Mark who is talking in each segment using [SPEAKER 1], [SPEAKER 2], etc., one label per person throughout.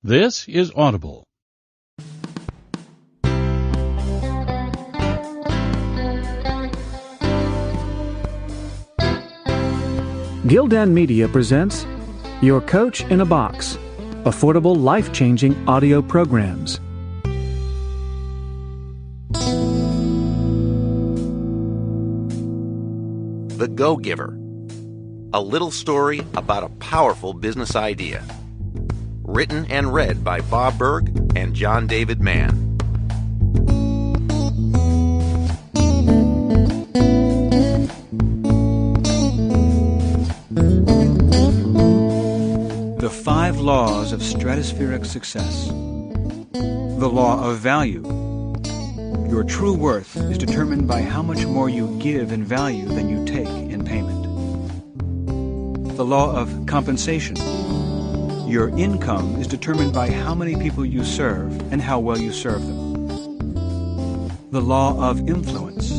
[SPEAKER 1] This is Audible.
[SPEAKER 2] Gildan Media presents Your Coach in a Box, affordable, life-changing audio programs.
[SPEAKER 3] The Go-Giver, a little story about a powerful business idea. Written and read by Bob Burg and John David Mann.
[SPEAKER 4] The 5 laws of stratospheric success. The law of value. Your true worth is determined by how much more you give in value than you take in payment. The law of compensation. Your income is determined by how many people you serve and how well you serve them. The law of influence.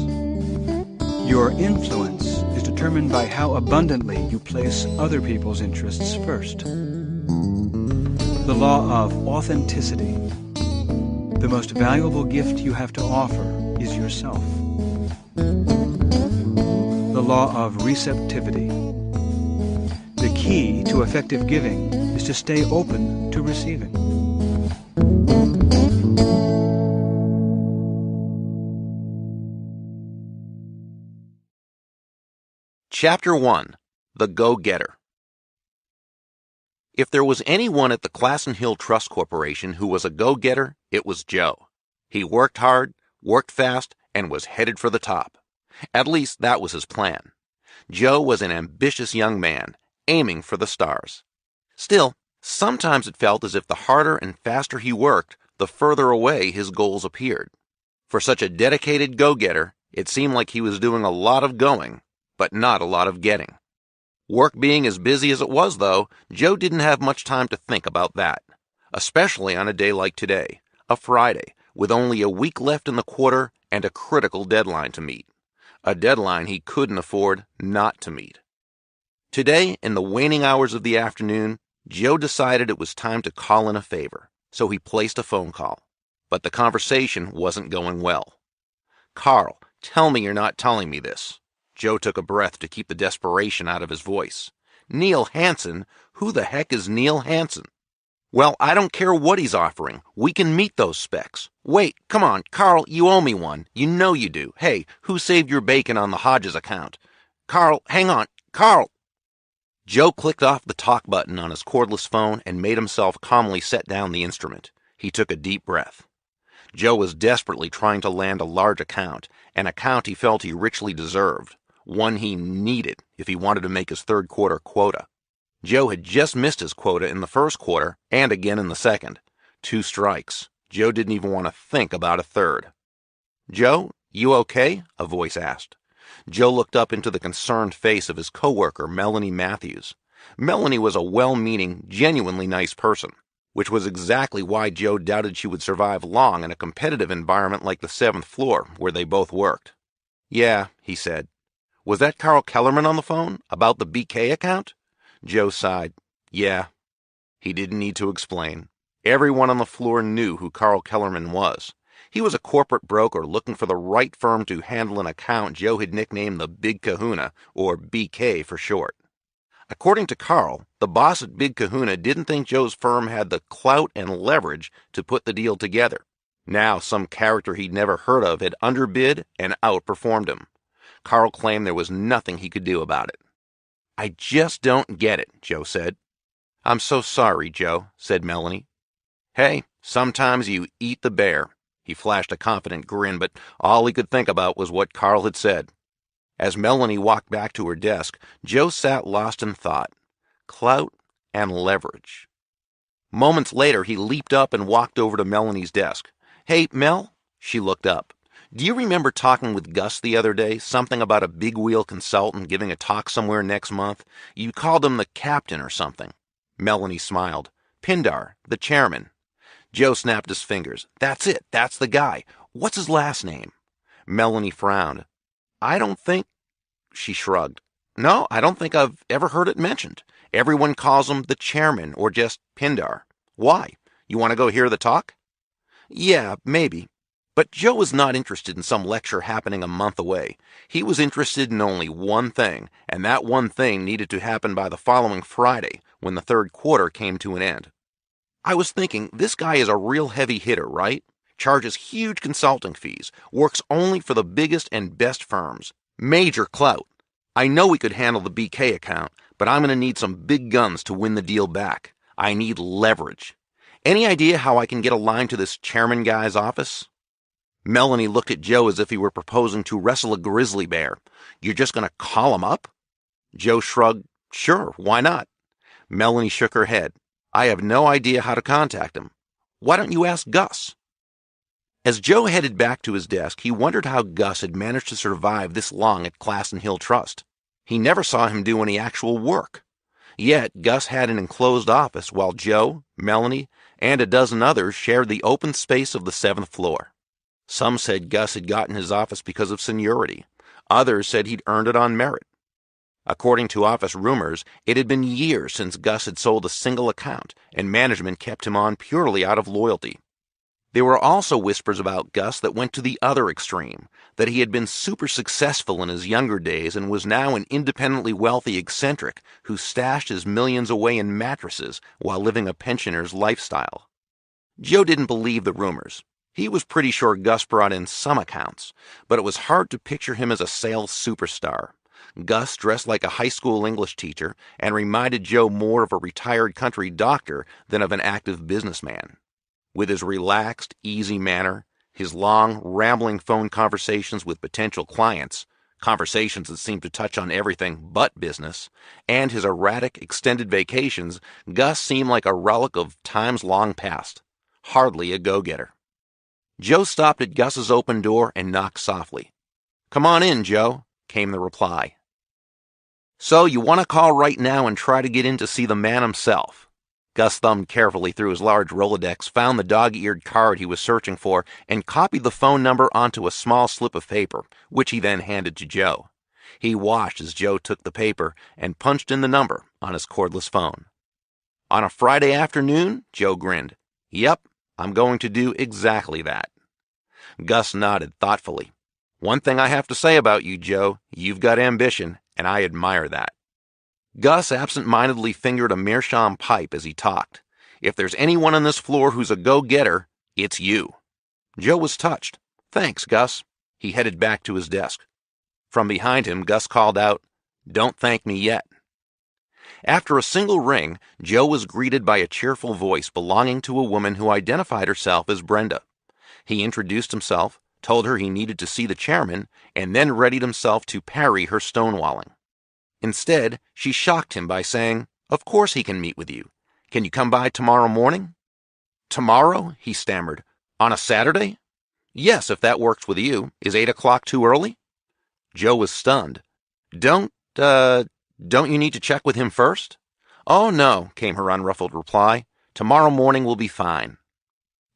[SPEAKER 4] Your influence is determined by how abundantly you place other people's interests first. The law of authenticity. The most valuable gift you have to offer is yourself. The law of receptivity. The key to effective giving is to stay open to receiving.
[SPEAKER 3] Chapter 1. The Go-Getter. If there was anyone at the Classen Hill Trust Corporation who was a go-getter, it was Joe. He worked hard, worked fast, and was headed for the top. At least that was his plan. Joe was an ambitious young man, aiming for the stars. Still, sometimes it felt as if the harder and faster he worked, the further away his goals appeared. For such a dedicated go-getter, it seemed like he was doing a lot of going, but not a lot of getting. Work being as busy as it was, though, Joe didn't have much time to think about that, especially on a day like today, a Friday, with only a week left in the quarter and a critical deadline to meet. A deadline he couldn't afford not to meet. Today, in the waning hours of the afternoon, Joe decided it was time to call in a favor, so he placed a phone call. But the conversation wasn't going well. "Carl, tell me you're not telling me this." Joe took a breath to keep the desperation out of his voice. "Neil Hansen? Who the heck is Neil Hansen?" "Well, I don't care what he's offering. We can meet those specs." "Wait, come on, Carl, you owe me one. You know you do. Hey, who saved your bacon on the Hodges account?" "Carl, hang on. Carl!" Joe clicked off the talk button on his cordless phone and made himself calmly set down the instrument. He took a deep breath. Joe was desperately trying to land a large account, an account he felt he richly deserved, one he needed if he wanted to make his third quarter quota. Joe had just missed his quota in the first quarter and again in the second. 2 strikes. Joe didn't even want to think about a third. "Joe, you okay?" a voice asked. Joe looked up into the concerned face of his coworker, Melanie Matthews. Melanie was a well-meaning, genuinely nice person, which was exactly why Joe doubted she would survive long in a competitive environment like the 7th floor, where they both worked. "Yeah," he said. "Was that Carl Kellerman on the phone? About the BK account?" Joe sighed. "Yeah." He didn't need to explain. Everyone on the floor knew who Carl Kellerman was. He was a corporate broker looking for the right firm to handle an account Joe had nicknamed the Big Kahuna, or BK for short. According to Carl, the boss at Big Kahuna didn't think Joe's firm had the clout and leverage to put the deal together. Now some character he'd never heard of had underbid and outperformed him. Carl claimed there was nothing he could do about it. "I just don't get it," Joe said. "I'm so sorry, Joe," said Melanie. "Hey, sometimes you eat the bear." He flashed a confident grin, but all he could think about was what Carl had said. As Melanie walked back to her desk, Joe sat lost in thought. Clout and leverage. Moments later, he leaped up and walked over to Melanie's desk. "Hey, Mel?" She looked up. "Do you remember talking with Gus the other day? Something about a big-wheel consultant giving a talk somewhere next month? You called him the captain or something." Melanie smiled. "Pindar, the chairman." Joe snapped his fingers. "That's it. That's the guy. What's his last name?" Melanie frowned. "I don't think—" She shrugged. "No, I don't think I've ever heard it mentioned. Everyone calls him the chairman or just Pindar. Why? You want to go hear the talk? Yeah, maybe. But Joe was not interested in some lecture happening a month away. He was interested in only one thing, and that one thing needed to happen by the following Friday, when the third quarter came to an end. I was thinking, this guy is a real heavy hitter, right? Charges huge consulting fees, works only for the biggest and best firms. Major clout. I know we could handle the BK account, but I'm going to need some big guns to win the deal back. I need leverage. Any idea how I can get a line to this chairman guy's office? Melanie looked at Joe as if he were proposing to wrestle a grizzly bear. You're just going to call him up? Joe shrugged. Sure, why not? Melanie shook her head. I have no idea how to contact him. Why don't you ask Gus? As Joe headed back to his desk, he wondered how Gus had managed to survive this long at Class & Hill Trust. He never saw him do any actual work. Yet, Gus had an enclosed office while Joe, Melanie, and a dozen others shared the open space of the 7th floor. Some said Gus had gotten his office because of seniority. Others said he'd earned it on merit. According to office rumors, it had been years since Gus had sold a single account, and management kept him on purely out of loyalty. There were also whispers about Gus that went to the other extreme, that he had been super successful in his younger days and was now an independently wealthy eccentric who stashed his millions away in mattresses while living a pensioner's lifestyle. Joe didn't believe the rumors. He was pretty sure Gus brought in some accounts, but it was hard to picture him as a sales superstar. Gus dressed like a high school English teacher and reminded Joe more of a retired country doctor than of an active businessman. With his relaxed, easy manner, his long, rambling phone conversations with potential clients, conversations that seemed to touch on everything but business, and his erratic, extended vacations, Gus seemed like a relic of times long past. Hardly a go-getter. Joe stopped at Gus's open door and knocked softly. Come on in, Joe, came the reply. So you want to call right now and try to get in to see the man himself? Gus thumbed carefully through his large Rolodex, found the dog-eared card he was searching for, and copied the phone number onto a small slip of paper, which he then handed to Joe. He watched as Joe took the paper and punched in the number on his cordless phone. On a Friday afternoon? Joe grinned. Yep, I'm going to do exactly that. Gus nodded thoughtfully. One thing I have to say about you, Joe, you've got ambition, and I admire that. Gus absent-mindedly fingered a meerschaum pipe as he talked. If there's anyone on this floor who's a go-getter, it's you. Joe was touched. Thanks, Gus. He headed back to his desk. From behind him, Gus called out, Don't thank me yet. After a single ring, Joe was greeted by a cheerful voice belonging to a woman who identified herself as Brenda. He introduced himself, told her he needed to see the chairman, and then readied himself to parry her stonewalling. Instead, she shocked him by saying, Of course he can meet with you. Can you come by tomorrow morning? Tomorrow? He stammered. On a Saturday? Yes, if that works with you. Is 8 o'clock too early? Joe was stunned. Don't you need to check with him first? Oh, no, came her unruffled reply. Tomorrow morning will be fine.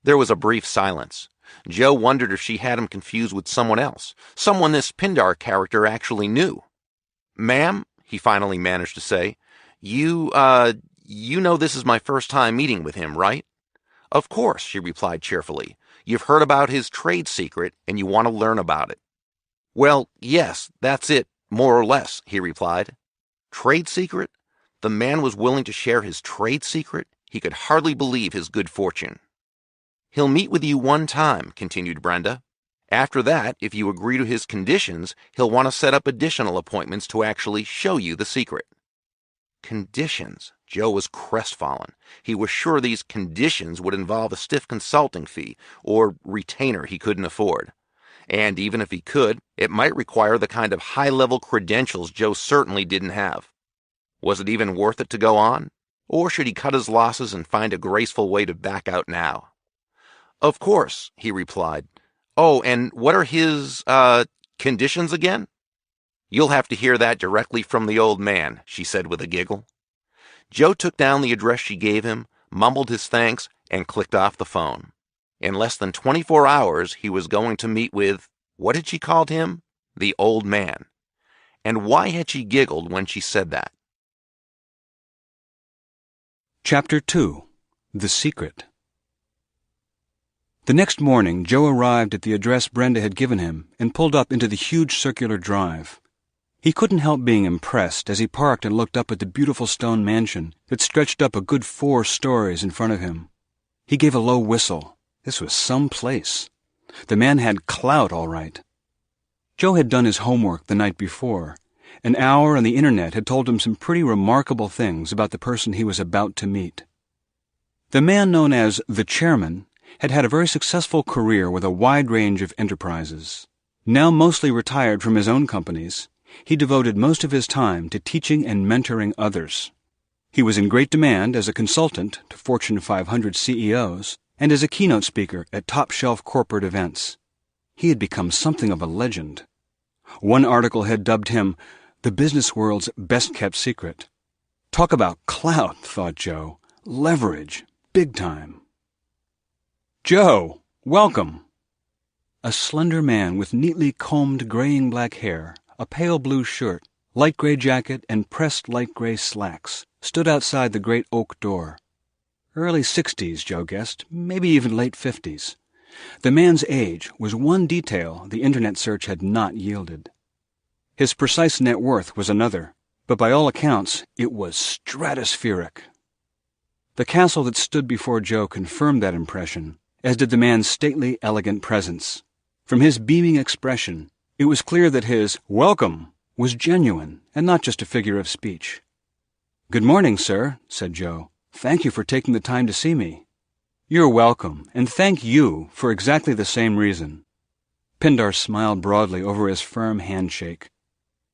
[SPEAKER 3] There was a brief silence. Joe wondered if she had him confused with someone else, someone this Pindar character actually knew. Ma'am, he finally managed to say, you know this is my first time meeting with him, right? Of course, she replied cheerfully. You've heard about his trade secret, and you want to learn about it. Well, yes, that's it, more or less, he replied. Trade secret? The man was willing to share his trade secret? He could hardly believe his good fortune. He'll meet with you one time, continued Brenda. After that, if you agree to his conditions, he'll want to set up additional appointments to actually show you the secret. Conditions? Joe was crestfallen. He was sure these conditions would involve a stiff consulting fee or retainer he couldn't afford. And even if he could, it might require the kind of high-level credentials Joe certainly didn't have. Was it even worth it to go on? Or should he cut his losses and find a graceful way to back out now? Of course, he replied. Oh, and what are his, conditions again? You'll have to hear that directly from the old man, she said with a giggle. Joe took down the address she gave him, mumbled his thanks, and clicked off the phone. In less than 24 hours, he was going to meet with, what had she called him? The old man. And why had she giggled when she said that?
[SPEAKER 4] Chapter 2. The Secret. The next morning, Joe arrived at the address Brenda had given him and pulled up into the huge circular drive. He couldn't help being impressed as he parked and looked up at the beautiful stone mansion that stretched up a good 4 stories in front of him. He gave a low whistle. This was some place. The man had clout, all right. Joe had done his homework the night before. An hour on the internet had told him some pretty remarkable things about the person he was about to meet. The man known as the chairman had had a very successful career with a wide range of enterprises. Now mostly retired from his own companies, he devoted most of his time to teaching and mentoring others. He was in great demand as a consultant to Fortune 500 CEOs and as a keynote speaker at top-shelf corporate events. He had become something of a legend. One article had dubbed him the business world's best-kept secret. Talk about clout, thought Joe. Leverage. Big time. Joe, welcome. A slender man with neatly combed graying black hair, a pale blue shirt, light gray jacket, and pressed light gray slacks stood outside the great oak door. Early 60s, Joe guessed, maybe even late 50s. The man's age was one detail the internet search had not yielded. His precise net worth was another, but by all accounts it was stratospheric. The castle that stood before Joe confirmed that impression, as did the man's stately, elegant presence. From his beaming expression, it was clear that his welcome was genuine and not just a figure of speech. "Good morning, sir," said Joe. "Thank you for taking the time to see me." "You're welcome, and thank you for exactly the same reason." Pindar smiled broadly over his firm handshake.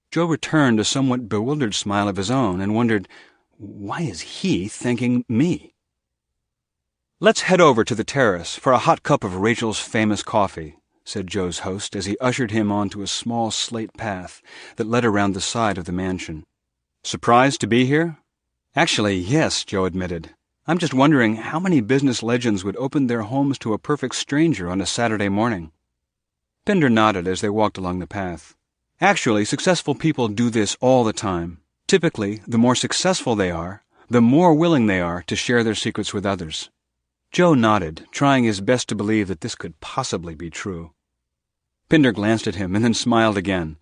[SPEAKER 4] Joe returned a somewhat bewildered smile of his own and wondered, why is he thanking me? "Let's head over to the terrace for a hot cup of Rachel's famous coffee," said Joe's host as he ushered him onto a small slate path that led around the side of the mansion. "Surprised to be here?" "Actually, yes," Joe admitted. "I'm just wondering how many business legends would open their homes to a perfect stranger on a Saturday morning." Pindar nodded as they walked along the path. "Actually, successful people do this all the time. Typically, the more successful they are, the more willing they are to share their secrets with others." Joe nodded, trying his best to believe that this could possibly be true. Pindar glanced at him and then smiled again.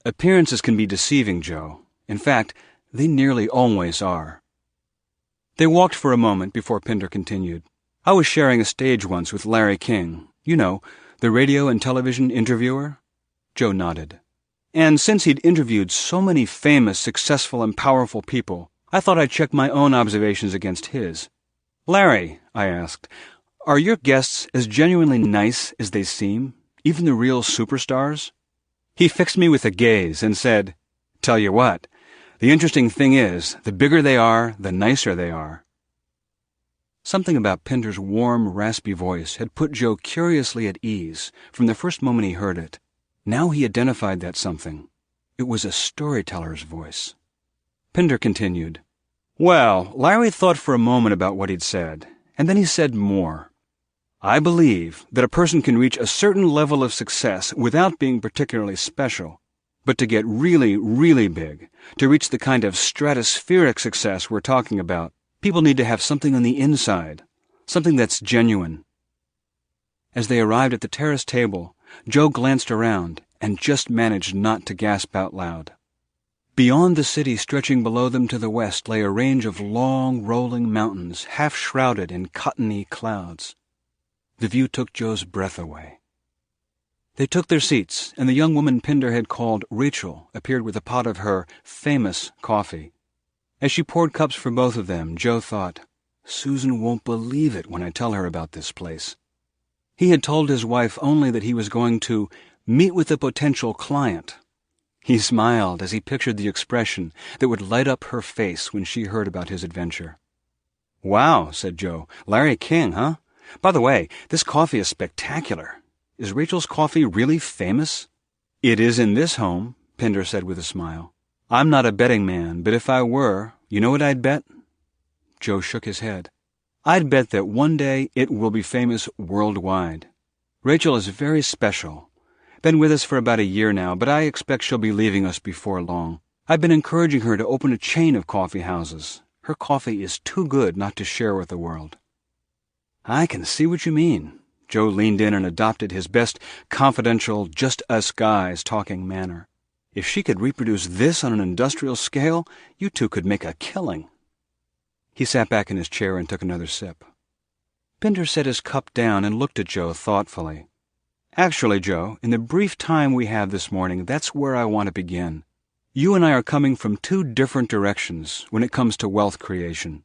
[SPEAKER 4] "Appearances can be deceiving, Joe. In fact, they nearly always are." They walked for a moment before Pindar continued. "I was sharing a stage once with Larry King. You know, the radio and television interviewer?" Joe nodded. "And since he'd interviewed so many famous, successful, and powerful people, I thought I'd check my own observations against his. 'Larry,' I asked, 'are your guests as genuinely nice as they seem, even the real superstars?' He fixed me with a gaze and said, 'Tell you what, the interesting thing is, the bigger they are, the nicer they are.'" Something about Pindar's warm, raspy voice had put Joe curiously at ease from the first moment he heard it. Now he identified that something. It was a storyteller's voice. Pindar continued, "Well, Larry thought for a moment about what he'd said, and then he said more. 'I believe that a person can reach a certain level of success without being particularly special, but to get really, really big, to reach the kind of stratospheric success we're talking about, people need to have something on the inside, something that's genuine.'" As they arrived at the terrace table, Joe glanced around and just managed not to gasp out loud. Beyond the city stretching below them to the west lay a range of long, rolling mountains, half shrouded in cottony clouds. The view took Joe's breath away. They took their seats, and the young woman Pindar had called Rachel appeared with a pot of her famous coffee. As she poured cups for both of them, Joe thought, "Susan won't believe it when I tell her about this place." He had told his wife only that he was going to meet with a potential client. He smiled as he pictured the expression that would light up her face when she heard about his adventure. "Wow," said Joe. "Larry King, huh? By the way, this coffee is spectacular. Is Rachel's coffee really famous?" "It is in this home," Pindar said with a smile. "I'm not a betting man, but if I were, you know what I'd bet?" Joe shook his head. "I'd bet that one day it will be famous worldwide. Rachel is very special. Been with us for about a year now, but I expect she'll be leaving us before long. I've been encouraging her to open a chain of coffee houses. Her coffee is too good not to share with the world." "I can see what you mean," Joe leaned in and adopted his best confidential, just-us-guys talking manner. If she could reproduce this on an industrial scale, you two could make a killing. He sat back in his chair and took another sip. Pinder set his cup down and looked at Joe thoughtfully. Actually, Joe, in the brief time we have this morning, that's where I want to begin. You and I are coming from two different directions when it comes to wealth creation.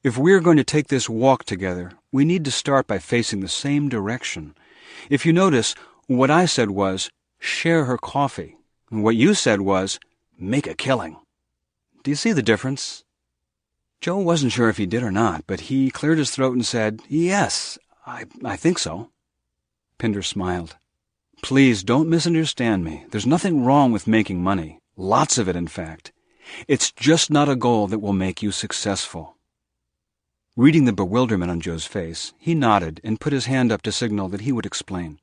[SPEAKER 4] If we're going to take this walk together, we need to start by facing the same direction. If you notice, what I said was, share her coffee. And what you said was, make a killing. Do you see the difference? Joe wasn't sure if he did or not, but he cleared his throat and said, yes, I think so. Pinder smiled. Please don't misunderstand me. There's nothing wrong with making money. Lots of it, in fact. It's just not a goal that will make you successful. Reading the bewilderment on Joe's face, he nodded and put his hand up to signal that he would explain.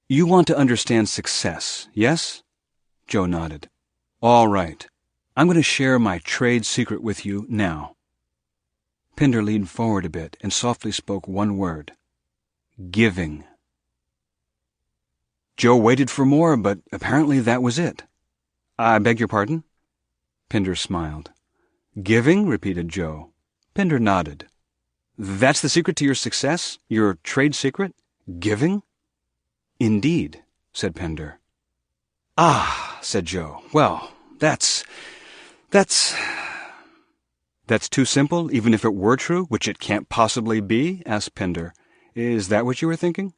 [SPEAKER 4] You want to understand success, yes? Joe nodded. All right. I'm going to share my trade secret with you now. Pinder leaned forward a bit and softly spoke one word. Giving. Joe waited for more, but apparently that was it. I beg your pardon? Pinder smiled. Giving? Repeated Joe. Pinder nodded. That's the secret to your success? Your trade secret? Giving? Indeed, said Pinder. Ah, said Joe. Well, that's too simple, even if it were true, which it can't possibly be? Asked Pinder. Is that what you were thinking?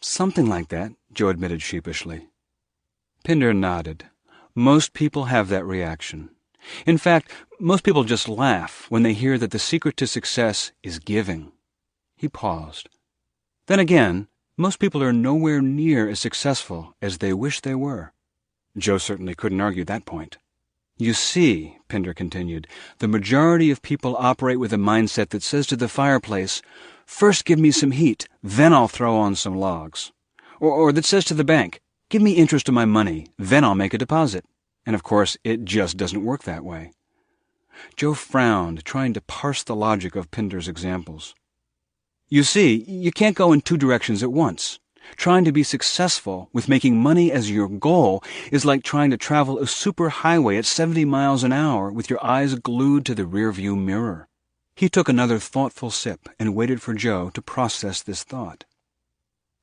[SPEAKER 4] Something like that, Joe admitted sheepishly. Pinder nodded. Most people have that reaction. In fact, most people just laugh when they hear that the secret to success is giving. He paused. Then again, most people are nowhere near as successful as they wish they were. Joe certainly couldn't argue that point. You see, Pinder continued, the majority of people operate with a mindset that says to the fireplace, first give me some heat, then I'll throw on some logs. Or that says to the bank, give me interest on my money, then I'll make a deposit. And of course, it just doesn't work that way. Joe frowned, trying to parse the logic of Pinder's examples. You see, you can't go in two directions at once. Trying to be successful with making money as your goal is like trying to travel a superhighway at 70 miles an hour with your eyes glued to the rearview mirror. He took another thoughtful sip and waited for Joe to process this thought.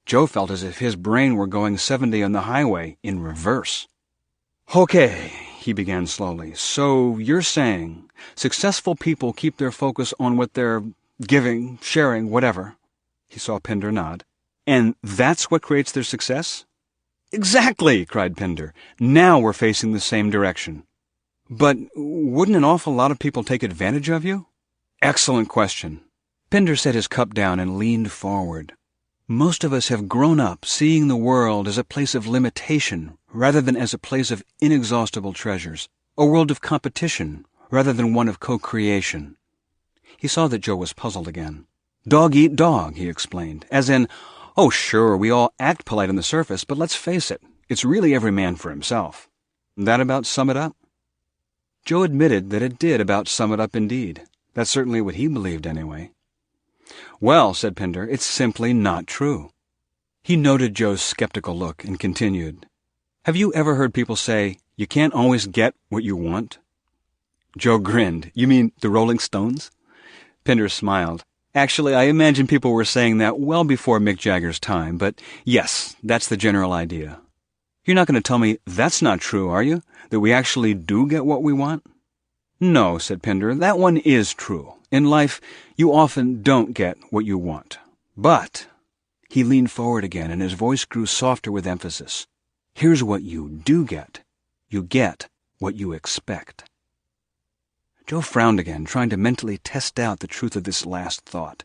[SPEAKER 4] Joe felt as if his brain were going 70 on the highway in reverse. Okay, he began slowly. So you're saying successful people keep their focus on what they're giving, sharing, whatever. He saw Pinder nod. And that's what creates their success? Exactly, cried Pinder. Now we're facing the same direction. But wouldn't an awful lot of people take advantage of you? Excellent question. Pinder set his cup down and leaned forward. Most of us have grown up seeing the world as a place of limitation rather than as a place of inexhaustible treasures, a world of competition rather than one of co-creation. He saw that Joe was puzzled again. Dog eat dog, he explained, as in, oh, sure, we all act polite on the surface, but let's face it, it's really every man for himself. That about sum it up? Joe admitted that it did about sum it up indeed. That's certainly what he believed anyway. Well, said Pinder, it's simply not true. He noted Joe's skeptical look and continued, have you ever heard people say, you can't always get what you want? Joe grinned. You mean the Rolling Stones? Pinder smiled. Actually, I imagine people were saying that well before Mick Jagger's time, but yes, that's the general idea. You're not going to tell me that's not true, are you? That we actually do get what we want? No, said Pinder, that one is true. In life, you often don't get what you want. But, he leaned forward again and his voice grew softer with emphasis. Here's what you do get. You get what you expect. Joe frowned again, trying to mentally test out the truth of this last thought.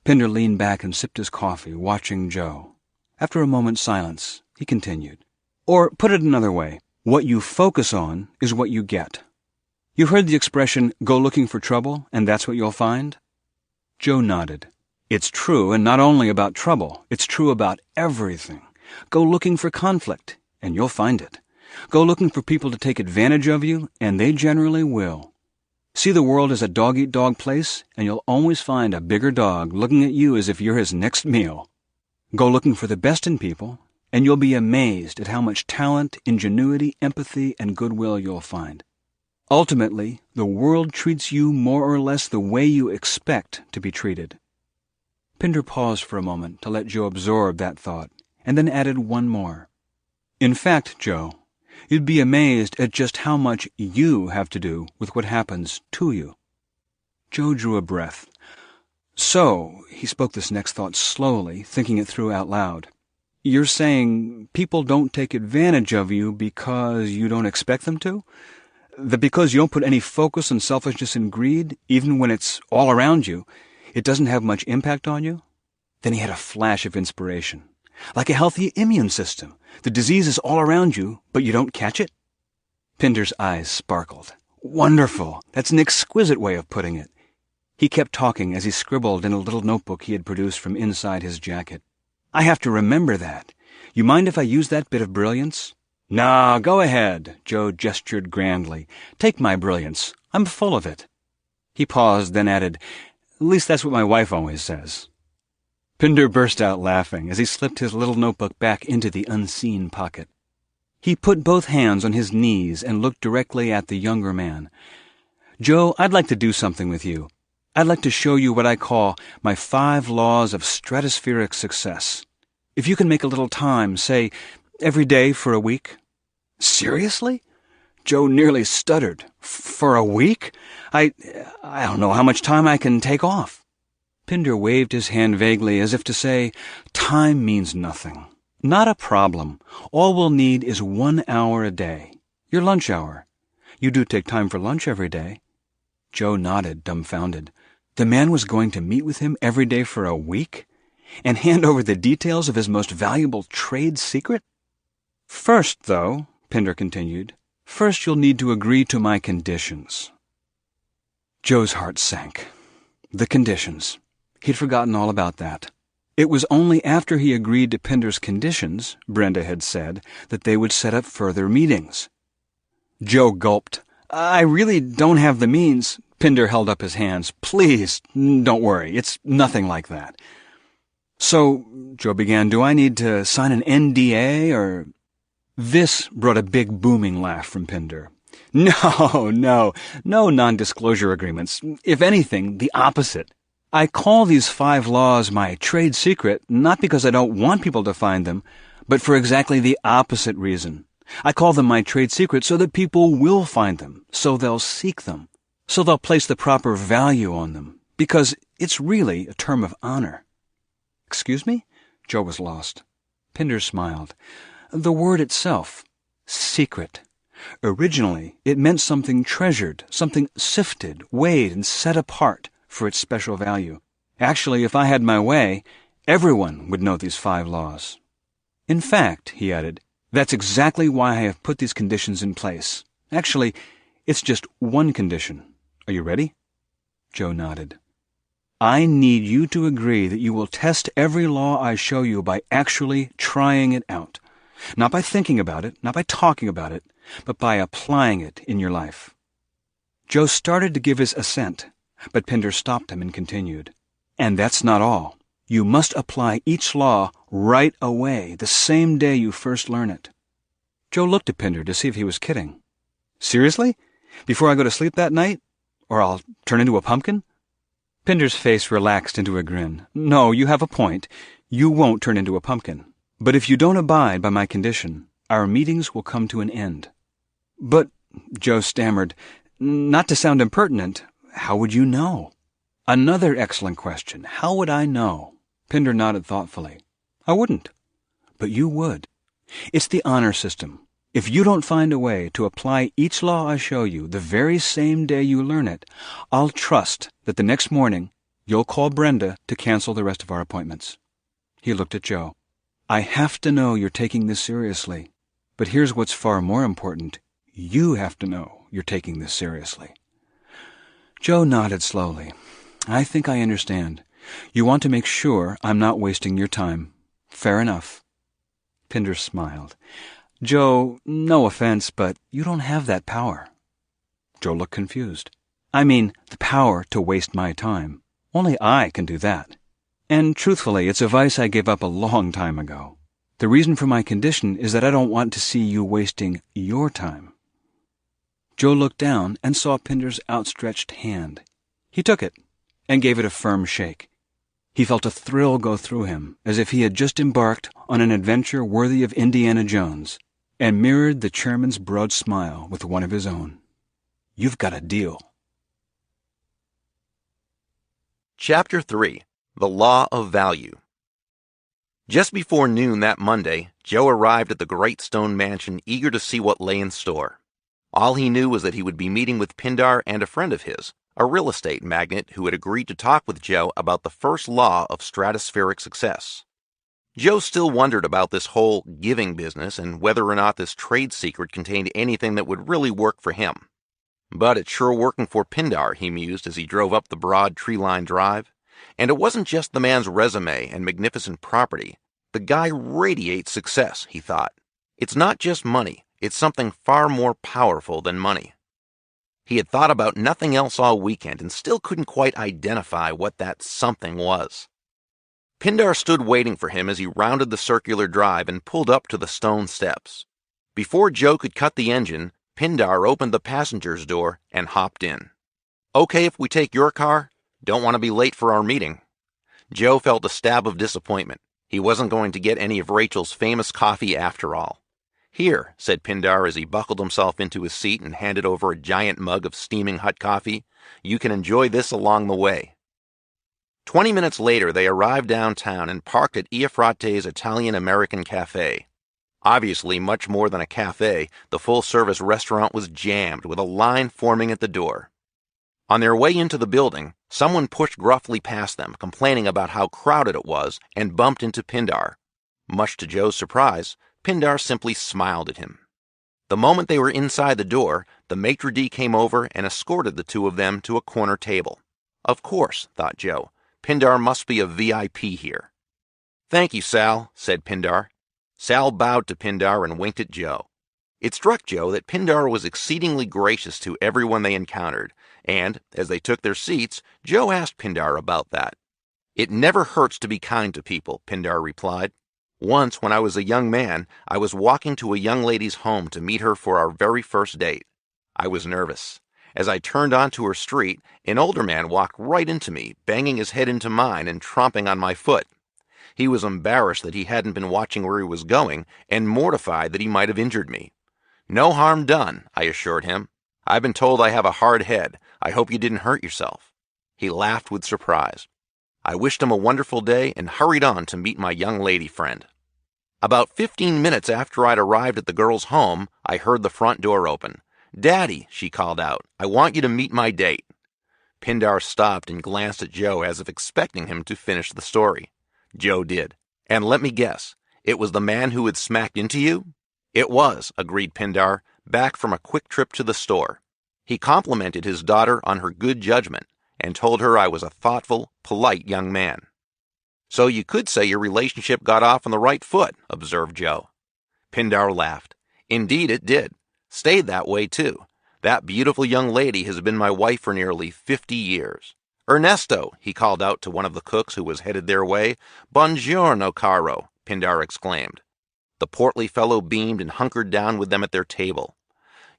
[SPEAKER 4] Pinder leaned back and sipped his coffee, watching Joe. After a moment's silence, he continued. Or, put it another way, what you focus on is what you get. You've heard the expression, go looking for trouble, and that's what you'll find? Joe nodded. It's true, and not only about trouble. It's true about everything. Go looking for conflict, and you'll find it. Go looking for people to take advantage of you, and they generally will. See the world as a dog-eat-dog place, and you'll always find a bigger dog looking at you as if you're his next meal. Go looking for the best in people, and you'll be amazed at how much talent, ingenuity, empathy, and goodwill you'll find. Ultimately, the world treats you more or less the way you expect to be treated. Pinder paused for a moment to let Joe absorb that thought, and then added one more. In fact, Joe, you'd be amazed at just how much you have to do with what happens to you. Joe drew a breath. So, he spoke this next thought slowly, thinking it through out loud. You're saying people don't take advantage of you because you don't expect them to? That because you don't put any focus on selfishness and greed, even when it's all around you, it doesn't have much impact on you? Then he had a flash of inspiration. Like a healthy immune system. The disease is all around you, but you don't catch it? Pinder's eyes sparkled. Wonderful! That's an exquisite way of putting it. He kept talking as he scribbled in a little notebook he had produced from inside his jacket. I have to remember that. You mind if I use that bit of brilliance? No, go ahead, Joe gestured grandly. Take my brilliance. I'm full of it. He paused, then added, At least that's what my wife always says. Pinder burst out laughing as he slipped his little notebook back into the unseen pocket. He put both hands on his knees and looked directly at the younger man. Joe, I'd like to do something with you. I'd like to show you what I call my 5 laws of stratospheric success. If you can make a little time, say, every day for a week. Seriously? Joe nearly stuttered. For a week? I don't know how much time I can take off. Pinder waved his hand vaguely as if to say, Time means nothing. Not a problem. All we'll need is 1 hour a day. Your lunch hour. You do take time for lunch every day. Joe nodded, dumbfounded. The man was going to meet with him every day for a week? And hand over the details of his most valuable trade secret? First, though, Pinder continued, first you'll need to agree to my conditions. Joe's heart sank. The conditions. He'd forgotten all about that. It was only after he agreed to Pinder's conditions, Brenda had said, that they would set up further meetings. Joe gulped. I really don't have the means. Pinder held up his hands. Please, don't worry. It's nothing like that. So, Joe began, do I need to sign an NDA or... This brought a big booming laugh from Pinder. No non-disclosure agreements. If anything, the opposite. I call these 5 laws my trade secret, not because I don't want people to find them, but for exactly the opposite reason. I call them my trade secret so that people will find them, so they'll seek them, so they'll place the proper value on them, because it's really a term of honor. Excuse me? Joe was lost. Pinder smiled. The word itself, secret. Originally, it meant something treasured, something sifted, weighed, and set apart for its special value. Actually, if I had my way, everyone would know these 5 laws. In fact, he added, that's exactly why I have put these conditions in place. Actually, it's just one condition. Are you ready? Joe nodded. I need you to agree that you will test every law I show you by actually trying it out. Not by thinking about it, not by talking about it, but by applying it in your life. Joe started to give his assent, but Pinder stopped him and continued. And that's not all. You must apply each law right away, the same day you first learn it. Joe looked at Pinder to see if he was kidding. Seriously? Before I go to sleep that night? Or I'll turn into a pumpkin? Pinder's face relaxed into a grin. No, you have a point. You won't turn into a pumpkin. But if you don't abide by my condition, our meetings will come to an end. But, Joe stammered, not to sound impertinent, how would you know? Another excellent question. How would I know? Pinder nodded thoughtfully. I wouldn't. But you would. It's the honor system. If you don't find a way to apply each law I show you the very same day you learn it, I'll trust that the next morning you'll call Brenda to cancel the rest of our appointments. He looked at Joe. I have to know you're taking this seriously. But here's what's far more important. You have to know you're taking this seriously. Joe nodded slowly. I think I understand. You want to make sure I'm not wasting your time. Fair enough. Pinder smiled. Joe, no offense, but you don't have that power. Joe looked confused. I mean, the power to waste my time. Only I can do that. And truthfully, it's a vice I gave up a long time ago. The reason for my condition is that I don't want to see you wasting your time." Joe looked down and saw Pinder's outstretched hand. He took it and gave it a firm shake. He felt a thrill go through him, as if he had just embarked on an adventure worthy of Indiana Jones, and mirrored the chairman's broad smile with one of his own. "You've got a deal."
[SPEAKER 3] Chapter 3. The Law of Value. Just before noon that Monday, Joe arrived at the Great Stone Mansion eager to see what lay in store. All he knew was that he would be meeting with Pindar and a friend of his, a real estate magnate who had agreed to talk with Joe about the first law of stratospheric success. Joe still wondered about this whole giving business and whether or not this trade secret contained anything that would really work for him. But it's sure working for Pindar, he mused as he drove up the broad tree-lined drive. And it wasn't just the man's resume and magnificent property. The guy radiates success, he thought. It's not just money. It's something far more powerful than money. He had thought about nothing else all weekend and still couldn't quite identify what that something was. Pindar stood waiting for him as he rounded the circular drive and pulled up to the stone steps. Before Joe could cut the engine, Pindar opened the passenger's door and hopped in. "Okay if we take your car? Don't want to be late for our meeting." Joe felt a stab of disappointment. He wasn't going to get any of Rachel's famous coffee after all. "Here," said Pindar as he buckled himself into his seat and handed over a giant mug of steaming hot coffee. "You can enjoy this along the way." 20 minutes later, they arrived downtown and parked at Iafrate's Italian-American Cafe. Obviously, much more than a cafe, the full-service restaurant was jammed with a line forming at the door. On their way into the building, someone pushed gruffly past them, complaining about how crowded it was, and bumped into Pindar. Much to Joe's surprise, Pindar simply smiled at him. The moment they were inside the door, the maitre d' came over and escorted the two of them to a corner table. Of course, thought Joe, Pindar must be a VIP here. "Thank you, Sal," said Pindar. Sal bowed to Pindar and winked at Joe. It struck Joe that Pindar was exceedingly gracious to everyone they encountered, and, as they took their seats, Joe asked Pindar about that. "It never hurts to be kind to people," Pindar replied. "Once, when I was a young man, I was walking to a young lady's home to meet her for our very first date. I was nervous. As I turned onto her street, an older man walked right into me, banging his head into mine and tromping on my foot. He was embarrassed that he hadn't been watching where he was going, and mortified that he might have injured me. 'No harm done,' I assured him. 'I've been told I have a hard head. I hope you didn't hurt yourself.' He laughed with surprise. I wished him a wonderful day and hurried on to meet my young lady friend. About 15 minutes after I'd arrived at the girl's home, I heard the front door open. 'Daddy,' she called out, 'I want you to meet my date.' Pindar stopped and glanced at Joe as if expecting him to finish the story. Joe did. 'And let me guess, it was the man who had smacked into you?' 'It was,' agreed Pindar, back from a quick trip to the store. He complimented his daughter on her good judgment and told her I was a thoughtful, polite young man. 'So you could say your relationship got off on the right foot,' observed Joe. Pindar laughed. 'Indeed it did. Stayed that way, too. That beautiful young lady has been my wife for nearly 50 years. Ernesto,' he called out to one of the cooks who was headed their way. 'Buongiorno, caro,' Pindar exclaimed. The portly fellow beamed and hunkered down with them at their table.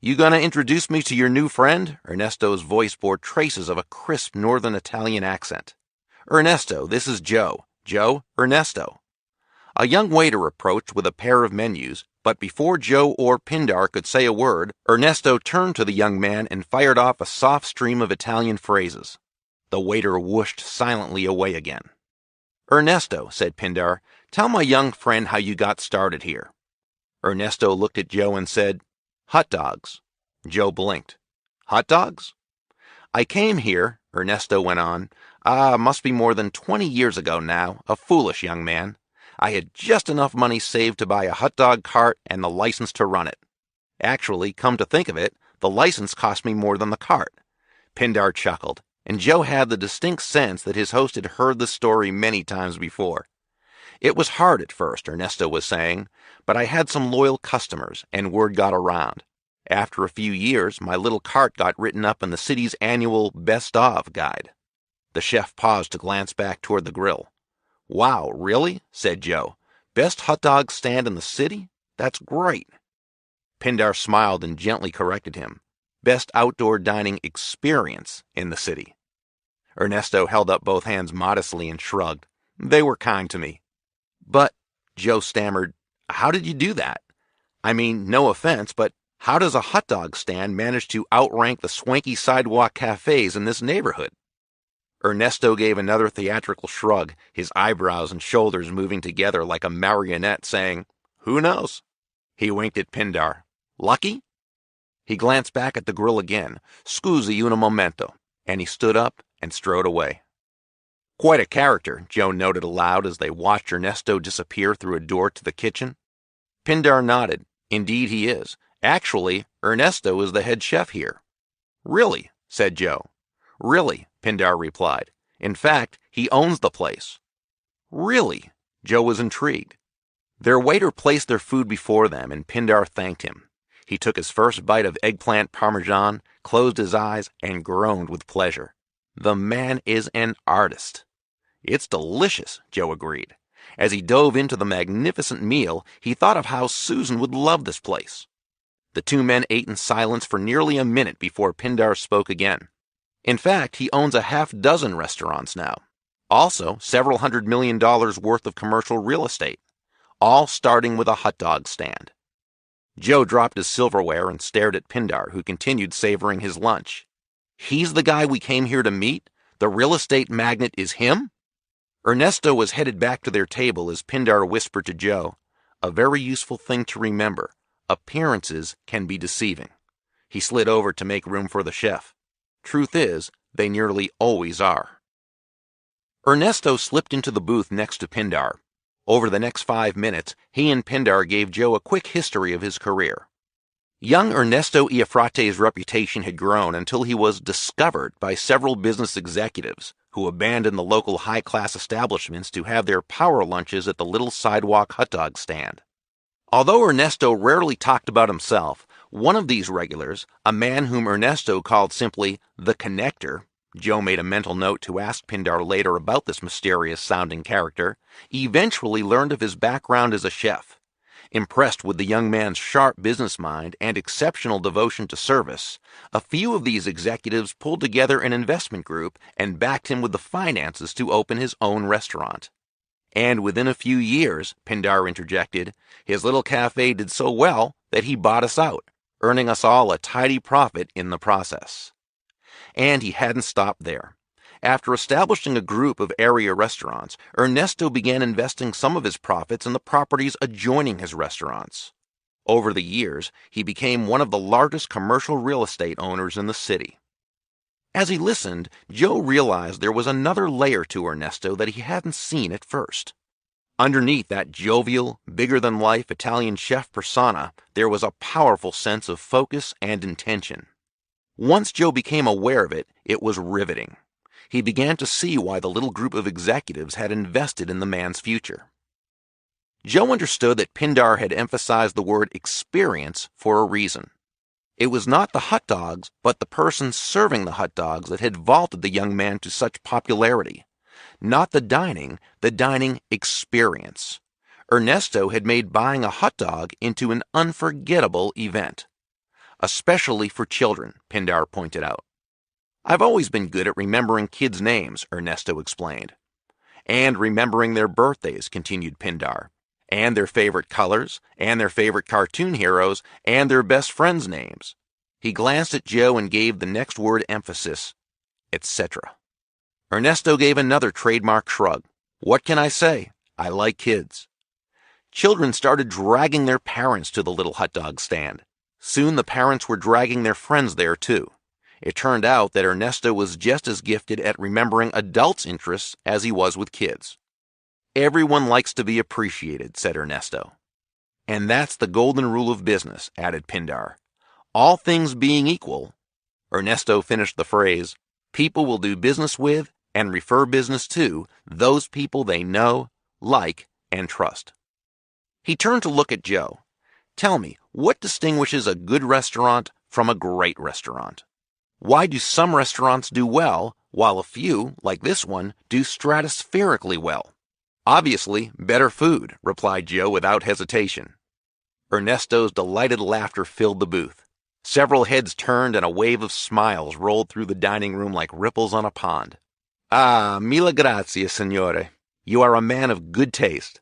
[SPEAKER 3] 'You gonna introduce me to your new friend?' Ernesto's voice bore traces of a crisp northern Italian accent. 'Ernesto, this is Joe. Joe, Ernesto.' A young waiter approached with a pair of menus, but before Joe or Pindar could say a word, Ernesto turned to the young man and fired off a soft stream of Italian phrases. The waiter whooshed silently away again. 'Ernesto,' said Pindar, 'tell my young friend how you got started here.' Ernesto looked at Joe and said, 'Hot dogs.' Joe blinked. 'Hot dogs?' 'I came here,' Ernesto went on, must be more than 20 years ago now, a foolish young man. I had just enough money saved to buy a hot dog cart and the license to run it. Actually, come to think of it, the license cost me more than the cart.' Pindar chuckled, and Joe had the distinct sense that his host had heard the story many times before. 'It was hard at first,' Ernesto was saying, 'but I had some loyal customers, and word got around. After a few years, my little cart got written up in the city's annual Best Of guide.' The chef paused to glance back toward the grill. "Wow, really?" said Joe. "Best hot dog stand in the city? That's great." Pindar smiled and gently corrected him. "Best outdoor dining experience in the city." Ernesto held up both hands modestly and shrugged. "They were kind to me." "But," Joe stammered, "how did you do that? I mean, no offense, but how does a hot dog stand manage to outrank the swanky sidewalk cafes in this neighborhood?" Ernesto gave another theatrical shrug, his eyebrows and shoulders moving together like a marionette, saying, "Who knows?" He winked at Pindar. "Lucky?" He glanced back at the grill again. "Scusi un momento," and he stood up and strode away. "Quite a character," Joe noted aloud as they watched Ernesto disappear through a door to the kitchen. Pindar nodded. "Indeed he is. Actually, Ernesto is the head chef here." "Really?" said Joe. "Really," Pindar replied. "In fact, he owns the place." "Really?" Joe was intrigued. Their waiter placed their food before them, and Pindar thanked him. He took his first bite of eggplant parmesan, closed his eyes, and groaned with pleasure. The man is an artist. "It's delicious," Joe agreed. As he dove into the magnificent meal, he thought of how Susan would love this place. The two men ate in silence for nearly a minute before Pindar spoke again. In fact, he owns a half-dozen restaurants now. Also, several $100 million worth of commercial real estate, all starting with a hot dog stand. Joe dropped his silverware and stared at Pindar, who continued savoring his lunch. "He's the guy we came here to meet? The real estate magnate is him?" Ernesto was headed back to their table as Pindar whispered to Joe, "A very useful thing to remember. Appearances can be deceiving." He slid over to make room for the chef. Truth is, they nearly always are. Ernesto slipped into the booth next to Pindar. Over the next 5 minutes, he and Pindar gave Joe a quick history of his career. Young Ernesto Iafrate's reputation had grown until he was discovered by several business executives who abandoned the local high-class establishments to have their power lunches at the little sidewalk hot dog stand. Although Ernesto rarely talked about himself, one of these regulars, a man whom Ernesto called simply the Connector, Joe made a mental note to ask Pindar later about this mysterious-sounding character, eventually learned of his background as a chef. Impressed with the young man's sharp business mind and exceptional devotion to service, a few of these executives pulled together an investment group and backed him with the finances to open his own restaurant. And within a few years, Pindar interjected, his little cafe did so well that he bought us out, earning us all a tidy profit in the process. And he hadn't stopped there. After establishing a group of area restaurants, Ernesto began investing some of his profits in the properties adjoining his restaurants. Over the years, he became one of the largest commercial real estate owners in the city. As he listened, Joe realized there was another layer to Ernesto that he hadn't seen at first. Underneath that jovial, bigger-than-life Italian chef persona, there was a powerful sense of focus and intention. Once Joe became aware of it, it was riveting. He began to see why the little group of executives had invested in the man's future. Joe understood that Pindar had emphasized the word experience for a reason. It was not the hot dogs, but the person serving the hot dogs that had vaulted the young man to such popularity. Not the dining experience. Ernesto had made buying a hot dog into an unforgettable event. Especially for children, Pindar pointed out. "I've always been good at remembering kids' names," Ernesto explained. "And remembering their birthdays," continued Pindar. "And their favorite colors, and their favorite cartoon heroes, and their best friends' names." He glanced at Joe and gave the next word emphasis, etc. Ernesto gave another trademark shrug. "What can I say? I like kids." Children started dragging their parents to the little hot dog stand. Soon the parents were dragging their friends there too. It turned out that Ernesto was just as gifted at remembering adults' interests as he was with kids. "Everyone likes to be appreciated," said Ernesto. "And that's the golden rule of business," added Pindar. "All things being equal," Ernesto finished the phrase, "people will do business with and refer business to those people they know, like, and trust." He turned to look at Joe. "Tell me, what distinguishes a good restaurant from a great restaurant? Why do some restaurants do well, while a few, like this one, do stratospherically well?" Obviously, better food, replied Joe without hesitation. Ernesto's delighted laughter filled the booth. Several heads turned and a wave of smiles rolled through the dining room like ripples on a pond. Ah, mille grazie, signore. You are a man of good taste.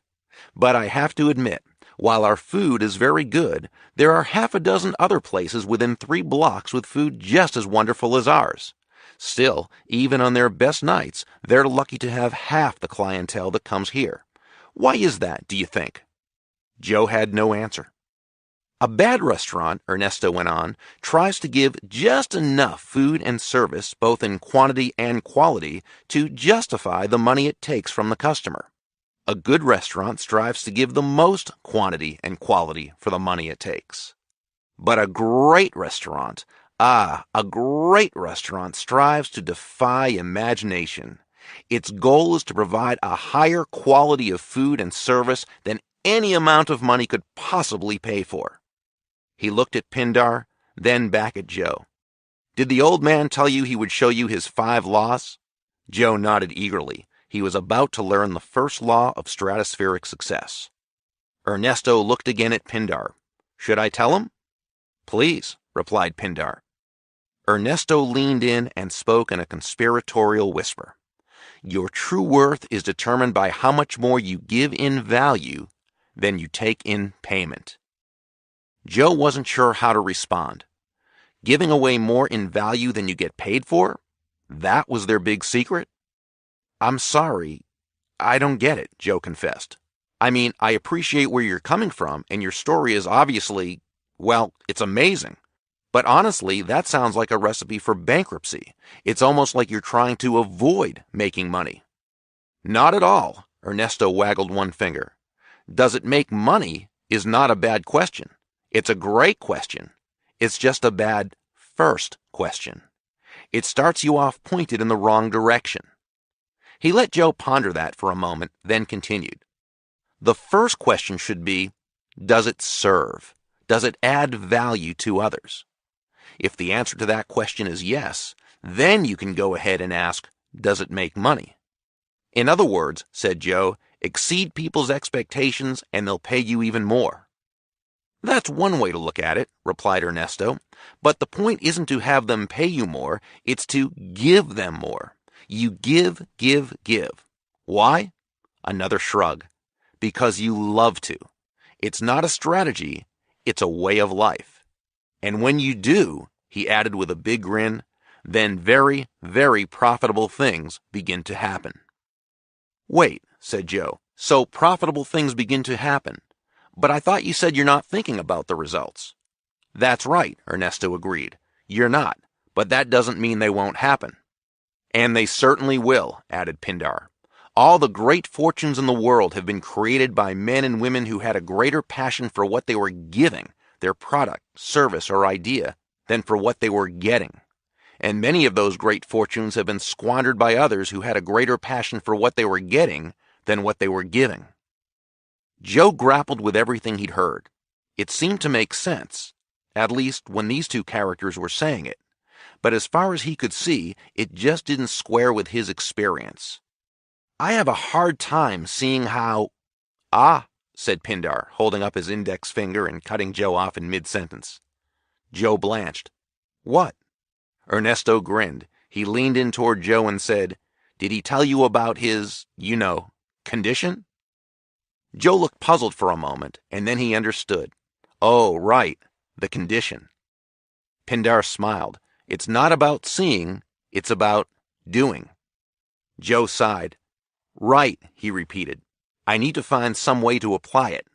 [SPEAKER 3] But I have to admit, while our food is very good, there are half a dozen other places within 3 blocks with food just as wonderful as ours. Still, even on their best nights, they're lucky to have half the clientele that comes here. Why is that, do you think? Joe had no answer. A bad restaurant, Ernesto went on, tries to give just enough food and service, both in quantity and quality, to justify the money it takes from the customer. A good restaurant strives to give the most quantity and quality for the money it takes. But a great restaurant strives to defy imagination. Its goal is to provide a higher quality of food and service than any amount of money could possibly pay for. He looked at Pindar, then back at Joe. Did the old man tell you he would show you his 5 laws? Joe nodded eagerly. He was about to learn the first law of stratospheric success. Ernesto looked again at Pindar. Should I tell him? Please, replied Pindar. Ernesto leaned in and spoke in a conspiratorial whisper. Your true worth is determined by how much more you give in value than you take in payment. Joe wasn't sure how to respond. Giving away more in value than you get paid for? That was their big secret? I'm sorry, I don't get it, Joe confessed. I mean, I appreciate where you're coming from, and your story is obviously, well, it's amazing. But honestly, that sounds like a recipe for bankruptcy. It's almost like you're trying to avoid making money. Not at all, Ernesto waggled one finger. Does it make money is not a bad question. It's a great question. It's just a bad first question. It starts you off pointed in the wrong direction. He let Joe ponder that for a moment, then continued. The first question should be, does it serve? Does it add value to others? If the answer to that question is yes, then you can go ahead and ask, does it make money? In other words, said Joe, exceed people's expectations and they'll pay you even more. That's one way to look at it, replied Ernesto, but the point isn't to have them pay you more, it's to give them more. You give, give, give. Why? Another shrug. Because you love to. It's not a strategy, it's a way of life. And when you do, he added with a big grin, then very, very profitable things begin to happen. Wait, said Joe, so profitable things begin to happen. But I thought you said you're not thinking about the results. That's right, Ernesto agreed. You're not, but that doesn't mean they won't happen. And they certainly will, added Pindar. All the great fortunes in the world have been created by men and women who had a greater passion for what they were giving, their product, service, or idea, than for what they were getting. And many of those great fortunes have been squandered by others who had a greater passion for what they were getting than what they were giving. Joe grappled with everything he'd heard. It seemed to make sense, at least when these two characters were saying it. But as far as he could see, it just didn't square with his experience. I have a hard time seeing how... Ah, said Pindar, holding up his index finger and cutting Joe off in mid-sentence. Joe blanched. What? Ernesto grinned. He leaned in toward Joe and said, Did he tell you about his, condition? Joe looked puzzled for a moment, and then he understood. Oh, right, the condition. Pindar smiled. It's not about seeing, it's about doing. Joe sighed. Right, he repeated. I need to find some way to apply it.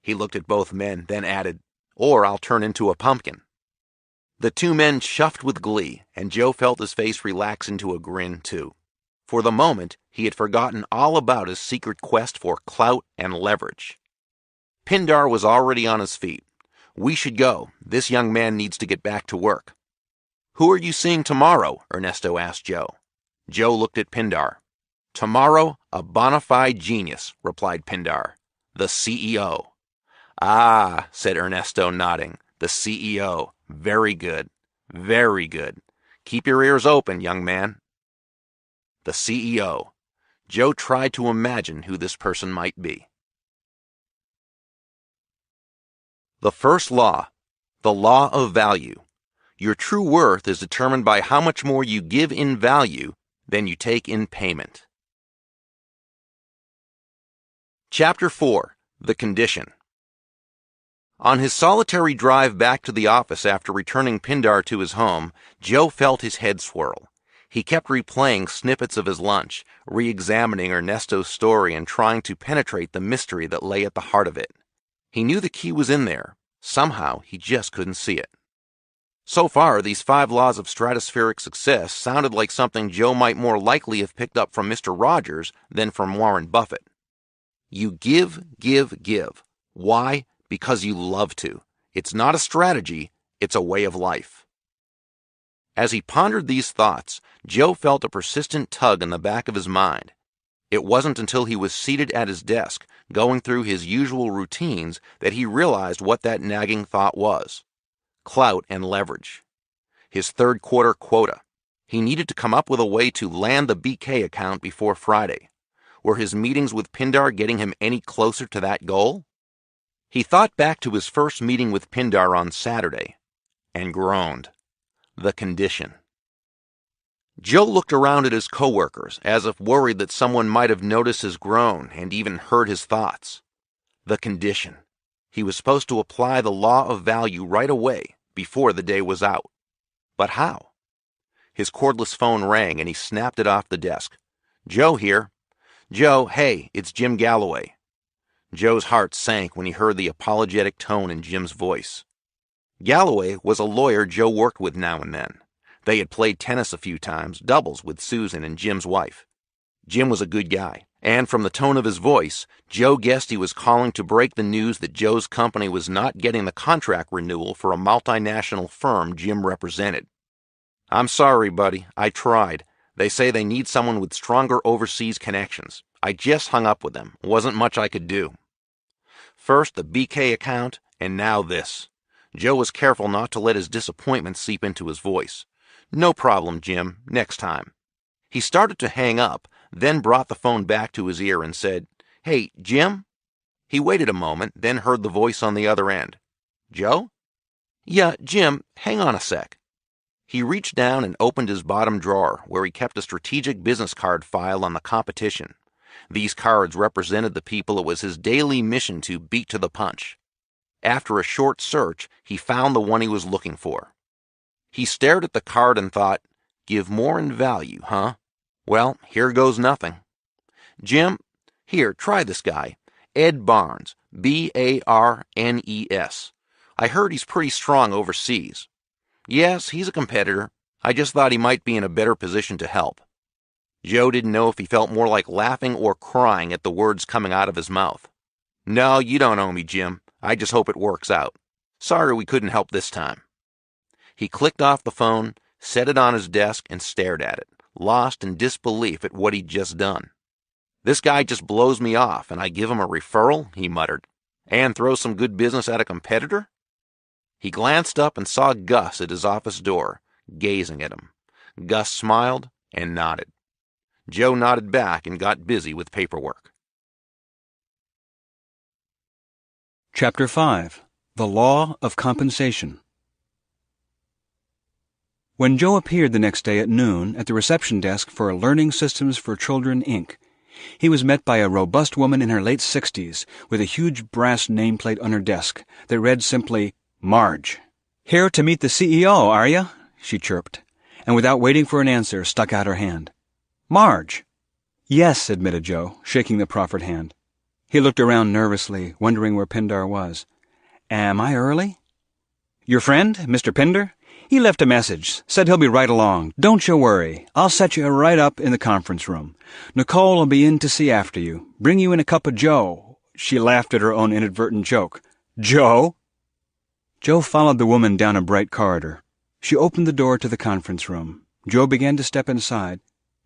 [SPEAKER 3] He looked at both men, then added, or I'll turn into a pumpkin. The two men chuffed with glee, and Joe felt his face relax into a grin, too. For the moment, he had forgotten all about his secret quest for clout and leverage. Pindar was already on his feet. We should go. This young man needs to get back to work. Who are you seeing tomorrow? Ernesto asked Joe. Joe looked at Pindar. Tomorrow, a bona fide genius, replied Pindar. The CEO. Ah, said Ernesto, nodding. The CEO. Very good. Very good. Keep your ears open, young man. The CEO. Joe tried to imagine who this person might be. The first law, the law of value. Your true worth is determined by how much more you give in value than you take in payment. Chapter 4. The Condition. On his solitary drive back to the office after returning Pindar to his home, Joe felt his head swirl. He kept replaying snippets of his lunch, re-examining Ernesto's story and trying to penetrate the mystery that lay at the heart of it. He knew the key was in there. Somehow, he just couldn't see it. So far, these 5 laws of stratospheric success sounded like something Joe might more likely have picked up from Mr. Rogers than from Warren Buffett. You give, give, give. Why? Because you love to. It's not a strategy, it's a way of life. As he pondered these thoughts, Joe felt a persistent tug in the back of his mind. It wasn't until he was seated at his desk, going through his usual routines, that he realized what that nagging thought was. Clout and leverage. His third quarter quota. He needed to come up with a way to land the BK account before Friday. Were his meetings with Pindar getting him any closer to that goal? He thought back to his first meeting with Pindar on Saturday, and groaned. The condition. Joe looked around at his coworkers, as if worried that someone might have noticed his groan and even heard his thoughts. The condition. He was supposed to apply the law of value right away, before the day was out. But how? His cordless phone rang and he snapped it off the desk. Joe here. Joe, hey, it's Jim Galloway. Joe's heart sank when he heard the apologetic tone in Jim's voice. Galloway was a lawyer Joe worked with now and then. They had played tennis a few times, doubles with Susan and Jim's wife. Jim was a good guy, and from the tone of his voice, Joe guessed he was calling to break the news that Joe's company was not getting the contract renewal for a multinational firm Jim represented. I'm sorry, buddy. I tried. They say they need someone with stronger overseas connections. I just hung up with them. Wasn't much I could do. First the BK account, and now this. Joe was careful not to let his disappointment seep into his voice. No problem, Jim. Next time. He started to hang up, then brought the phone back to his ear and said, Hey, Jim? He waited a moment, then heard the voice on the other end. Joe? Yeah, Jim, hang on a sec. He reached down and opened his bottom drawer, where he kept a strategic business card file on the competition. These cards represented the people it was his daily mission to beat to the punch. After a short search, he found the one he was looking for. He stared at the card and thought, give more in value, huh? Well, here goes nothing. Jim, here, try this guy. Ed Barnes, Barnes. I heard he's pretty strong overseas. Yes, he's a competitor. I just thought he might be in a better position to help. Joe didn't know if he felt more like laughing or crying at the words coming out of his mouth. No, you don't owe me, Jim. I just hope it works out. Sorry we couldn't help this time. He clicked off the phone, set it on his desk, and stared at it, lost in disbelief at what he'd just done. This guy just blows me off, and I give him a referral, he muttered, and throw some good business at a competitor? He glanced up and saw Gus at his office door, gazing at him. Gus smiled and nodded. Joe nodded back and got busy with paperwork.
[SPEAKER 4] Chapter 5. The Law of Compensation. When Joe appeared the next day at noon at the reception desk for Learning Systems for Children, Inc., he was met by a robust woman in her late 60s with a huge brass nameplate on her desk that read simply, Marge. Here to meet the CEO, are you? She chirped, and without waiting for an answer, stuck out her hand. Marge. Yes, admitted Joe, shaking the proffered hand. He looked around nervously, wondering where Pindar was. Am I early? Your friend, Mr. Pinder? He left a message. Said he'll be right along. Don't you worry. I'll set you right up in the conference room. Nicole will be in to see after you. Bring you in a cup of Joe. She laughed at her own inadvertent joke. Joe? Joe followed the woman down a bright corridor. She opened the door to the conference room. Joe began to step inside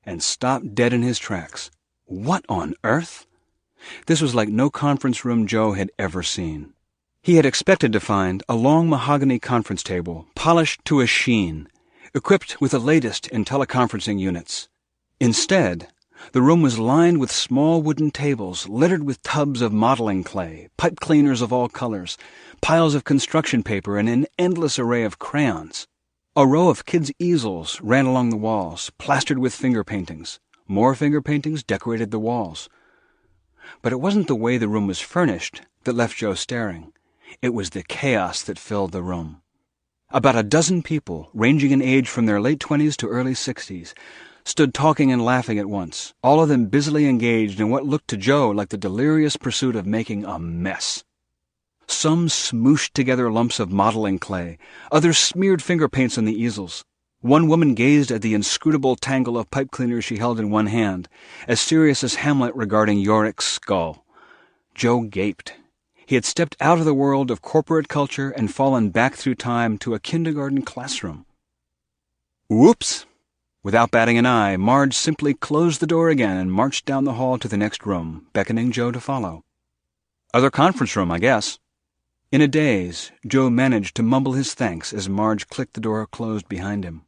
[SPEAKER 4] and stopped dead in his tracks. What on earth? This was like no conference room Joe had ever seen. He had expected to find a long mahogany conference table, polished to a sheen, equipped with the latest in teleconferencing units. Instead, The room was lined with small wooden tables, littered with tubs of modeling clay, pipe cleaners of all colors, piles of construction paper, and an endless array of crayons. A row of kids' easels ran along the walls, plastered with finger paintings. More finger paintings decorated the walls. But it wasn't the way the room was furnished that left Joe staring. It was the chaos that filled the room. About a dozen people, ranging in age from their late 20s to early 60s, stood talking and laughing at once, all of them busily engaged in what looked to Joe like the delirious pursuit of making a mess. Some smooshed together lumps of modeling clay, others smeared finger paints on the easels. One woman gazed at the inscrutable tangle of pipe cleaners she held in one hand, as serious as Hamlet regarding Yorick's skull. Joe gaped. He had stepped out of the world of corporate culture and fallen back through time to a kindergarten classroom. Whoops! Without batting an eye, Marge simply closed the door again and marched down the hall to the next room, beckoning Joe to follow. Other conference room, I guess. In a daze, Joe managed to mumble his thanks as Marge clicked the door closed behind him.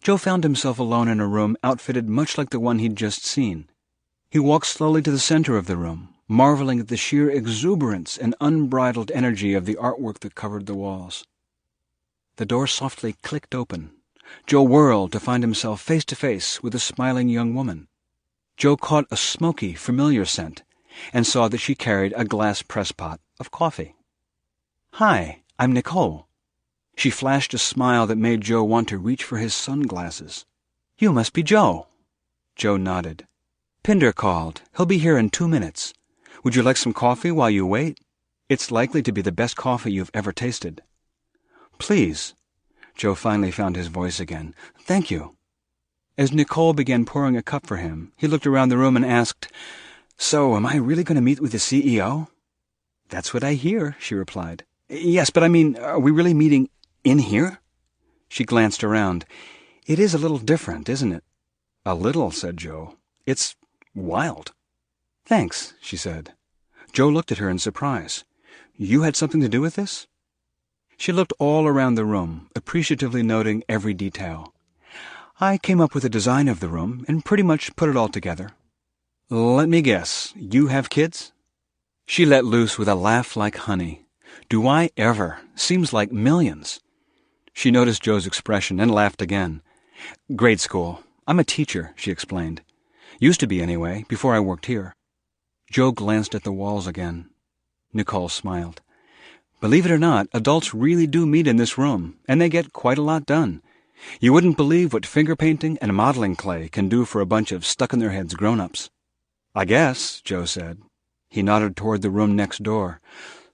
[SPEAKER 4] Joe found himself alone in a room outfitted much like the one he'd just seen. He walked slowly to the center of the room, marveling at the sheer exuberance and unbridled energy of the artwork that covered the walls. The door softly clicked open. Joe whirled to find himself face to face with a smiling young woman. Joe caught a smoky, familiar scent and saw that she carried a glass press pot of coffee. "Hi, I'm Nicole." She flashed a smile that made Joe want to reach for his sunglasses. "You must be Joe." Joe nodded. "Pinder called. He'll be here in 2 minutes. Would you like some coffee while you wait? It's likely to be the best coffee you've ever tasted." "Please." Joe finally found his voice again. "Thank you." As Nicole began pouring a cup for him, he looked around the room and asked, "So, am I really going to meet with the CEO?" "That's what I hear," she replied. "Yes, but I mean, are we really meeting in here?" She glanced around. "It is a little different, isn't it?" "A little," said Joe. "It's wild." "Thanks," she said. Joe looked at her in surprise. "You had something to do with this?" She looked all around the room, appreciatively noting every detail. "I came up with the design of the room and pretty much put it all together." "Let me guess, you have kids?" She let loose with a laugh like honey. "Do I ever? Seems like millions." She noticed Joe's expression and laughed again. "Grade school. I'm a teacher," she explained. "Used to be anyway, before I worked here." Joe glanced at the walls again. Nicole smiled. "Believe it or not, adults really do meet in this room, and they get quite a lot done. You wouldn't believe what finger painting and modeling clay can do for a bunch of stuck-in-their-heads grown-ups." "I guess," Joe said. He nodded toward the room next door.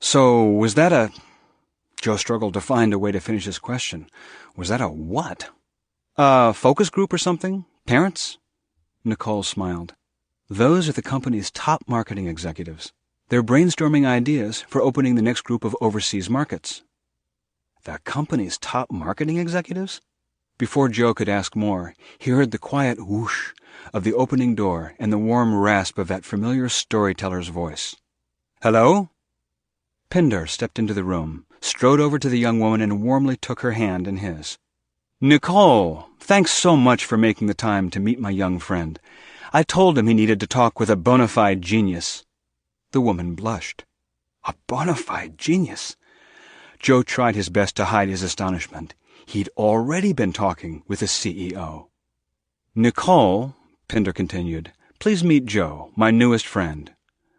[SPEAKER 4] "So, was that a—" Joe struggled to find a way to finish his question. "Was that a what?" "A focus group or something? Parents?" Nicole smiled. "Those are the company's top marketing executives. They're brainstorming ideas for opening the next group of overseas markets." "The company's top marketing executives?" Before Joe could ask more, he heard the quiet whoosh of the opening door and the warm rasp of that familiar storyteller's voice. "Hello?" Pinder stepped into the room, strode over to the young woman and warmly took her hand in his. "Nicole, thanks so much for making the time to meet my young friend. I told him he needed to talk with a bona fide genius." The woman blushed. "A bona fide genius?" Joe tried his best to hide his astonishment. He'd already been talking with the CEO. "Nicole," Pinder continued, "please meet Joe, my newest friend.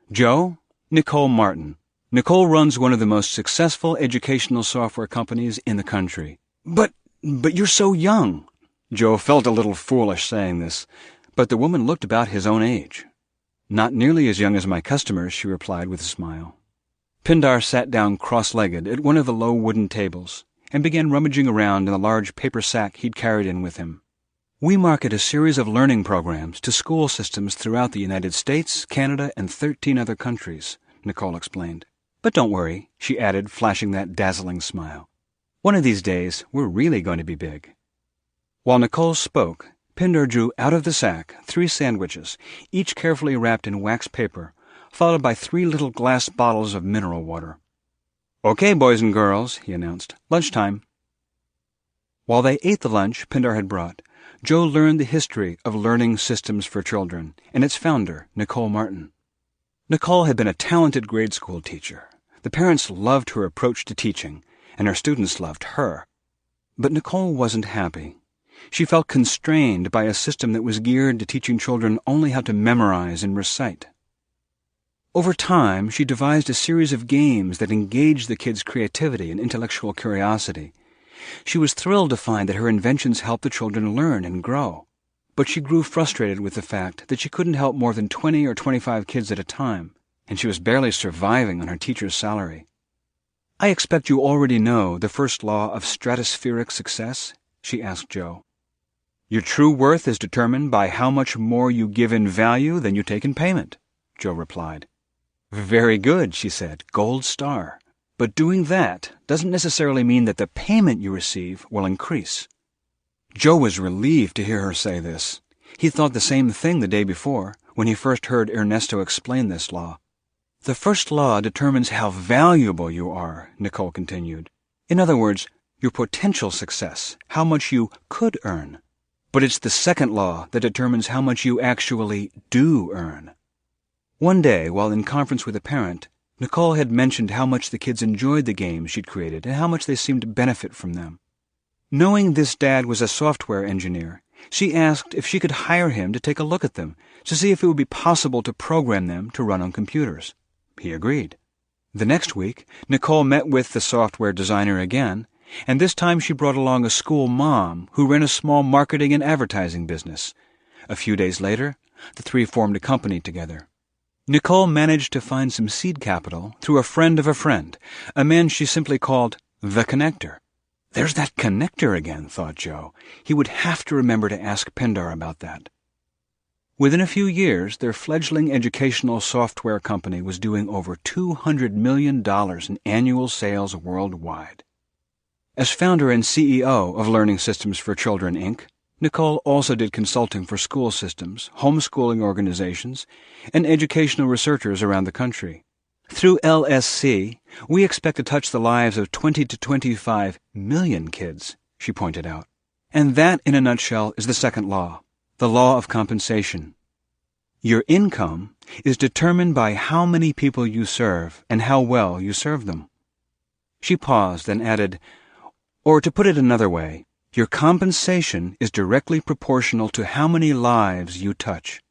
[SPEAKER 4] Joe, Nicole Martin. Nicole runs one of the most successful educational software companies in the country." But you're so young." Joe felt a little foolish saying this, but the woman looked about his own age. "Not nearly as young as my customers," she replied with a smile. Pindar sat down cross-legged at one of the low wooden tables and began rummaging around in the large paper sack he'd carried in with him. "We market a series of learning programs to school systems throughout the United States, Canada, and 13 other countries," Nicole explained. "But don't worry," she added, flashing that dazzling smile. "One of these days, we're really going to be big." While Nicole spoke, Pinder drew out of the sack 3 sandwiches, each carefully wrapped in wax paper, followed by 3 little glass bottles of mineral water. "Okay, boys and girls," he announced. "Lunchtime." While they ate the lunch Pinder had brought, Joe learned the history of learning systems for children and its founder, Nicole Martin. Nicole had been a talented grade school teacher. The parents loved her approach to teaching, and her students loved her. But Nicole wasn't happy. She felt constrained by a system that was geared to teaching children only how to memorize and recite. Over time, she devised a series of games that engaged the kids' creativity and intellectual curiosity. She was thrilled to find that her inventions helped the children learn and grow. But she grew frustrated with the fact that she couldn't help more than 20 or 25 kids at a time, and she was barely surviving on her teacher's salary. "I expect you already know the first law of stratospheric success?" she asked Joe. "Your true worth is determined by how much more you give in value than you take in payment," Joe replied. "Very good," she said, "gold star. But doing that doesn't necessarily mean that the payment you receive will increase." Joe was relieved to hear her say this. He thought the same thing the day before, when he first heard Ernesto explain this law. "The first law determines how valuable you are," Nicole continued. "In other words, your potential success, how much you could earn. But it's the second law that determines how much you actually do earn." One day, while in conference with a parent, Nicole had mentioned how much the kids enjoyed the games she'd created and how much they seemed to benefit from them. Knowing this dad was a software engineer, she asked if she could hire him to take a look at them to see if it would be possible to program them to run on computers. He agreed. The next week, Nicole met with the software designer again, and this time she brought along a school mom who ran a small marketing and advertising business. A few days later, the three formed a company together. Nicole managed to find some seed capital through a friend of a friend, a man she simply called the Connector. There's that connector again, thought Joe. He would have to remember to ask Pindar about that. Within a few years, their fledgling educational software company was doing over $200 million in annual sales worldwide. As founder and CEO of Learning Systems for Children, Inc., Nicole also did consulting for school systems, homeschooling organizations, and educational researchers around the country. Through LSC, we expect to touch the lives of 20 to 25 million kids, she pointed out. And that, in a nutshell, is the second law, the law of compensation. Your income is determined by how many people you serve and how well you serve them. She paused and added, or to put it another way, your compensation is directly proportional to how many lives you touch.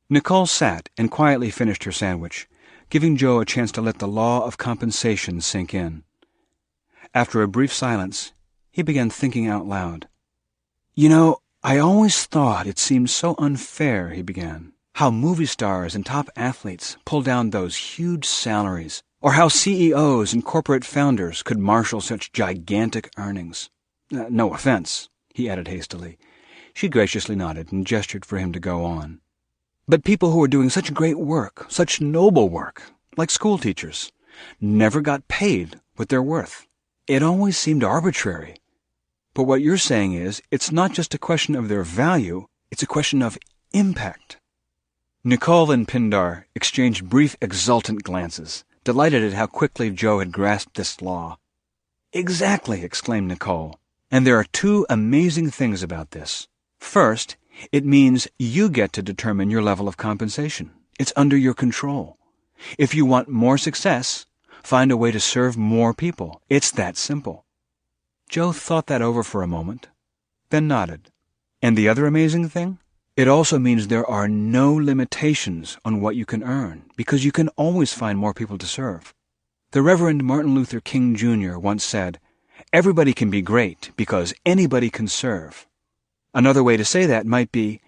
[SPEAKER 4] Nicole sat and quietly finished her sandwich, giving Joe a chance to let the law of compensation sink in. After a brief silence, he began thinking out loud. "You know, I always thought it seemed so unfair," he began, "how movie stars and top athletes pull down those huge salaries, or how CEOs and corporate founders could marshal such gigantic earnings. No offense," he added hastily. She graciously nodded and gestured for him to go on. "But people who are doing such great work, such noble work, like school teachers, never got paid what they're worth. It always seemed arbitrary. But what you're saying is, it's not just a question of their value, it's a question of impact." Nicole and Pindar exchanged brief, exultant glances, delighted at how quickly Joe had grasped this law. "Exactly," exclaimed Nicole. "And there are two amazing things about this. First, it means you get to determine your level of compensation. It's under your control. If you want more success, find a way to serve more people. It's that simple." Joe thought that over for a moment, then nodded. "And the other amazing thing? It also means there are no limitations on what you can earn, because you can always find more people to serve. The Reverend Martin Luther King Jr. once said, 'Everybody can be great because anybody can serve.' Another way to say that might be,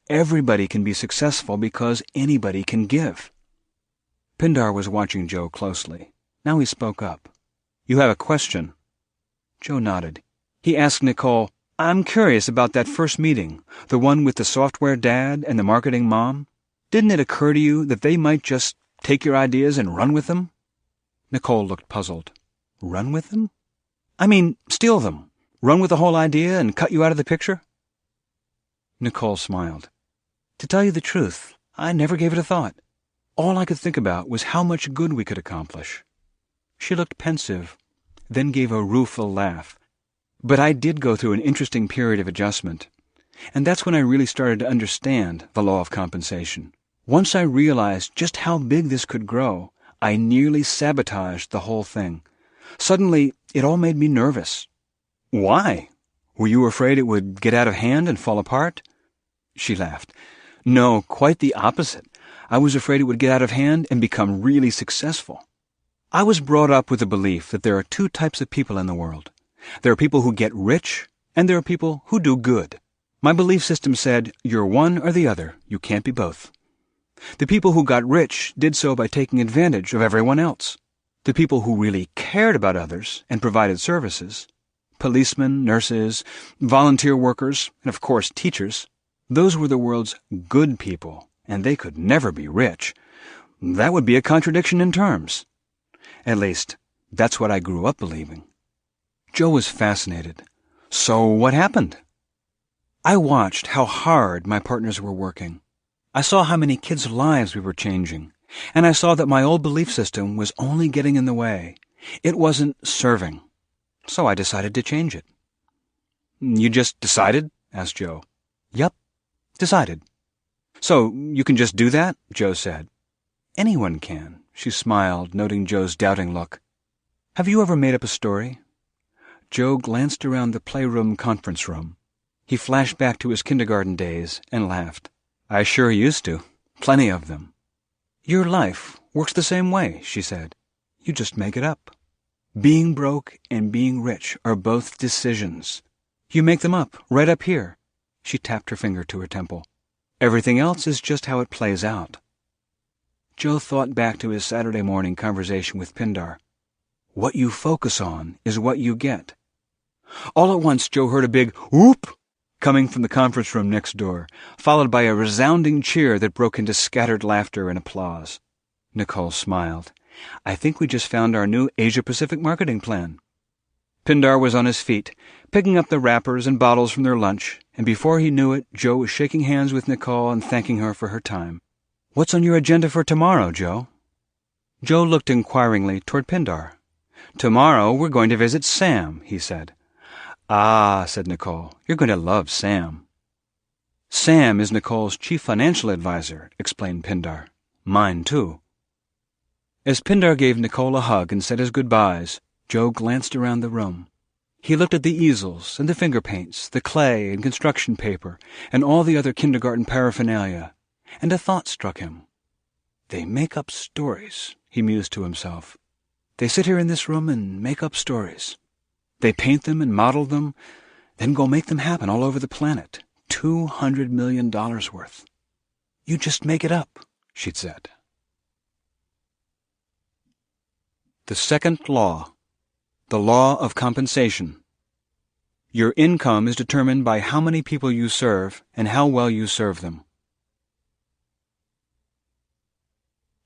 [SPEAKER 4] everybody can be successful because anybody can give." Pindar was watching Joe closely. Now he spoke up. "You have a question?" Joe nodded. He asked Nicole, "I'm curious about that first meeting, the one with the software dad and the marketing mom. Didn't it occur to you that they might just take your ideas and run with them?" Nicole looked puzzled. "Run with them? I mean, steal them. Run with the whole idea and cut you out of the picture?" Nicole smiled. "To tell you the truth, I never gave it a thought. All I could think about was how much good we could accomplish." She looked pensive, then gave a rueful laugh. "But I did go through an interesting period of adjustment. And that's when I really started to understand the law of compensation. Once I realized just how big this could grow, I nearly sabotaged the whole thing. Suddenly, it all made me nervous. Why? Were you afraid it would get out of hand and fall apart? She laughed. No, quite the opposite. I was afraid it would get out of hand and become really successful. I was brought up with the belief that there are two types of people in the world. There are people who get rich, and there are people who do good. My belief system said, you're one or the other, you can't be both. The people who got rich did so by taking advantage of everyone else. The people who really cared about others and provided services, policemen, nurses, volunteer workers, and of course teachers, those were the world's good people, and they could never be rich. That would be a contradiction in terms. At least, that's what I grew up believing. Joe was fascinated. So what happened? I watched how hard my partners were working. I saw how many kids' lives we were changing, and I saw that my old belief system was only getting in the way. It wasn't serving. So I decided to change it. You just decided? Asked Joe. Yep, decided. So you can just do that? Joe said. Anyone can, she smiled, noting Joe's doubting look. Have you ever made up a story? Joe glanced around the playroom conference room. He flashed back to his kindergarten days and laughed. I sure used to. Plenty of them. Your life works the same way, she said. You just make it up. Being broke and being rich are both decisions. You make them up, right up here. She tapped her finger to her temple. Everything else is just how it plays out. Joe thought back to his Saturday morning conversation with Pindar. What you focus on is what you get. All at once, Joe heard a big whoop coming from the conference room next door, followed by a resounding cheer that broke into scattered laughter and applause. Nicole smiled. I think we just found our new Asia-Pacific marketing plan. Pindar was on his feet, picking up the wrappers and bottles from their lunch, and before he knew it, Joe was shaking hands with Nicole and thanking her for her time. What's on your agenda for tomorrow, Joe? Joe looked inquiringly toward Pindar. Tomorrow we're going to visit Sam, he said. Ah, said Nicole, you're going to love Sam. Sam is Nicole's chief financial advisor, explained Pindar. Mine, too. As Pindar gave Nicole a hug and said his goodbyes, Joe glanced around the room. He looked at the easels and the finger paints, the clay and construction paper, and all the other kindergarten paraphernalia, and a thought struck him. They make up stories, he mused to himself. They sit here in this room and make up stories. They paint them and model them, then go make them happen all over the planet. $200 million worth. You just make it up, she'd said. The second law, the law of compensation. Your income is determined by how many people you serve and how well you serve them.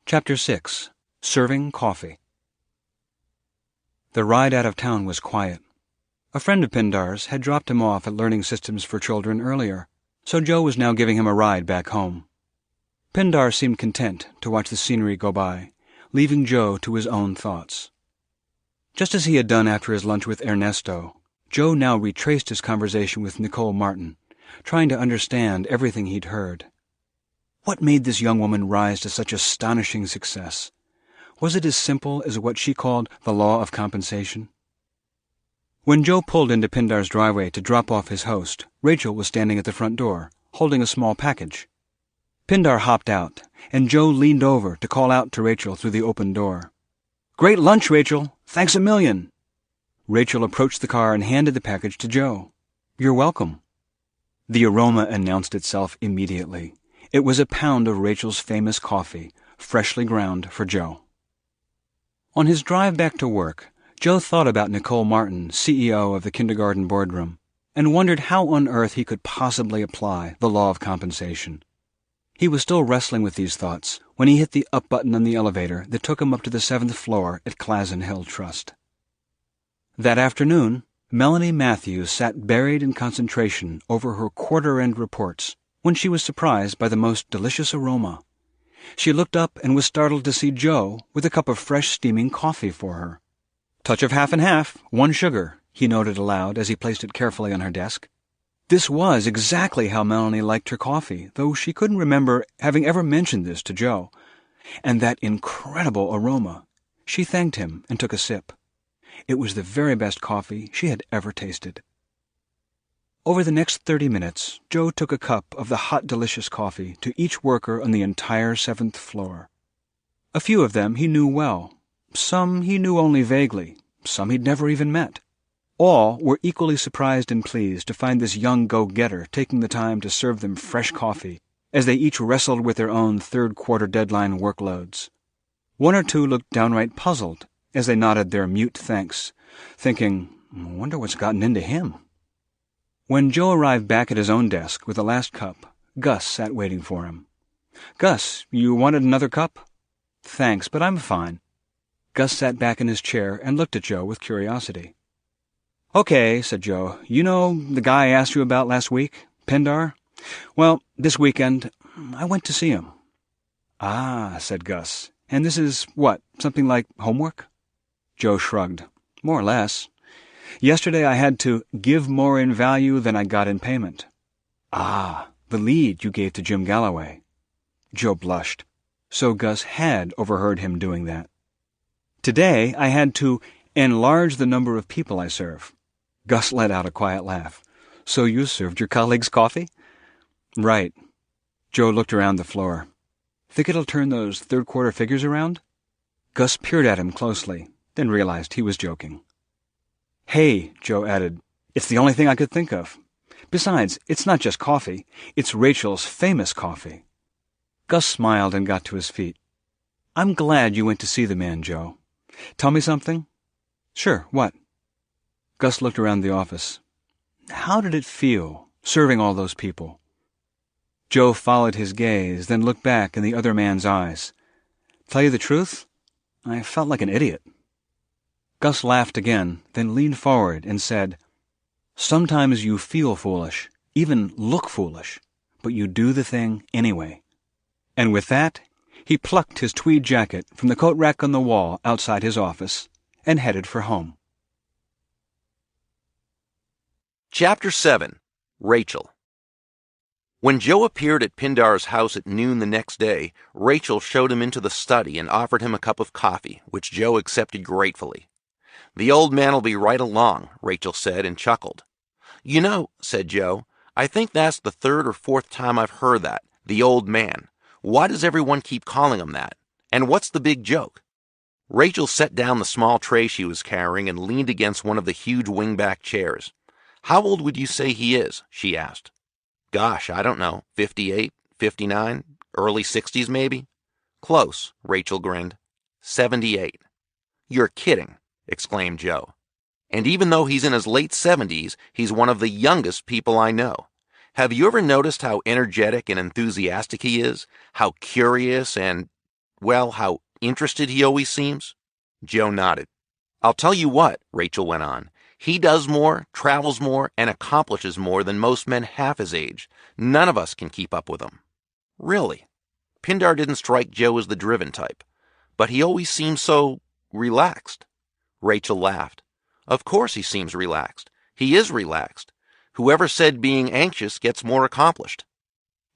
[SPEAKER 4] Chapter 6. Serving Coffee. The ride out of town was quiet. A friend of Pindar's had dropped him off at Learning Systems for Children earlier, so Joe was now giving him a ride back home. Pindar seemed content to watch the scenery go by, leaving Joe to his own thoughts. Just as he had done after his lunch with Ernesto, Joe now retraced his conversation with Nicole Martin, trying to understand everything he'd heard. What made this young woman rise to such astonishing success? Was it as simple as what she called the law of compensation? When Joe pulled into Pindar's driveway to drop off his host, Rachel was standing at the front door, holding a small package. Pindar hopped out, and Joe leaned over to call out to Rachel through the open door. "Great lunch, Rachel! Thanks a million!" Rachel approached the car and handed the package to Joe. "You're welcome." The aroma announced itself immediately. It was a pound of Rachel's famous coffee, freshly ground for Joe. On his drive back to work, Joe thought about Nicole Martin, CEO of the kindergarten boardroom, and wondered how on earth he could possibly apply the law of compensation. He was still wrestling with these thoughts when he hit the up button on the elevator that took him up to the 7th floor at Clazen Hill Trust. That afternoon, Melanie Matthews sat buried in concentration over her quarter-end reports when she was surprised by the most delicious aroma. She looked up and was startled to see Joe with a cup of fresh steaming coffee for her. "Touch of half and half, 1 sugar," he noted aloud as he placed it carefully on her desk. This was exactly how Melanie liked her coffee, though she couldn't remember having ever mentioned this to Joe. And that incredible aroma. She thanked him and took a sip. It was the very best coffee she had ever tasted. Over the next 30 minutes, Joe took a cup of the hot, delicious coffee to each worker on the entire 7th floor. A few of them he knew well. Some he knew only vaguely. Some he'd never even met. All were equally surprised and pleased to find this young go-getter taking the time to serve them fresh coffee as they each wrestled with their own third-quarter deadline workloads. One or two looked downright puzzled as they nodded their mute thanks, thinking, "I wonder what's gotten into him." When Joe arrived back at his own desk with the last cup, Gus sat waiting for him. "Gus, you wanted another cup?" "Thanks, but I'm fine." Gus sat back in his chair and looked at Joe with curiosity. "Okay," said Joe. "You know the guy I asked you about last week, Pindar? Well, this weekend, I went to see him." "Ah," said Gus. "And this is, what, something like homework?" Joe shrugged. "More or less. Yesterday I had to give more in value than I got in payment." "Ah, the lead you gave to Jim Galloway." Joe blushed. So Gus had overheard him doing that. "Today I had to enlarge the number of people I serve." Gus let out a quiet laugh. "So you served your colleagues coffee?" "Right." Joe looked around the floor. "Think it'll turn those third-quarter figures around?" Gus peered at him closely, then realized he was joking. "Hey," Joe added, "it's the only thing I could think of. Besides, it's not just coffee. It's Rachel's famous coffee." Gus smiled and got to his feet. "I'm glad you went to see the man, Joe. Tell me something?" "Sure, what?" Gus looked around the office. "How did it feel, serving all those people?" Joe followed his gaze, then looked back in the other man's eyes. "Tell you the truth, I felt like an idiot." Gus laughed again, then leaned forward and said, "Sometimes you feel foolish, even look foolish, but you do the thing anyway." And with that, he plucked his tweed jacket from the coat rack on the wall outside his office and headed for home.
[SPEAKER 3] Chapter 7. Rachel. When Joe appeared at Pindar's house at noon the next day, Rachel showed him into the study and offered him a cup of coffee, which Joe accepted gratefully. "The old man'll be right along," Rachel said and chuckled. "You know," said Joe, "I think that's the 3rd or 4th time I've heard that, the old man. Why does everyone keep calling him that? And what's the big joke?" Rachel set down the small tray she was carrying and leaned against one of the huge wingback chairs. "How old would you say he is?" she asked. "Gosh, I don't know, 58, 59, early 60s maybe?" "Close," Rachel grinned. 78. "You're kidding," exclaimed Joe. "And even though he's in his late 70s, he's one of the youngest people I know. Have you ever noticed how energetic and enthusiastic he is? How curious and, well, how interested he always seems?" Joe nodded. "I'll tell you what," Rachel went on. "He does more, travels more, and accomplishes more than most men half his age. None of us can keep up with him." "Really?" Pindar didn't strike Joe as the driven type, but he always seemed so relaxed. Rachel laughed. "Of course he seems relaxed. He is relaxed. Whoever said being anxious gets more accomplished?"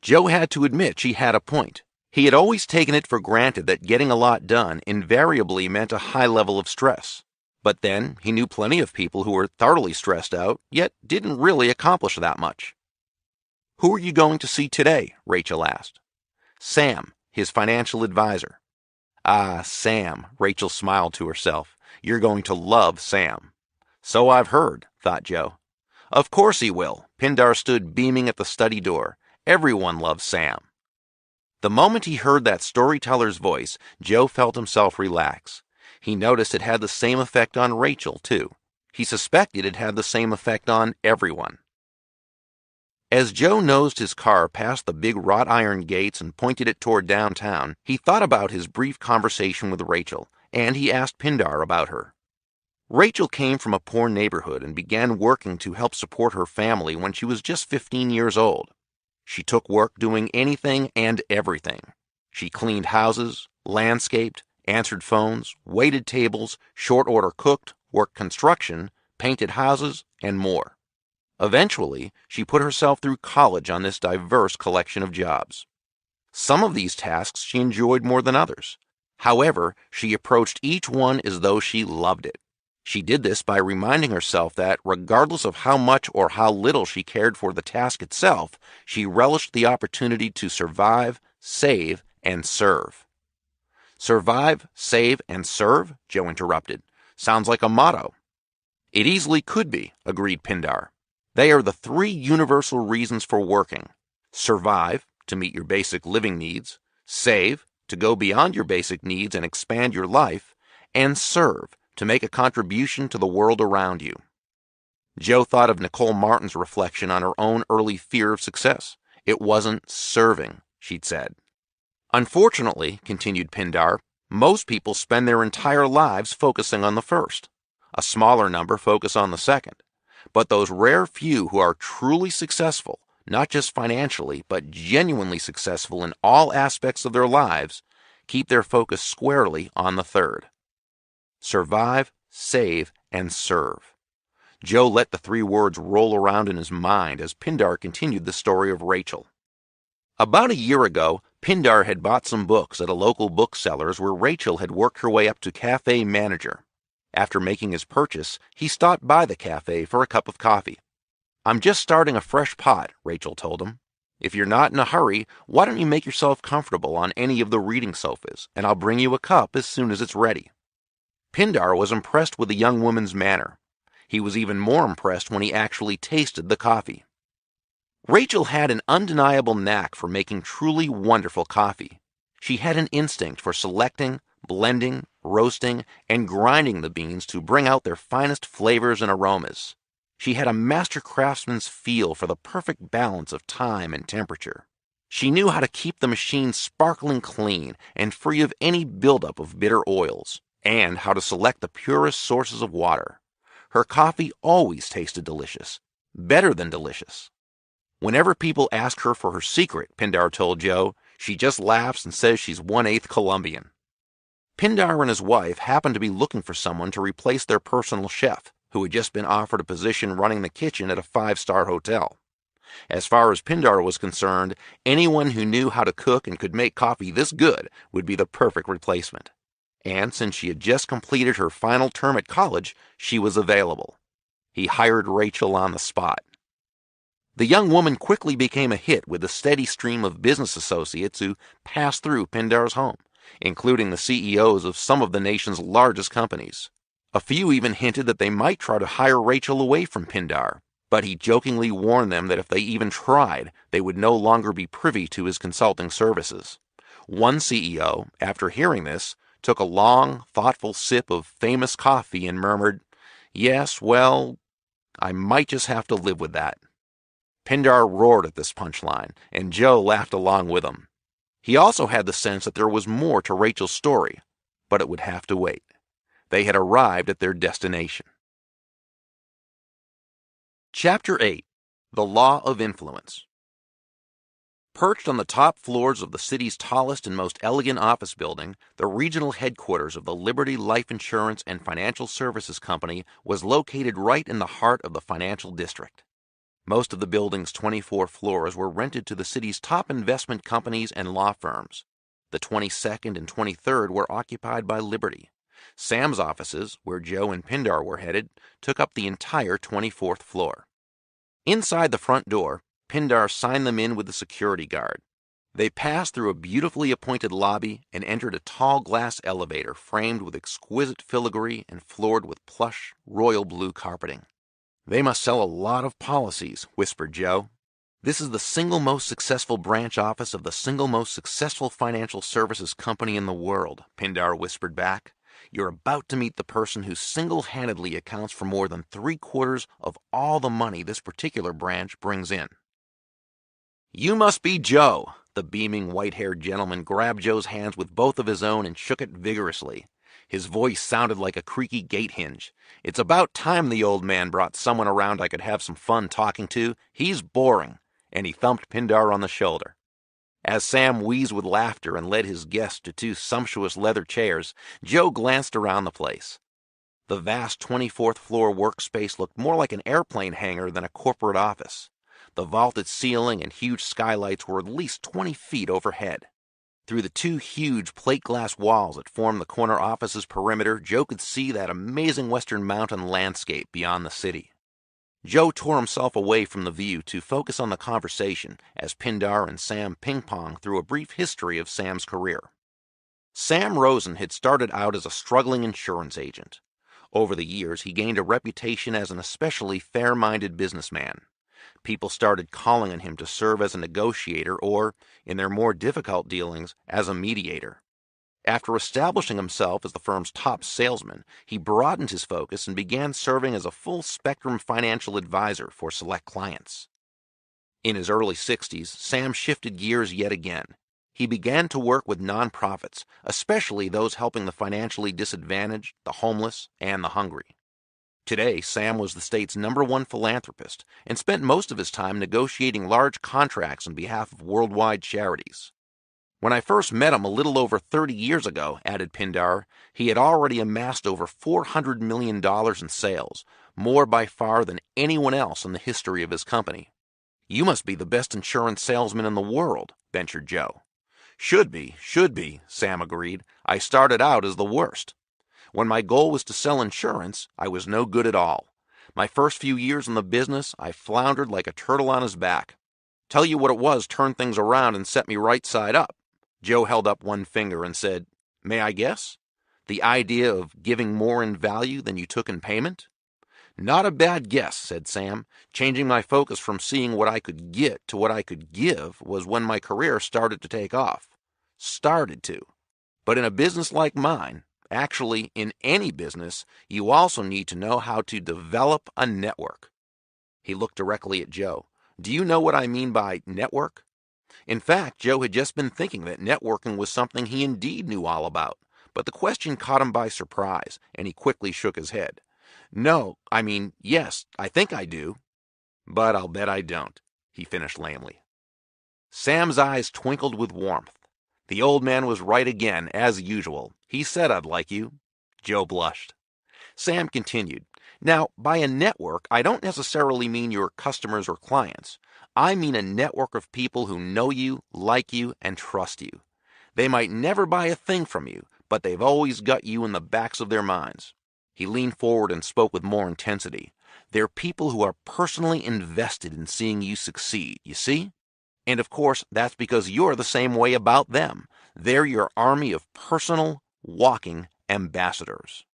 [SPEAKER 3] Joe had to admit she had a point. He had always taken it for granted that getting a lot done invariably meant a high level of stress. But then he knew plenty of people who were thoroughly stressed out, yet didn't really accomplish that much. "Who are you going to see today?" Rachel asked. "Sam, his financial advisor." "Ah, Sam," Rachel smiled to herself. "You're going to love Sam." "So I've heard," thought Joe. "Of course he will." Pindar stood beaming at the study door. "Everyone loves Sam." The moment he heard that storyteller's voice, Joe felt himself relax. He noticed it had the same effect on Rachel, too. He suspected it had the same effect on everyone. As Joe nosed his car past the big wrought iron gates and pointed it toward downtown, he thought about his brief conversation with Rachel, and he asked Pindar about her. Rachel came from a poor neighborhood and began working to help support her family when she was just 15 years old. She took work doing anything and everything. She cleaned houses, landscaped, answered phones, waited tables, short order cooked, worked construction, painted houses, and more. Eventually, she put herself through college on this diverse collection of jobs. Some of these tasks she enjoyed more than others. However, she approached each one as though she loved it. She did this by reminding herself that, regardless of how much or how little she cared for the task itself, she relished the opportunity to survive, save, and serve. Survive, save, and serve? Joe interrupted. Sounds like a motto. It easily could be, agreed Pindar. They are the three universal reasons for working. Survive, to meet your basic living needs. Save, to go beyond your basic needs and expand your life. And serve, to make a contribution to the world around you. Joe thought of Nicole Martin's reflection on her own early fear of success. It wasn't serving, she'd said. Unfortunately, continued Pindar, most people spend their entire lives focusing on the first. A smaller number focus on the second. But those rare few who are truly successful, not just financially, but genuinely successful in all aspects of their lives, keep their focus squarely on the third. Survive, save, and serve. Joe let the three words roll around in his mind as Pindar continued the story of Rachel. About a year ago, Pindar had bought some books at a local bookseller's where Rachel had worked her way up to cafe manager. After making his purchase, he stopped by the cafe for a cup of coffee. I'm just starting a fresh pot, Rachel told him. If you're not in a hurry, why don't you make yourself comfortable on any of the reading sofas, and I'll bring you a cup as soon as it's ready. Pindar was impressed with the young woman's manner. He was even more impressed when he actually tasted the coffee. Rachel had an undeniable knack for making truly wonderful coffee. She had an instinct for selecting, blending, roasting, and grinding the beans to bring out their finest flavors and aromas. She had a master craftsman's feel for the perfect balance of time and temperature. She knew how to keep the machine sparkling clean and free of any buildup of bitter oils, and how to select the purest sources of water. Her coffee always tasted delicious, better than delicious. Whenever people ask her for her secret, Pindar told Joe, she just laughs and says she's 1/8 Colombian. Pindar and his wife happened to be looking for someone to replace their personal chef, who had just been offered a position running the kitchen at a 5-star hotel. As far as Pindar was concerned, anyone who knew how to cook and could make coffee this good would be the perfect replacement. And since she had just completed her final term at college, she was available. He hired Rachel on the spot. The young woman quickly became a hit with the steady stream of business associates who passed through Pindar's home, including the CEOs of some of the nation's largest companies. A few even hinted that they might try to hire Rachel away from Pindar, but he jokingly warned them that if they even tried, they would no longer be privy to his consulting services. One CEO, after hearing this, took a long, thoughtful sip of famous coffee and murmured, "Yes, well, I might just have to live with that." Pindar roared at this punchline, and Joe laughed along with him. He also had the sense that there was more to Rachel's story, but it would have to wait. They had arrived at their destination. Chapter 8. The Law of Influence. Perched on the top floors of the city's tallest and most elegant office building, the regional headquarters of the Liberty Life Insurance and Financial Services Company was located right in the heart of the financial district. Most of the building's 24 floors were rented to the city's top investment companies and law firms. The 22nd and 23rd were occupied by Liberty. Sam's offices, where Joe and Pindar were headed, took up the entire 24th floor. Inside the front door, Pindar signed them in with the security guard. They passed through a beautifully appointed lobby and entered a tall glass elevator framed with exquisite filigree and floored with plush, royal blue carpeting. "They must sell a lot of policies," whispered Joe. "This is the single most successful branch office of the single most successful financial services company in the world," Pindar whispered back. "You're about to meet the person who single-handedly accounts for more than 3/4 of all the money this particular branch brings in." "You must be Joe." The beaming, white-haired gentleman grabbed Joe's hands with both of his own and shook it vigorously. His voice sounded like a creaky gate hinge. "It's about time the old man brought someone around I could have some fun talking to. He's boring." And he thumped Pindar on the shoulder. As Sam wheezed with laughter and led his guest to 2 sumptuous leather chairs, Joe glanced around the place. The vast 24th floor workspace looked more like an airplane hangar than a corporate office. The vaulted ceiling and huge skylights were at least 20 feet overhead. Through the two huge plate glass walls that formed the corner office's perimeter, Joe could see that amazing western mountain landscape beyond the city. Joe tore himself away from the view to focus on the conversation as Pindar and Sam ping-ponged through a brief history of Sam's career. Sam Rosen had started out as a struggling insurance agent. Over the years, he gained a reputation as an especially fair-minded businessman. People started calling on him to serve as a negotiator or, in their more difficult dealings, as a mediator. After establishing himself as the firm's top salesman, he broadened his focus and began serving as a full-spectrum financial advisor for select clients. In his early 60s, Sam shifted gears yet again. He began to work with nonprofits, especially those helping the financially disadvantaged, the homeless, and the hungry. Today, Sam was the state's #1 philanthropist and spent most of his time negotiating large contracts on behalf of worldwide charities. When I first met him a little over 30 years ago, added Pindar, he had already amassed over $400 million in sales, more by far than anyone else in the history of his company. You must be the best insurance salesman in the world, ventured Joe. Should be, Sam agreed. I started out as the worst. When my goal was to sell insurance, I was no good at all. My first few years in the business, I floundered like a turtle on his back. Tell you what it was turned things around and set me right side up. Joe held up one finger and said, "May I guess? The idea of giving more in value than you took in payment?" "Not a bad guess," said Sam. "Changing my focus from seeing what I could get to what I could give was when my career started to take off. Started to. But in a business like mine, actually in any business, you also need to know how to develop a network." He looked directly at Joe. "Do you know what I mean by network?" In fact, Joe had just been thinking that networking was something he indeed knew all about, but the question caught him by surprise, and he quickly shook his head. "No, I mean, yes, I think I do. But I'll bet I don't," he finished lamely. Sam's eyes twinkled with warmth. The old man was right again, as usual. He said I'd like you. Joe blushed. Sam continued, "Now, by a network, I don't necessarily mean your customers or clients. I mean a network of people who know you, like you, and trust you. They might never buy a thing from you, but they've always got you in the backs of their minds." He leaned forward and spoke with more intensity. "They're people who are personally invested in seeing you succeed, you see? And of course, that's because you're the same way about them. They're your army of personal, walking ambassadors.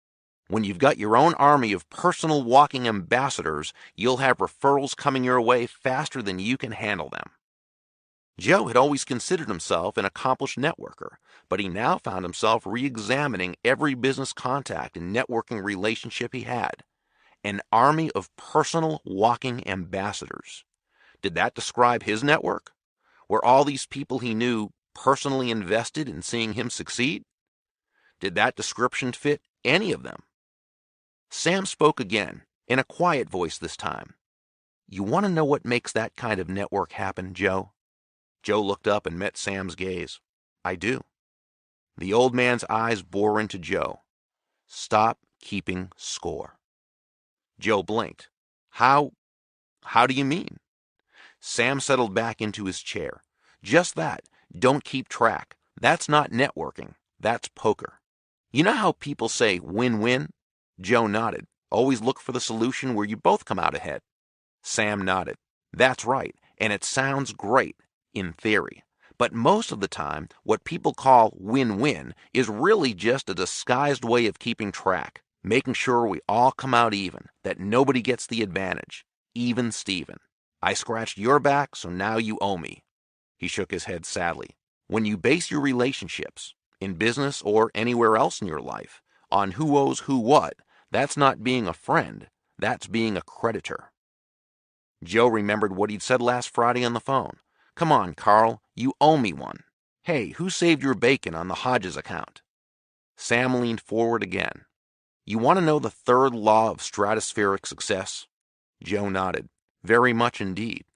[SPEAKER 3] When you've got your own army of personal walking ambassadors, you'll have referrals coming your way faster than you can handle them." Joe had always considered himself an accomplished networker, but he now found himself re-examining every business contact and networking relationship he had. An army of personal walking ambassadors. Did that describe his network? Were all these people he knew personally invested in seeing him succeed? Did that description fit any of them? Sam spoke again, in a quiet voice this time. "You want to know what makes that kind of network happen, Joe?" Joe looked up and met Sam's gaze. "I do." The old man's eyes bore into Joe. "Stop keeping score." Joe blinked. How do you mean?" Sam settled back into his chair. "Just that. Don't keep track. That's not networking. That's poker. You know how people say win-win?" Joe nodded. "Always look for the solution where you both come out ahead." Sam nodded. "That's right, and it sounds great, in theory. But most of the time, what people call win-win is really just a disguised way of keeping track, making sure we all come out even, that nobody gets the advantage. Even Steven. I scratched your back, so now you owe me." He shook his head sadly. "When you base your relationships, in business or anywhere else in your life, on who owes who what, that's not being a friend, that's being a creditor." Joe remembered what he'd said last Friday on the phone. "Come on, Carl, you owe me one. Hey, who saved your bacon on the Hodges account?" Sam leaned forward again. "You want to know the third law of stratospheric success?" Joe nodded. "Very much indeed."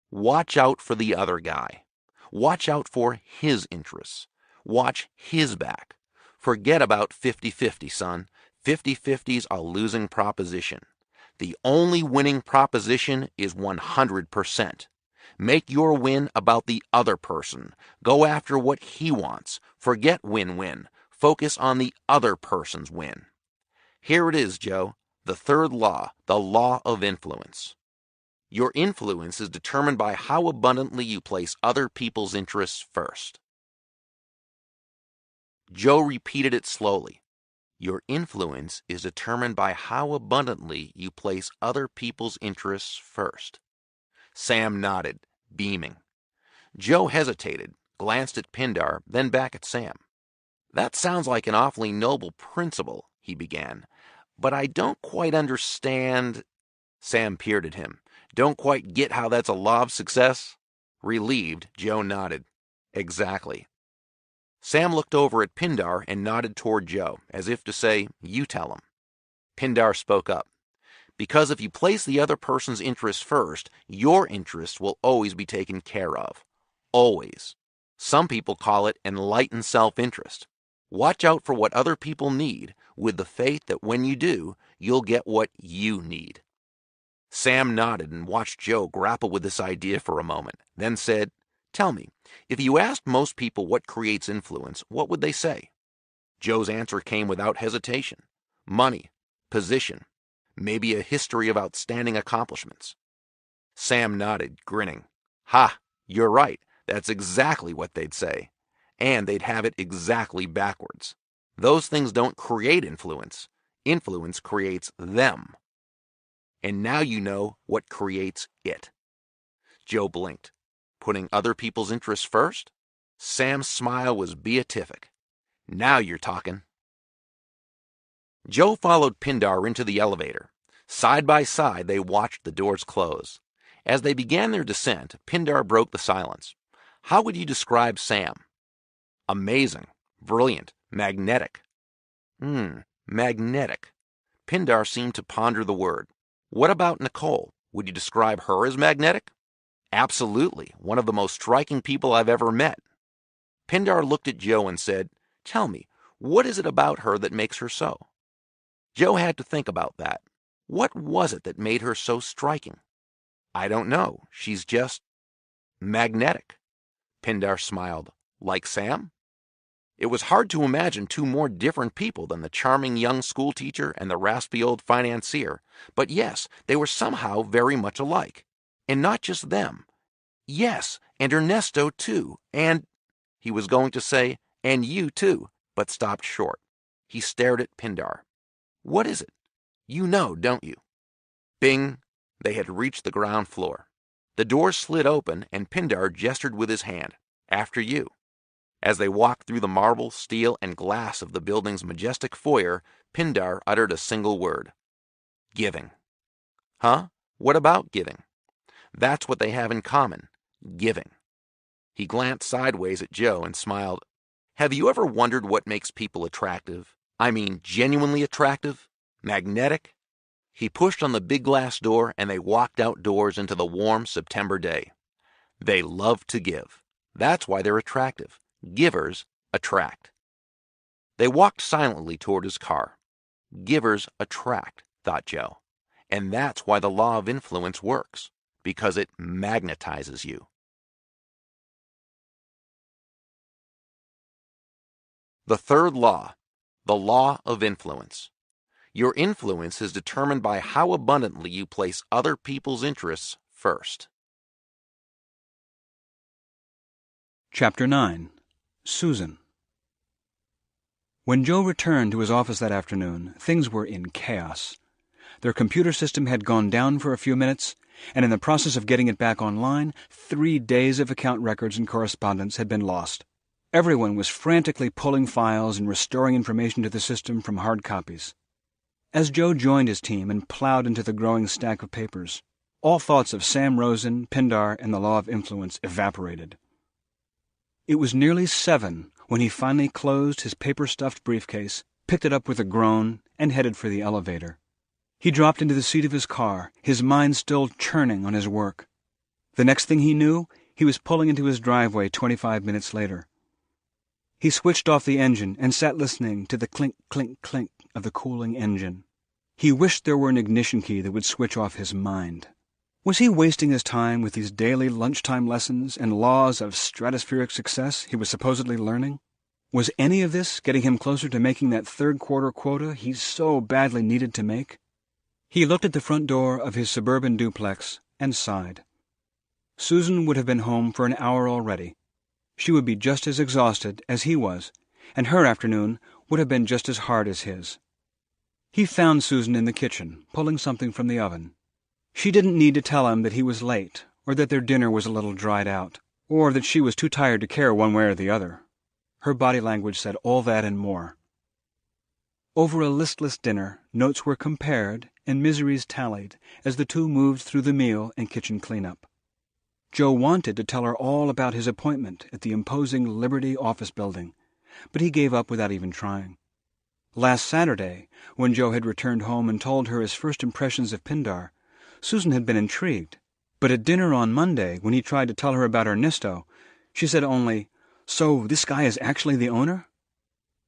[SPEAKER 3] Watch out for the other guy. Watch out for his interests. Watch his back. Forget about 50-50, son. 50-50's a losing proposition. The only winning proposition is 100%. Make your win about the other person. Go after what he wants. Forget win-win. Focus on the other person's win. Here it is, Joe. The third law, the law of influence. Your influence is determined by how abundantly you place other people's interests first. Joe repeated it slowly. Your influence is determined by how abundantly you place other people's interests first. Sam nodded, beaming. Joe hesitated, glanced at Pindar, then back at Sam. That sounds like an awfully noble principle, he began, but I don't quite understand. Sam peered at him. Don't quite get how that's a law of success? Relieved, Joe nodded. Exactly. Sam looked over at Pindar and nodded toward Joe, as if to say, you tell him. Pindar spoke up. Because if you place the other person's interests first, your interests will always be taken care of. Always. Some people call it enlightened self-interest. Watch out for what other people need, with the faith that when you do, you'll get what you need. Sam nodded and watched Joe grapple with this idea for a moment, then said, Tell me, if you asked most people what creates influence, what would they say? Joe's answer came without hesitation. Money, position, maybe a history of outstanding accomplishments. Sam nodded, grinning. Ha, you're right. That's exactly what they'd say. And they'd have it exactly backwards. Those things don't create influence. Influence creates them. And now you know what creates it. Joe blinked. Putting other people's interests first? Sam's smile was beatific. Now you're talking. Joe followed Pindar into the elevator. Side by side, they watched the doors close. As they began their descent, Pindar broke the silence. How would you describe Sam? Amazing, brilliant, magnetic. Magnetic. Pindar seemed to ponder the word. What about Nicole? Would you describe her as magnetic? Absolutely, one of the most striking people I've ever met. Pindar looked at Joe and said, Tell me, what is it about her that makes her so? Joe had to think about that. What was it that made her so striking? I don't know. She's just magnetic. Pindar smiled. Like Sam? It was hard to imagine two more different people than the charming young schoolteacher and the raspy old financier, but yes, they were somehow very much alike. And not just them. Yes, and Ernesto too, and... He was going to say, and you too, but stopped short. He stared at Pindar. What is it? You know, don't you? Bing! They had reached the ground floor. The door slid open, and Pindar gestured with his hand. After you. As they walked through the marble, steel, and glass of the building's majestic foyer, Pindar uttered a single word. Giving. Huh? What about giving? That's what they have in common. Giving. He glanced sideways at Joe and smiled. Have you ever wondered what makes people attractive? I mean, genuinely attractive? Magnetic? He pushed on the big glass door and they walked outdoors into the warm September day. They love to give. That's why they're attractive. Givers attract. They walked silently toward his car. Givers attract, thought Joe. And that's why the law of influence works, because it magnetizes you. The third law, the law of influence. Your influence is determined by how abundantly you place other people's interests first.
[SPEAKER 4] Chapter 9. Susan. When Joe returned to his office that afternoon, things were in chaos. Their computer system had gone down for a few minutes, and in the process of getting it back online, 3 days of account records and correspondence had been lost. Everyone was frantically pulling files and restoring information to the system from hard copies. As Joe joined his team and plowed into the growing stack of papers, all thoughts of Sam Rosen, Pindar, and the law of influence evaporated. It was nearly 7 when he finally closed his paper-stuffed briefcase, picked it up with a groan, and headed for the elevator. He dropped into the seat of his car, his mind still churning on his work. The next thing he knew, he was pulling into his driveway 25 minutes later. He switched off the engine and sat listening to the clink, clink, clink of the cooling engine. He wished there were an ignition key that would switch off his mind. Was he wasting his time with these daily lunchtime lessons and laws of stratospheric success he was supposedly learning? Was any of this getting him closer to making that third-quarter quota he so badly needed to make? He looked at the front door of his suburban duplex and sighed. Susan would have been home for an hour already. She would be just as exhausted as he was, and her afternoon would have been just as hard as his. He found Susan in the kitchen, pulling something from the oven. She didn't need to tell him that he was late, or that their dinner was a little dried out, or that she was too tired to care one way or the other. Her body language said all that and more. Over a listless dinner, notes were compared and miseries tallied as the two moved through the meal and kitchen cleanup. Joe wanted to tell her all about his appointment at the imposing Liberty office building, but he gave up without even trying. Last Saturday, when Joe had returned home and told her his first impressions of Pindar, Susan had been intrigued, but at dinner on Monday, when he tried to tell her about Ernesto, she said only, "So this guy is actually the owner?"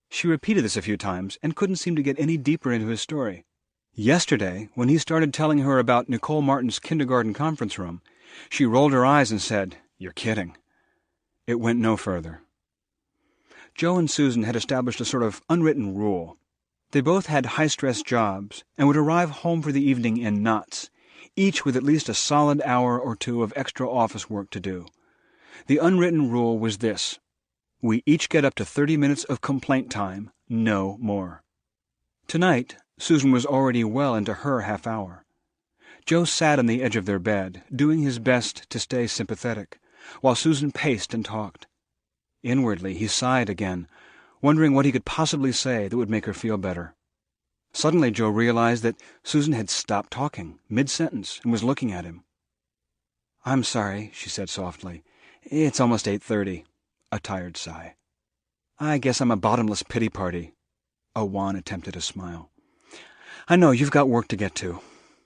[SPEAKER 4] She repeated this a few times and couldn't seem to get any deeper into his story. Yesterday, when he started telling her about Nicole Martin's kindergarten conference room, she rolled her eyes and said, "You're kidding." It went no further. Joe and Susan had established a sort of unwritten rule. They both had high-stress jobs and would arrive home for the evening in knots, each with at least a solid hour or two of extra office work to do. The unwritten rule was this: we each get up to 30 minutes of complaint time, no more. Tonight, Susan was already well into her half hour. Joe sat on the edge of their bed, doing his best to stay sympathetic, while Susan paced and talked. Inwardly, he sighed again, wondering what he could possibly say that would make her feel better. Suddenly, Joe realized that Susan had stopped talking, mid-sentence, and was looking at him. "I'm sorry," she said softly. "It's almost 8:30. A tired sigh. "I guess I'm a bottomless pity party." A wan attempt at a smile. "I know you've got work to get to."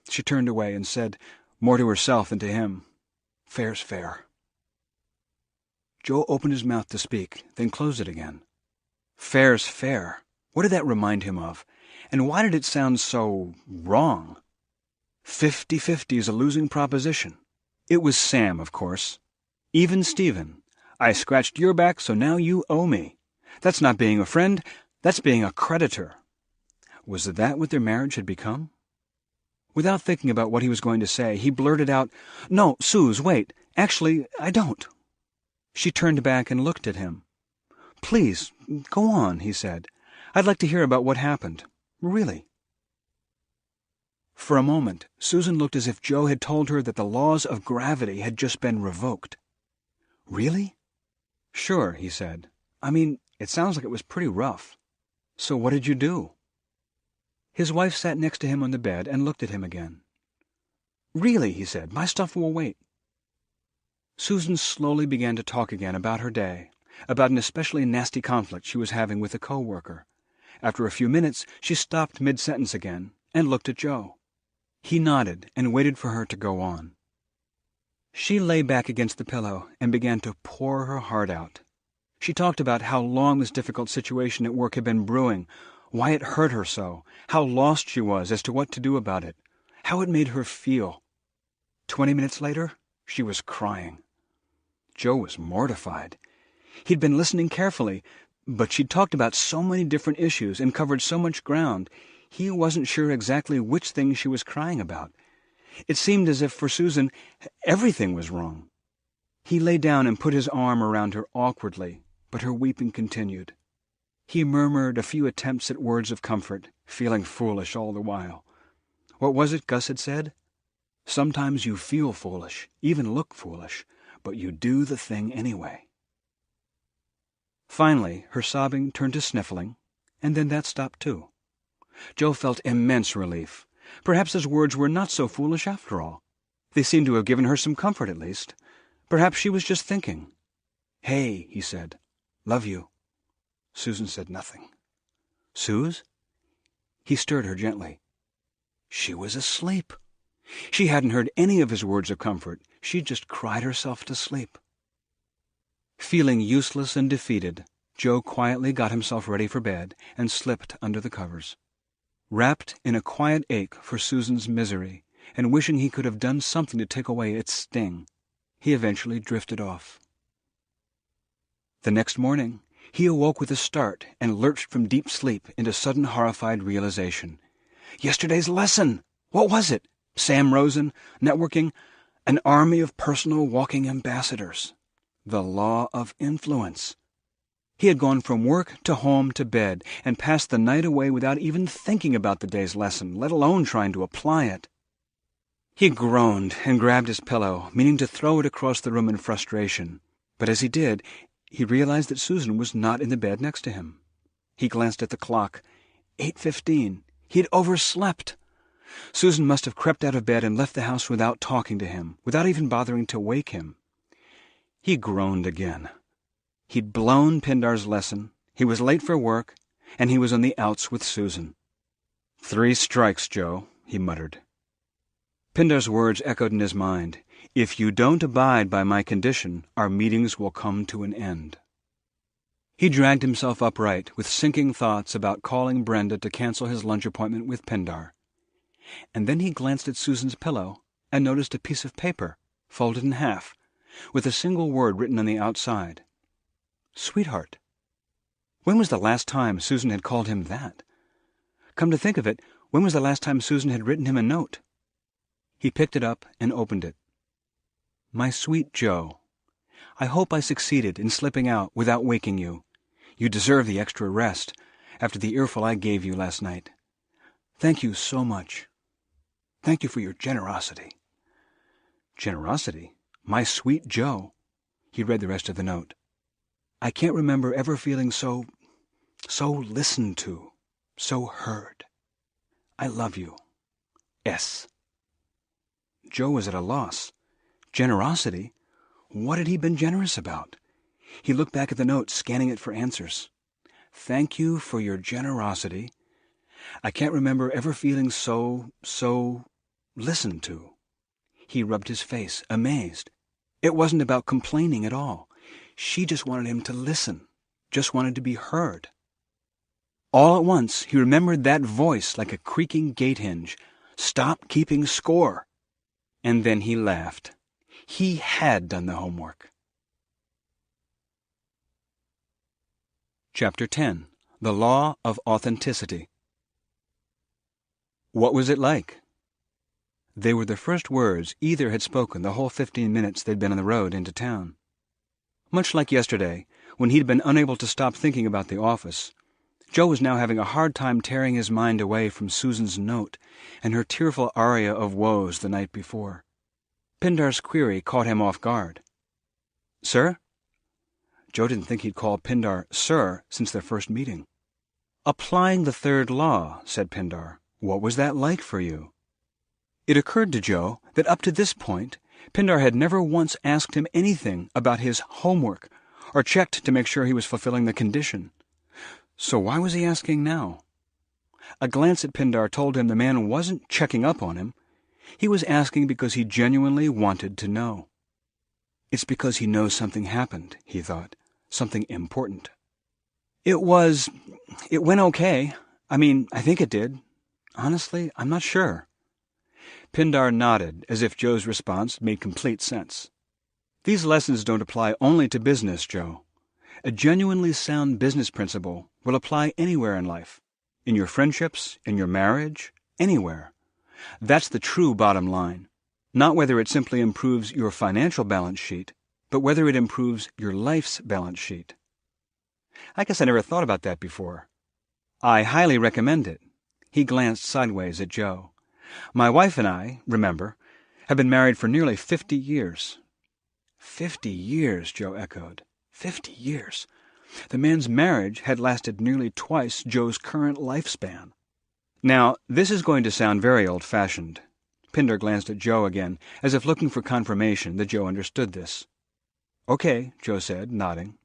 [SPEAKER 4] She turned away and said, more to herself than to him, "Fair's fair." Joe opened his mouth to speak, then closed it again. Fair's fair. What did that remind him of? And why did it sound so wrong? 50-50 is a losing proposition. It was Sam, of course. Even Stephen. I scratched your back, so now you owe me. That's not being a friend, that's being a creditor. Was that what their marriage had become? Without thinking about what he was going to say, he blurted out, "No, Suze, wait. Actually, I don't." She turned back and looked at him. "Please, go on," he said. "I'd like to hear about what happened. Really." For a moment, Susan looked as if Joe had told her that the laws of gravity had just been revoked. "Really?" "Sure," he said. "I mean, it sounds like it was pretty rough. So what did you do?" His wife sat next to him on the bed and looked at him again. "Really," he said, "my stuff will wait." Susan slowly began to talk again about her day, about an especially nasty conflict she was having with a co-worker. After a few minutes, she stopped mid-sentence again and looked at Joe. He nodded and waited for her to go on. She lay back against the pillow and began to pour her heart out. She talked about how long this difficult situation at work had been brewing, why it hurt her so, how lost she was as to what to do about it, how it made her feel. 20 minutes later, she was crying. Joe was mortified. He'd been listening carefully, but she'd talked about so many different issues and covered so much ground, he wasn't sure exactly which thing she was crying about. It seemed as if for Susan everything was wrong. He lay down and put his arm around her awkwardly, but her weeping continued. He murmured a few attempts at words of comfort, feeling foolish all the while. What was it Gus had said? Sometimes you feel foolish, even look foolish, but you do the thing anyway. Finally, her sobbing turned to sniffling, and then that stopped too. Joe felt immense relief. Perhaps his words were not so foolish after all. They seemed to have given her some comfort at least. Perhaps she was just thinking. "Hey," he said. "Love you." Susan said nothing. "Suze?" He stirred her gently. She was asleep. She hadn't heard any of his words of comfort. She'd just cried herself to sleep. Feeling useless and defeated, Joe quietly got himself ready for bed and slipped under the covers. Wrapped in a quiet ache for Susan's misery, and wishing he could have done something to take away its sting, he eventually drifted off. The next morning, he awoke with a start and lurched from deep sleep into sudden horrified realization. Yesterday's lesson! What was it? Sam Rosen, networking, an army of personal walking ambassadors. The law of influence. He had gone from work to home to bed and passed the night away without even thinking about the day's lesson, let alone trying to apply it. He groaned and grabbed his pillow, meaning to throw it across the room in frustration. But as he did, he realized that Susan was not in the bed next to him. He glanced at the clock. 8:15. He had overslept. Susan must have crept out of bed and left the house without talking to him, without even bothering to wake him. He groaned again. He'd blown Pindar's lesson, he was late for work, and he was on the outs with Susan. 3 strikes, Joe, he muttered. Pindar's words echoed in his mind. If you don't abide by my condition, our meetings will come to an end. He dragged himself upright, with sinking thoughts about calling Brenda to cancel his lunch appointment with Pindar. And then he glanced at Susan's pillow and noticed a piece of paper, folded in half, with a single word written on the outside. Sweetheart. When was the last time Susan had called him that? Come to think of it, when was the last time Susan had written him a note? He picked it up and opened it. My sweet Joe, I hope I succeeded in slipping out without waking you. You deserve the extra rest after the earful I gave you last night. Thank you so much. Thank you for your generosity. Generosity? My sweet Joe. He read the rest of the note. I can't remember ever feeling so listened to, so heard. I love you. S. Joe was at a loss. Generosity? What had he been generous about? He looked back at the note, scanning it for answers. Thank you for your generosity. I can't remember ever feeling so listened to. He rubbed his face, amazed. It wasn't about complaining at all. She just wanted him to listen, just wanted to be heard. All at once, he remembered that voice like a creaking gate hinge. Stop keeping score. And then he laughed. He had done the homework. Chapter 10. The Law of Authenticity. What was it like? They were the first words either had spoken the whole 15 minutes they'd been on the road into town. Much like yesterday, when he'd been unable to stop thinking about the office, Joe was now having a hard time tearing his mind away from Susan's note and her tearful aria of woes the night before. Pindar's query caught him off guard. Sir? Joe didn't think he'd called Pindar Sir since their first meeting. Applying the third law, said Pindar. What was that like for you? It occurred to Joe that up to this point, Pindar had never once asked him anything about his homework or checked to make sure he was fulfilling the condition. So why was he asking now? A glance at Pindar told him the man wasn't checking up on him. He was asking because he genuinely wanted to know. It's because he knows something happened, he thought, something important. It went okay. I think it did. Honestly, I'm not sure. Pindar nodded, as if Joe's response made complete sense. These lessons don't apply only to business, Joe. A genuinely sound business principle will apply anywhere in life. In your friendships, in your marriage, anywhere. That's the true bottom line. Not whether it simply improves your financial balance sheet, but whether it improves your life's balance sheet. I guess I never thought about that before. I highly recommend it. He glanced sideways at Joe. My wife and I, remember, have been married for nearly 50 years. 50 years, Joe echoed. 50 years. The man's marriage had lasted nearly twice Joe's current lifespan. Now, this is going to sound very old-fashioned. Pindar glanced at Joe again, as if looking for confirmation that Joe understood this. Okay, Joe said, nodding.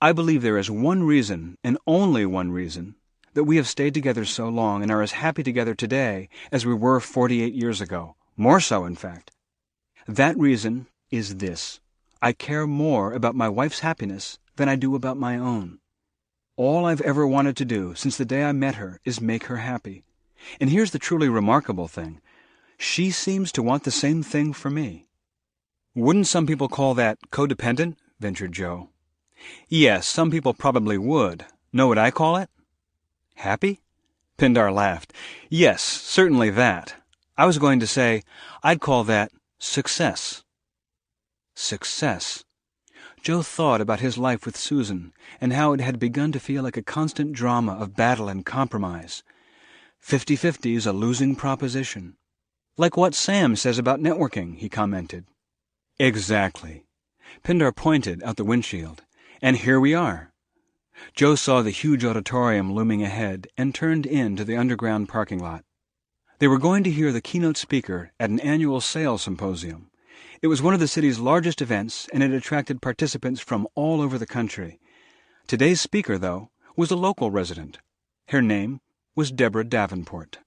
[SPEAKER 4] I believe there is one reason, and only one reason, that we have stayed together so long and are as happy together today as we were 48 years ago. More so, in fact. That reason is this. I care more about my wife's happiness than I do about my own. All I've ever wanted to do since the day I met her is make her happy. And here's the truly remarkable thing. She seems to want the same thing for me." "Wouldn't some people call that codependent?" ventured Joe. "Yes, some people probably would. Know what I call it?" "Happy?" Pindar laughed. "Yes, certainly that. I was going to say, I'd call that success." Success. Joe thought about his life with Susan and how it had begun to feel like a constant drama of battle and compromise. 50-50's a losing proposition. "Like what Sam says about networking," he commented. "Exactly." Pindar pointed out the windshield. "And here we are." Joe saw the huge auditorium looming ahead and turned in to the underground parking lot. They were going to hear the keynote speaker at an annual sales symposium. It was one of the city's largest events, and it attracted participants from all over the country. Today's speaker, though, was a local resident. Her name was Deborah Davenport.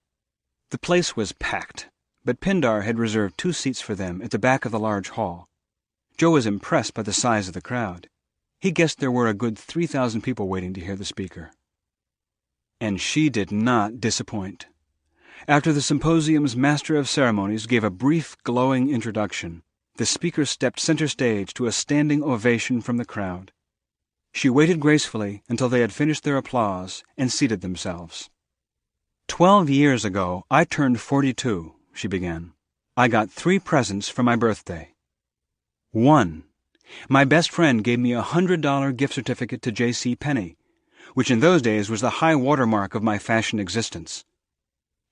[SPEAKER 4] The place was packed, but Pindar had reserved 2 seats for them at the back of the large hall. Joe was impressed by the size of the crowd. He guessed there were a good 3,000 people waiting to hear the speaker. And she did not disappoint. After the symposium's master of ceremonies gave a brief, glowing introduction, the speaker stepped center stage to a standing ovation from the crowd. She waited gracefully until they had finished their applause and seated themselves. 12 years ago, I turned 42, she began. I got 3 presents for my birthday. 1. My best friend gave me a $100 gift certificate to J.C. Penney, which in those days was the high watermark of my fashion existence.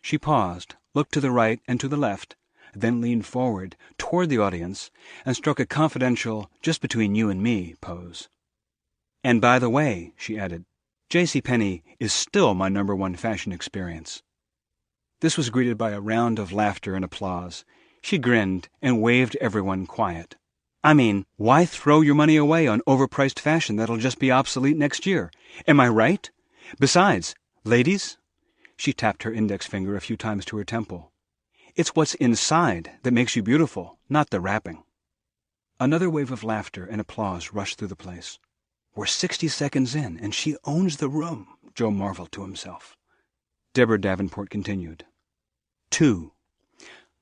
[SPEAKER 4] She paused, looked to the right and to the left, then leaned forward toward the audience and struck a confidential just between you and me pose. And by the way, she added, J.C. Penney is still my #1 fashion experience. This was greeted by a round of laughter and applause. She grinned and waved everyone quiet. I mean, why throw your money away on overpriced fashion that'll just be obsolete next year? Am I right? Besides, ladies, she tapped her index finger a few times to her temple. It's what's inside that makes you beautiful, not the wrapping. Another wave of laughter and applause rushed through the place. We're 60 seconds in, and she owns the room, Joe marveled to himself. Deborah Davenport continued. 2.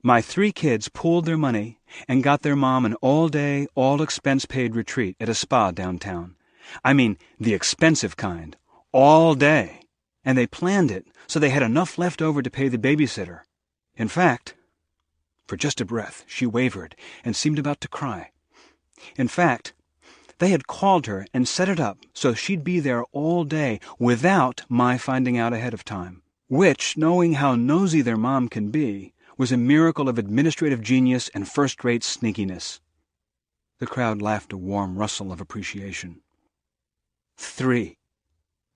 [SPEAKER 4] My 3 kids pooled their money and got their mom an all-day, all-expense-paid retreat at a spa downtown. I mean, the expensive kind. All day. And they planned it so they had enough left over to pay the babysitter. In fact, for just a breath, she wavered and seemed about to cry. In fact, they had called her and set it up so she'd be there all day without my finding out ahead of time, which, knowing how nosy their mom can be, was a miracle of administrative genius and first-rate sneakiness. The crowd laughed a warm rustle of appreciation. 3.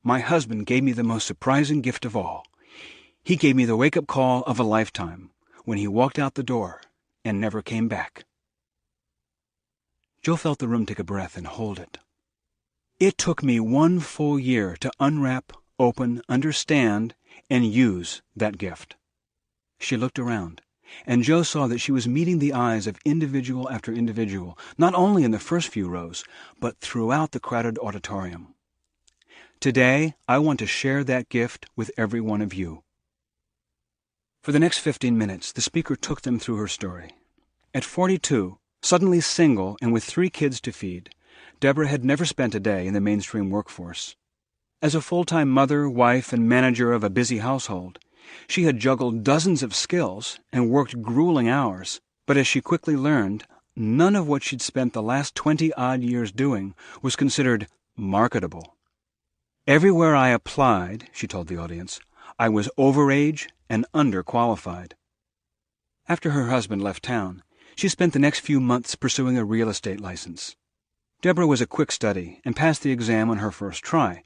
[SPEAKER 4] My husband gave me the most surprising gift of all. He gave me the wake-up call of a lifetime when he walked out the door and never came back. Joe felt the room take a breath and hold it. It took me 1 full year to unwrap, open, understand, and use that gift. She looked around, and Joe saw that she was meeting the eyes of individual after individual, not only in the first few rows, but throughout the crowded auditorium. Today, I want to share that gift with every one of you. For the next 15 minutes, the speaker took them through her story. At 42, suddenly single and with 3 kids to feed, Deborah had never spent a day in the mainstream workforce. As a full-time mother, wife, and manager of a busy household, she had juggled dozens of skills and worked grueling hours, but as she quickly learned, none of what she'd spent the last 20-odd years doing was considered marketable. Everywhere I applied, she told the audience, I was overage and underqualified. After her husband left town, she spent the next few months pursuing a real estate license. Deborah was a quick study and passed the exam on her first try.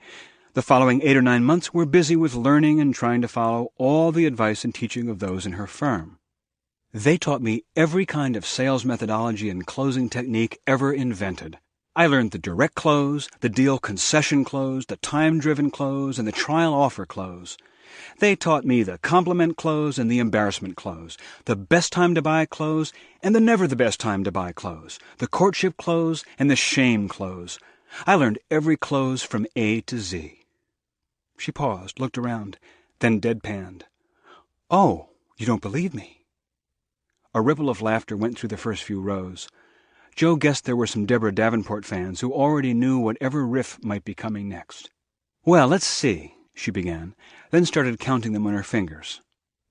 [SPEAKER 4] The following 8 or 9 months were busy with learning and trying to follow all the advice and teaching of those in her firm. They taught me every kind of sales methodology and closing technique ever invented. I learned the direct close, the deal concession close, the time-driven close, and the trial offer close. They taught me the compliment close and the embarrassment close, the best time to buy close and the never the best time to buy close, the courtship close and the shame close. I learned every close from A to Z. She paused, looked around, then deadpanned. "Oh, you don't believe me?" A ripple of laughter went through the first few rows. Joe guessed there were some Deborah Davenport fans who already knew whatever riff might be coming next. "Well, let's see," she began, then started counting them on her fingers.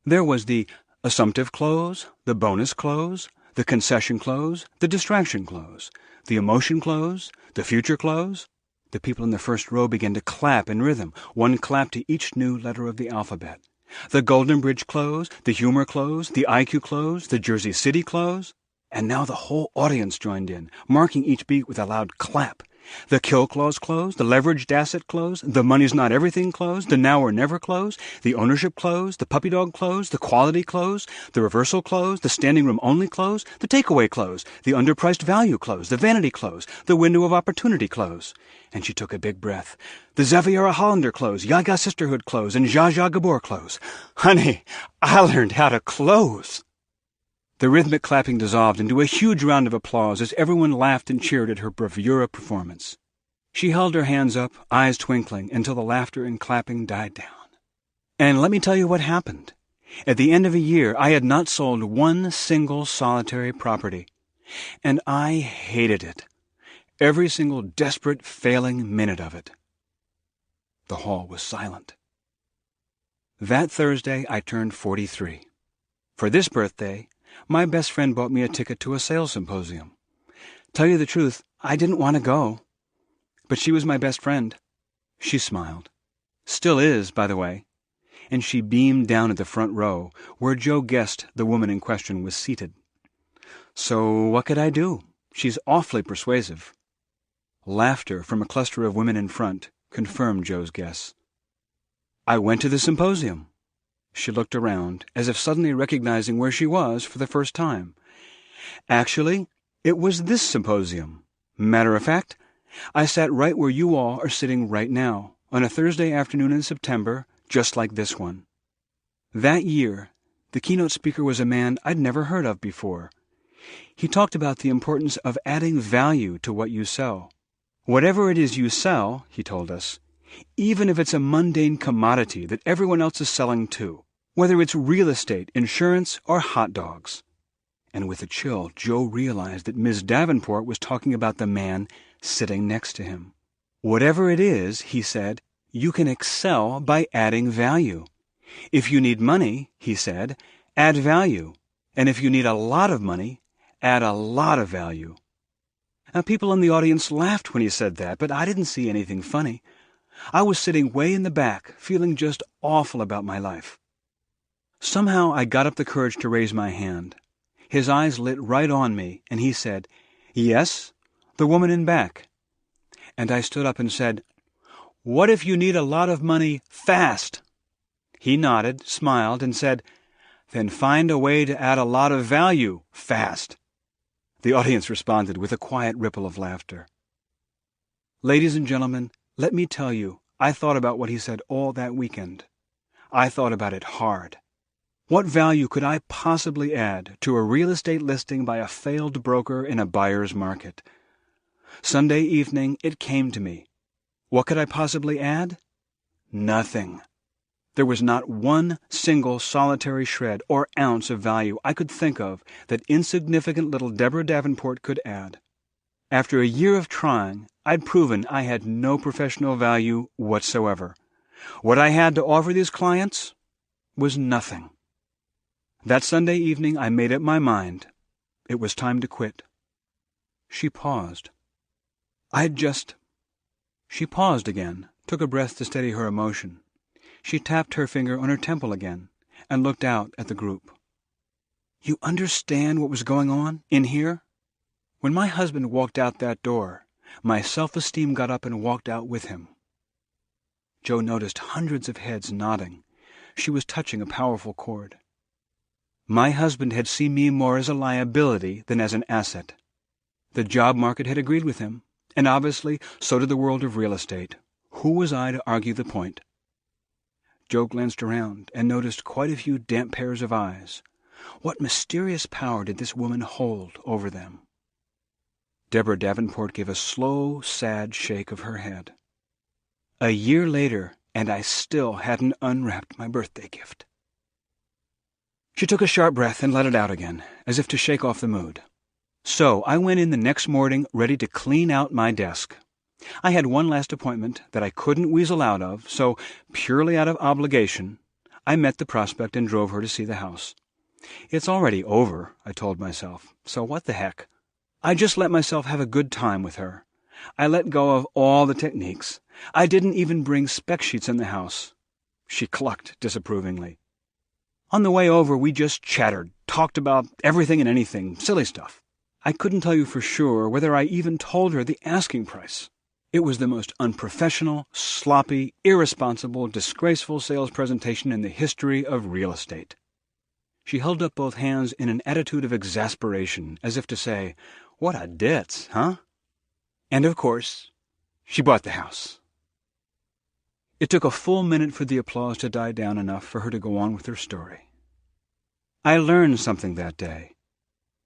[SPEAKER 4] There was the assumptive close, the bonus close, the concession close, the distraction close, the emotion close, the future close. The people in the first row began to clap in rhythm, one clap to each new letter of the alphabet. The Golden Bridge close, the humor close, the IQ close, the Jersey City close. And now the whole audience joined in, marking each beat with a loud clap. The kill clause close, the leveraged asset close, the money's not everything close, the now or never close, the ownership close, the puppy dog close, the quality close, the reversal close, the standing room only close, the takeaway close, the underpriced value close, the vanity close, the window of opportunity close. And she took a big breath. The Xaviera Hollander close, Yaga Sisterhood close, and Zsa Zsa Gabor close. Honey, I learned how to close. The rhythmic clapping dissolved into a huge round of applause as everyone laughed and cheered at her bravura performance. She held her hands up, eyes twinkling, until the laughter and clapping died down. And let me tell you what happened. At the end of a year, I had not sold one single solitary property. And I hated it. Every single desperate, failing minute of it. The hall was silent. That Thursday, I turned 43. For this birthday, my best friend bought me a ticket to a sales symposium. Tell you the truth, I didn't want to go. But she was my best friend. She smiled. Still is, by the way. And she beamed down at the front row, where Joe guessed the woman in question was seated. So what could I do? She's awfully persuasive. Laughter from a cluster of women in front confirmed Joe's guess. I went to the symposium. She looked around, as if suddenly recognizing where she was for the first time. Actually, it was this symposium. Matter of fact, I sat right where you all are sitting right now, on a Thursday afternoon in September, just like this one. That year, the keynote speaker was a man I'd never heard of before. He talked about the importance of adding value to what you sell. Whatever it is you sell, he told us, even if it's a mundane commodity that everyone else is selling too, whether it's real estate, insurance, or hot dogs. And with a chill, Joe realized that Ms. Davenport was talking about the man sitting next to him. Whatever it is, he said, you can excel by adding value. If you need money, he said, add value. And if you need a lot of money, add a lot of value. Now, people in the audience laughed when he said that, but I didn't see anything funny. I was sitting way in the back, feeling just awful about my life. Somehow I got up the courage to raise my hand. His eyes lit right on me, and he said, "Yes, the woman in back." And I stood up and said, "What if you need a lot of money fast?" He nodded, smiled, and said, "Then find a way to add a lot of value fast." The audience responded with a quiet ripple of laughter. Ladies and gentlemen, let me tell you, I thought about what he said all that weekend. I thought about it hard. What value could I possibly add to a real estate listing by a failed broker in a buyer's market? Sunday evening, it came to me. What could I possibly add? Nothing. There was not one single solitary shred or ounce of value I could think of that insignificant little Deborah Davenport could add. After a year of trying, I'd proven I had no professional value whatsoever. What I had to offer these clients was nothing. That Sunday evening, I made up my mind. It was time to quit. She paused. She paused again, took a breath to steady her emotion. She tapped her finger on her temple again and looked out at the group. You understand what was going on in here? When my husband walked out that door, my self-esteem got up and walked out with him. Joe noticed hundreds of heads nodding. She was touching a powerful chord. My husband had seen me more as a liability than as an asset. The job market had agreed with him, and obviously so did the world of real estate. Who was I to argue the point? Joe glanced around and noticed quite a few damp pairs of eyes. What mysterious power did this woman hold over them? Deborah Davenport gave a slow, sad shake of her head. A year later, and I still hadn't unwrapped my birthday gift. She took a sharp breath and let it out again, as if to shake off the mood. So I went in the next morning ready to clean out my desk. I had one last appointment that I couldn't weasel out of, so, purely out of obligation, I met the prospect and drove her to see the house. It's already over, I told myself, so what the heck? I just let myself have a good time with her. I let go of all the techniques. I didn't even bring spec sheets in the house. She clucked disapprovingly. On the way over, we just chattered, talked about everything and anything, silly stuff. I couldn't tell you for sure whether I even told her the asking price. It was the most unprofessional, sloppy, irresponsible, disgraceful sales presentation in the history of real estate. She held up both hands in an attitude of exasperation, as if to say, "What a ditz, huh?" And of course, she bought the house. It took a full minute for the applause to die down enough for her to go on with her story. I learned something that day.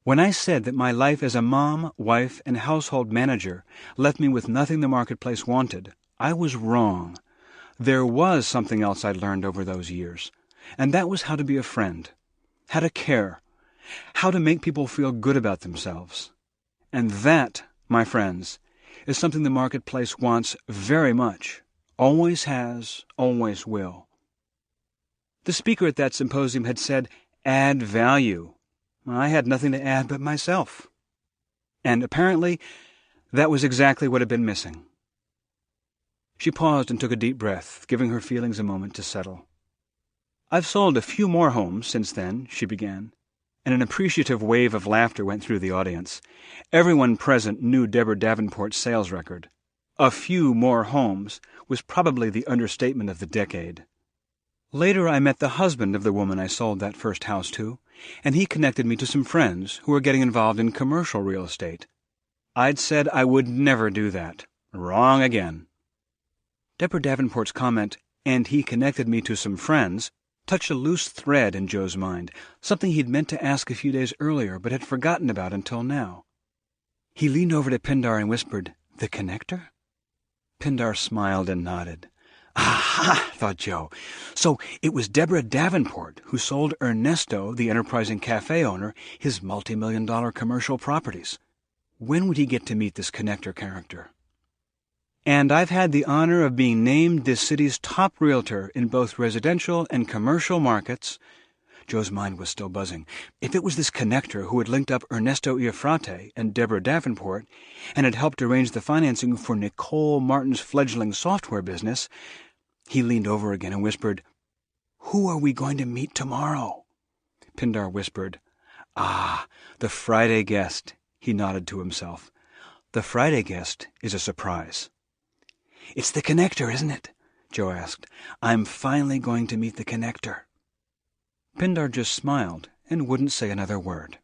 [SPEAKER 4] When I said that my life as a mom, wife, and household manager left me with nothing the marketplace wanted, I was wrong. There was something else I'd learned over those years, and that was how to be a friend, how to care, how to make people feel good about themselves. And that, my friends, is something the marketplace wants very much, always has, always will. The speaker at that symposium had said, "Add value." I had nothing to add but myself. And apparently, that was exactly what had been missing. She paused and took a deep breath, giving her feelings a moment to settle. "I've sold a few more homes since then," she began, and an appreciative wave of laughter went through the audience. Everyone present knew Deborah Davenport's sales record. A few more homes was probably the understatement of the decade. Later I met the husband of the woman I sold that first house to, and he connected me to some friends who were getting involved in commercial real estate. I'd said I would never do that. Wrong again. Deborah Davenport's comment, "and he connected me to some friends," touched a loose thread in Joe's mind, something he'd meant to ask a few days earlier but had forgotten about until now. He leaned over to Pindar and whispered, "The connector?" Pindar smiled and nodded. "Aha!" thought Joe. So it was Deborah Davenport who sold Ernesto, the enterprising cafe owner, his multi-million-dollar commercial properties. When would he get to meet this connector character? "And I've had the honor of being named this city's top realtor in both residential and commercial markets." Joe's mind was still buzzing. If it was this connector who had linked up Ernesto Iafrate and Deborah Davenport and had helped arrange the financing for Nicole Martin's fledgling software business, he leaned over again and whispered, "Who are we going to meet tomorrow?" Pindar whispered, "Ah, the Friday guest." He nodded to himself. "The Friday guest is a surprise." "It's the connector, isn't it?" Joe asked. "I'm finally going to meet the connector." Pindar just smiled and wouldn't say another word.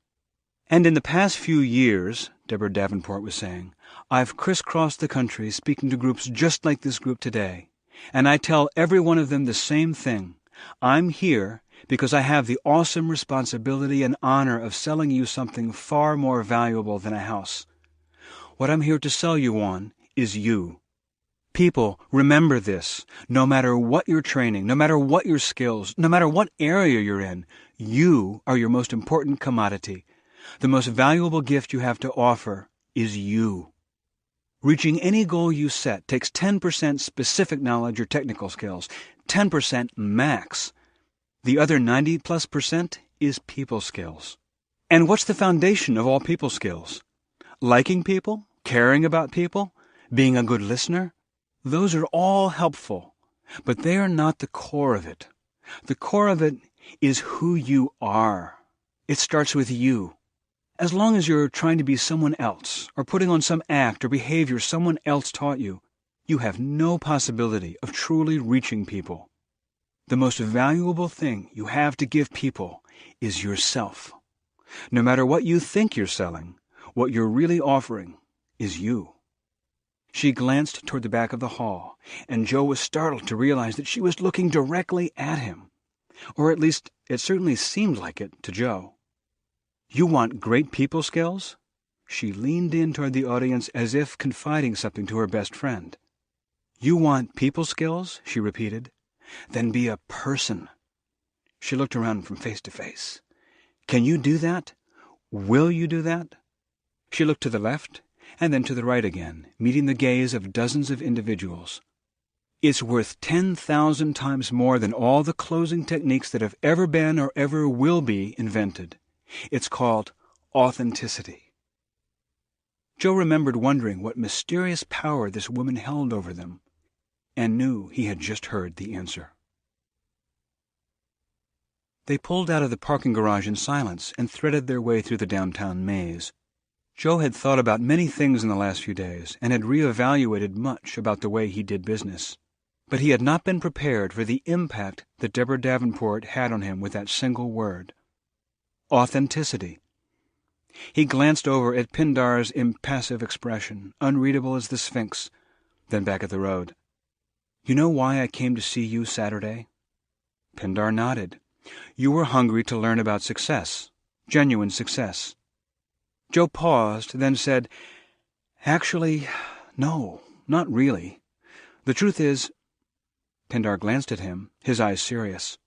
[SPEAKER 4] "And in the past few years," Deborah Davenport was saying, "I've crisscrossed the country speaking to groups just like this group today. And I tell every one of them the same thing. I'm here because I have the awesome responsibility and honor of selling you something far more valuable than a house. What I'm here to sell you on is you. People, remember this. No matter what your training, no matter what your skills, no matter what area you're in, you are your most important commodity. The most valuable gift you have to offer is you. Reaching any goal you set takes 10% specific knowledge or technical skills, 10% max. The other 90+% is people skills. And what's the foundation of all people skills? Liking people, caring about people, being a good listener? Those are all helpful, but they are not the core of it. The core of it is who you are. It starts with you. As long as you're trying to be someone else, or putting on some act or behavior someone else taught you, you have no possibility of truly reaching people. The most valuable thing you have to give people is yourself. No matter what you think you're selling, what you're really offering is you. She glanced toward the back of the hall, and Joe was startled to realize that she was looking directly at him. Or at least, it certainly seemed like it to Joe. "You want great people skills?" She leaned in toward the audience as if confiding something to her best friend. "You want people skills?" she repeated. "Then be a person." She looked around from face to face. "Can you do that? Will you do that?" She looked to the left and then to the right again, meeting the gaze of dozens of individuals. "It's worth 10,000 times more than all the closing techniques that have ever been or ever will be invented. It's called authenticity." Joe remembered wondering what mysterious power this woman held over them, and knew he had just heard the answer. They pulled out of the parking garage in silence and threaded their way through the downtown maze. Joe had thought about many things in the last few days and had reevaluated much about the way he did business. But he had not been prepared for the impact that Deborah Davenport had on him with that single word. Authenticity. He glanced over at Pindar's impassive expression, unreadable as the Sphinx, then back at the road. "You know why I came to see you Saturday?" Pindar nodded. "You were hungry to learn about success, genuine success." Joe paused, then said, "Actually, no, not really. The truth is—" Pindar glanced at him, his eyes serious.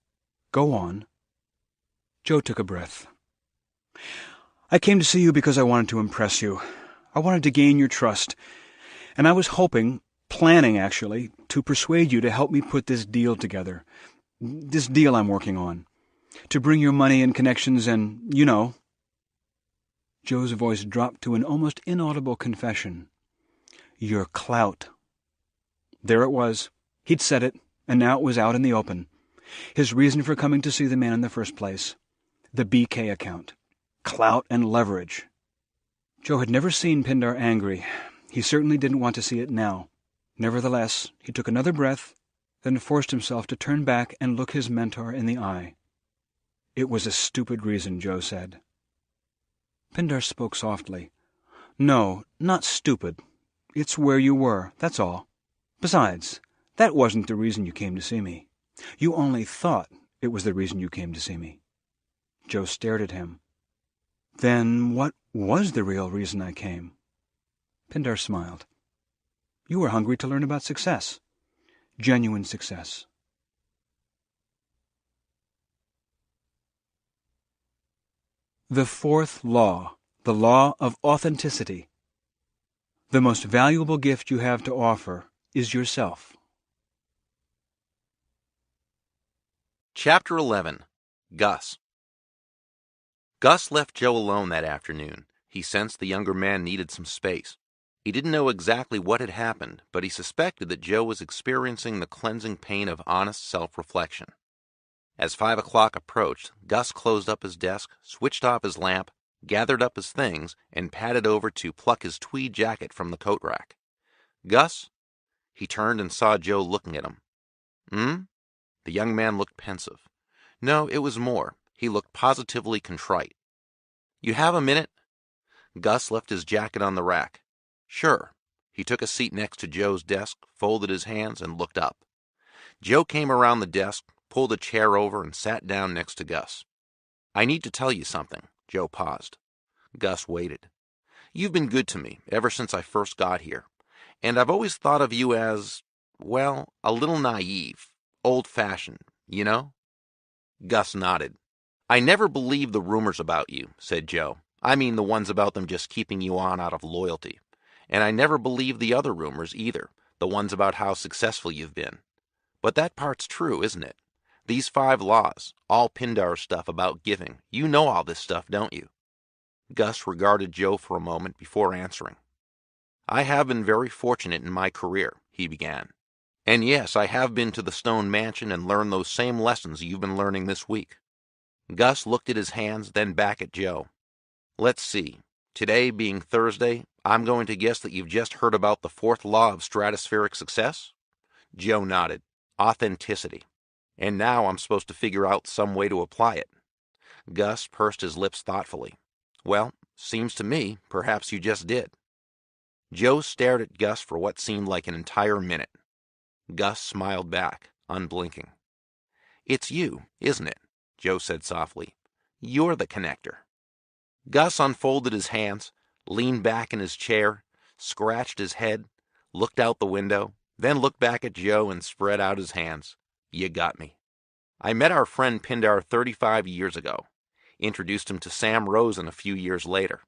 [SPEAKER 4] "Go on." Joe took a breath. "I came to see you because I wanted to impress you. I wanted to gain your trust. And I was planning actually, to persuade you to help me put this deal together. This deal I'm working on. To bring your money and connections and, you know." Joe's voice dropped to an almost inaudible confession. "Your clout." There it was. He'd said it, and now it was out in the open. His reason for coming to see the man in the first place. The BK account. Clout and leverage. Joe had never seen Pindar angry. He certainly didn't want to see it now. Nevertheless, he took another breath, then forced himself to turn back and look his mentor in the eye. "It was a stupid reason," Joe said. Pindar spoke softly. "No, not stupid. It's where you were, that's all. Besides, that wasn't the reason you came to see me. You only thought it was the reason you came to see me." Joe stared at him. "Then what was the real reason I came?" Pindar smiled. "You were hungry to learn about success. Genuine success." The fourth law, the law of authenticity. The most valuable gift you have to offer is yourself.
[SPEAKER 3] Chapter 11. Gus. Gus left Joe alone that afternoon. He sensed the younger man needed some space. He didn't know exactly what had happened, but he suspected that Joe was experiencing the cleansing pain of honest self-reflection. As 5 o'clock approached, Gus closed up his desk, switched off his lamp, gathered up his things, and padded over to pluck his tweed jacket from the coat rack. "Gus?" He turned and saw Joe looking at him. The young man looked pensive. No, it was more. He looked positively contrite. "You have a minute?" Gus left his jacket on the rack. "Sure." He took a seat next to Joe's desk, folded his hands, and looked up. Joe came around the desk, pulled a chair over, and sat down next to Gus. "I need to tell you something." Joe paused. Gus waited. "You've been good to me ever since I first got here, and I've always thought of you as, well, a little naive, old-fashioned, you know?" Gus nodded. "I never believed the rumors about you," said Joe. "I mean the ones about them just keeping you on out of loyalty. And I never believed the other rumors either, the ones about how successful you've been. But that part's true, isn't it? These 5 laws, all Pindar stuff about giving, you know all this stuff, don't you?" Gus regarded Joe for a moment before answering. "I have been very fortunate in my career," he began. "And yes, I have been to the Stone Mansion and learned those same lessons you've been learning this week." Gus looked at his hands, then back at Joe. "Let's see. Today being Thursday, I'm going to guess that you've just heard about the 4th law of stratospheric success?" Joe nodded. "Authenticity. And now I'm supposed to figure out some way to apply it." Gus pursed his lips thoughtfully. "Well, seems to me perhaps you just did." Joe stared at Gus for what seemed like an entire minute. Gus smiled back, unblinking. "It's you, isn't it?" Joe said softly. "You're the connector." Gus unfolded his hands, leaned back in his chair, scratched his head, looked out the window, then looked back at Joe and spread out his hands. "You got me. I met our friend Pindar 35 years ago. Introduced him to Sam Rosen a few years later.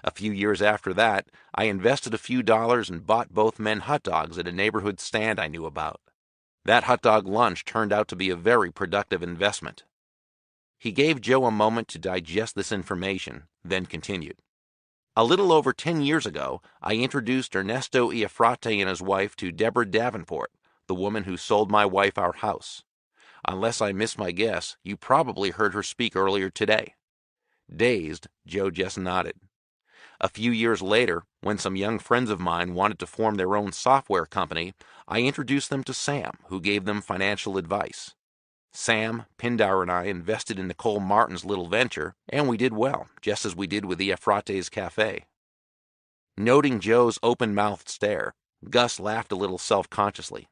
[SPEAKER 3] A few years after that, I invested a few dollars and bought both men hot dogs at a neighborhood stand I knew about. That hot dog lunch turned out to be a very productive investment. He gave Joe a moment to digest this information, then continued. A little over 10 years ago, I introduced Ernesto Iafrate and his wife to Deborah Davenport, the woman who sold my wife our house. Unless I miss my guess, you probably heard her speak earlier today. Dazed, Joe just nodded. A few years later, when some young friends of mine wanted to form their own software company, I introduced them to Sam, who gave them financial advice. Sam, Pindar, and I invested in Nicole Martin's little venture, and we did well, just as we did with Iafrate's cafe. Noting Joe's open-mouthed stare, Gus laughed a little self-consciously.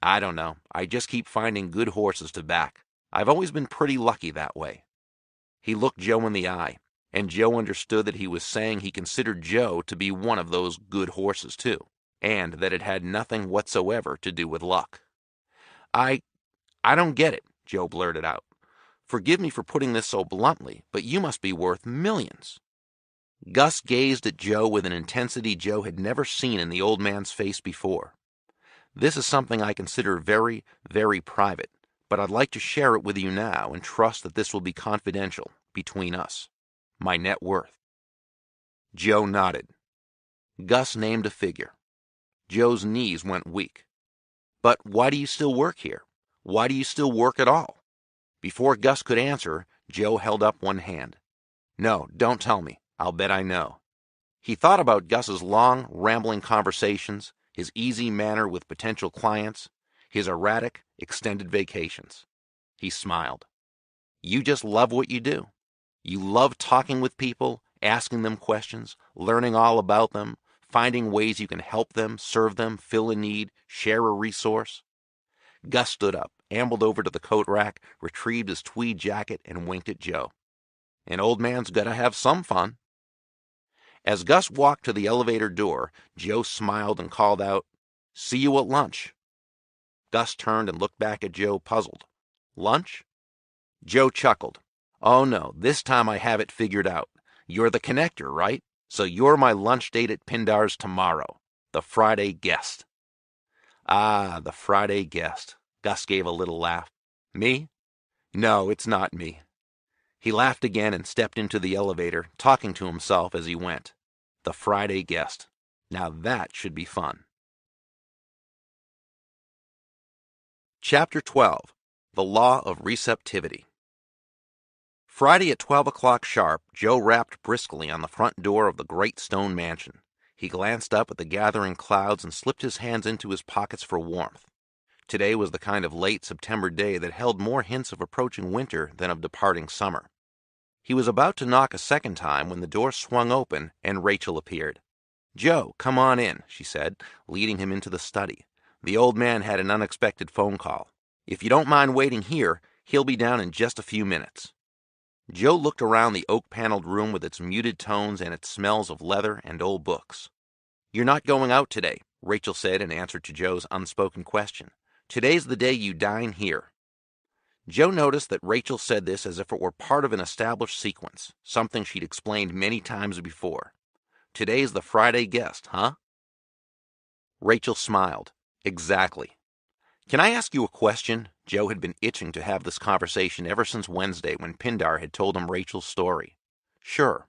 [SPEAKER 3] I don't know, I just keep finding good horses to back. I've always been pretty lucky that way. He looked Joe in the eye, and Joe understood that he was saying he considered Joe to be one of those good horses too, and that it had nothing whatsoever to do with luck. I don't get it, Joe blurted out. Forgive me for putting this so bluntly, but you must be worth millions. Gus gazed at Joe with an intensity Joe had never seen in the old man's face before. This is something I consider very, very private, but I'd like to share it with you now and trust that this will be confidential between us. My net worth. Joe nodded. Gus named a figure. Joe's knees went weak. But why do you still work here? Why do you still work at all? Before Gus could answer, Joe held up one hand. No, don't tell me. I'll bet I know. He thought about Gus's long, rambling conversations, his easy manner with potential clients, his erratic, extended vacations. He smiled. You just love what you do. You love talking with people, asking them questions, learning all about them, finding ways you can help them, serve them, fill a need, share a resource. Gus stood up, ambled over to the coat rack, retrieved his tweed jacket, and winked at Joe. An old man's got to have some fun. As Gus walked to the elevator door, Joe smiled and called out, See you at lunch. Gus turned and looked back at Joe, puzzled. Lunch? Joe chuckled. Oh no, this time I have it figured out. You're the connector, right? So you're my lunch date at Pindar's tomorrow. The Friday guest. Ah, the Friday guest. Gus gave a little laugh. Me? No, it's not me. He laughed again and stepped into the elevator, talking to himself as he went. The Friday guest. Now that should be fun. Chapter 12. The Law of Receptivity. Friday at 12 o'clock sharp, Joe rapped briskly on the front door of the great stone mansion. He glanced up at the gathering clouds and slipped his hands into his pockets for warmth. Today was the kind of late September day that held more hints of approaching winter than of departing summer. He was about to knock a second time when the door swung open and Rachel appeared. Joe, come on in, she said, leading him into the study. The old man had an unexpected phone call. If you don't mind waiting here, he'll be down in just a few minutes. Joe looked around the oak-paneled room with its muted tones and its smells of leather and old books. You're not going out today, Rachel said in answer to Joe's unspoken question. Today's the day you dine here. Joe noticed that Rachel said this as if it were part of an established sequence, something she'd explained many times before. Today's the Friday guest, huh? Rachel smiled. Exactly. Can I ask you a question? Joe had been itching to have this conversation ever since Wednesday when Pindar had told him Rachel's story. Sure.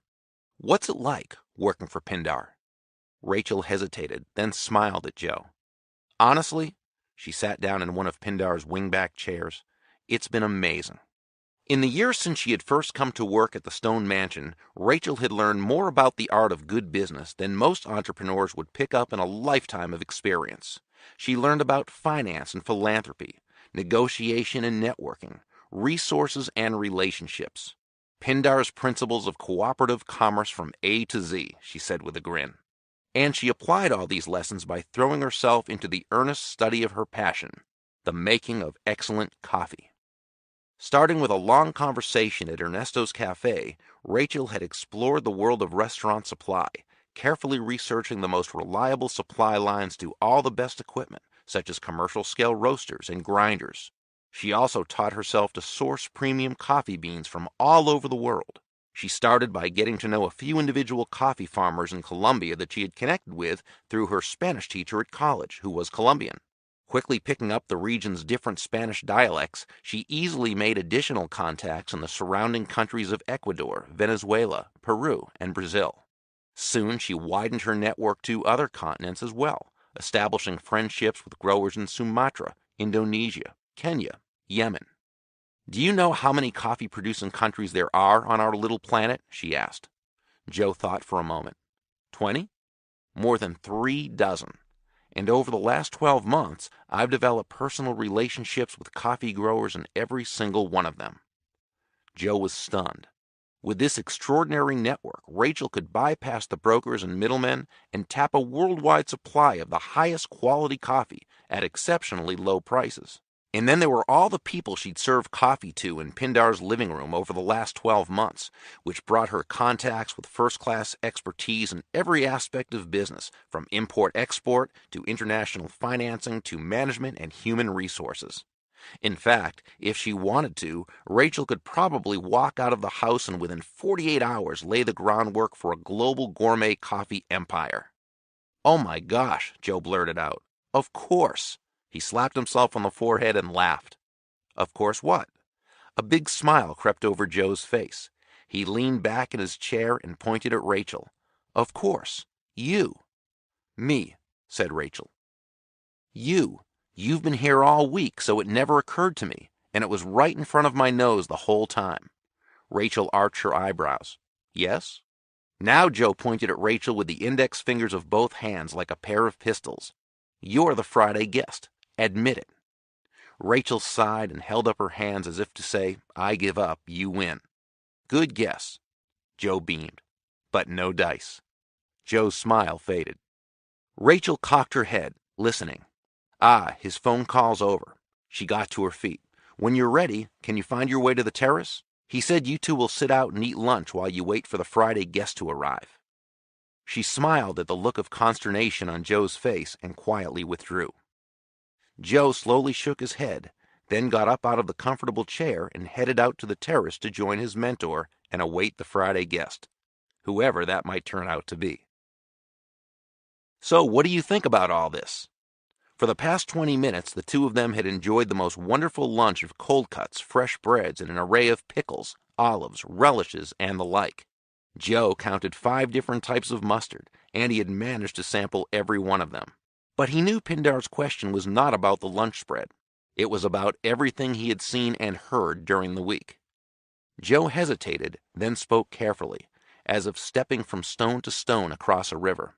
[SPEAKER 3] What's it like, working for Pindar? Rachel hesitated, then smiled at Joe. Honestly, she sat down in one of Pindar's wingback chairs, it's been amazing. In the years since she had first come to work at the Stone Mansion, Rachel had learned more about the art of good business than most entrepreneurs would pick up in a lifetime of experience. She learned about finance and philanthropy, negotiation and networking, resources and relationships. Pindar's principles of cooperative commerce from A to Z, she said with a grin. And she applied all these lessons by throwing herself into the earnest study of her passion, the making of excellent coffee. Starting with a long conversation at Ernesto's cafe, Rachel had explored the world of restaurant supply, carefully researching the most reliable supply lines to all the best equipment, such as commercial-scale roasters and grinders. She also taught herself to source premium coffee beans from all over the world. She started by getting to know a few individual coffee farmers in Colombia that she had connected with through her Spanish teacher at college, who was Colombian. Quickly picking up the region's different Spanish dialects, she easily made additional contacts in the surrounding countries of Ecuador, Venezuela, Peru, and Brazil. Soon she widened her network to other continents as well, establishing friendships with growers in Sumatra, Indonesia, Kenya, Yemen. "Do you know how many coffee-producing countries there are on our little planet?" she asked. Joe thought for a moment. 20? More than 3 dozen. And over the last 12 months, I've developed personal relationships with coffee growers in every single one of them. Joe was stunned. With this extraordinary network, Rachel could bypass the brokers and middlemen and tap a worldwide supply of the highest quality coffee at exceptionally low prices. And then there were all the people she'd served coffee to in Pindar's living room over the last 12 months, which brought her contacts with first-class expertise in every aspect of business, from import-export to international financing to management and human resources. In fact, if she wanted to, Rachel could probably walk out of the house and within 48 hours lay the groundwork for a global gourmet coffee empire. "Oh my gosh," Joe blurted out. "Of course." He slapped himself on the forehead and laughed. Of course what? A big smile crept over Joe's face. He leaned back in his chair and pointed at Rachel. "Of course. You." "Me," said Rachel. You've been here all week, so it never occurred to me, and it was right in front of my nose the whole time." Rachel arched her eyebrows. "Yes?" Now Joe pointed at Rachel with the index fingers of both hands like a pair of pistols. "You're the Friday guest. Admit it." Rachel sighed and held up her hands as if to say, "I give up, you win." "Good guess." Joe beamed. But no dice. Joe's smile faded. Rachel cocked her head, listening. Ah, his phone call's over. She got to her feet. "When you're ready, can you find your way to the terrace? He said you two will sit out and eat lunch while you wait for the Friday guest to arrive." She smiled at the look of consternation on Joe's face and quietly withdrew. Joe slowly shook his head, then got up out of the comfortable chair and headed out to the terrace to join his mentor and await the Friday guest, whoever that might turn out to be. "So, what do you think about all this?" For the past 20 minutes, the two of them had enjoyed the most wonderful lunch of cold cuts, fresh breads, and an array of pickles, olives, relishes, and the like. Joe counted 5 different types of mustard, and he had managed to sample every one of them. But he knew Pindar's question was not about the lunch spread. It was about everything he had seen and heard during the week. Joe hesitated, then spoke carefully, as if stepping from stone to stone across a river.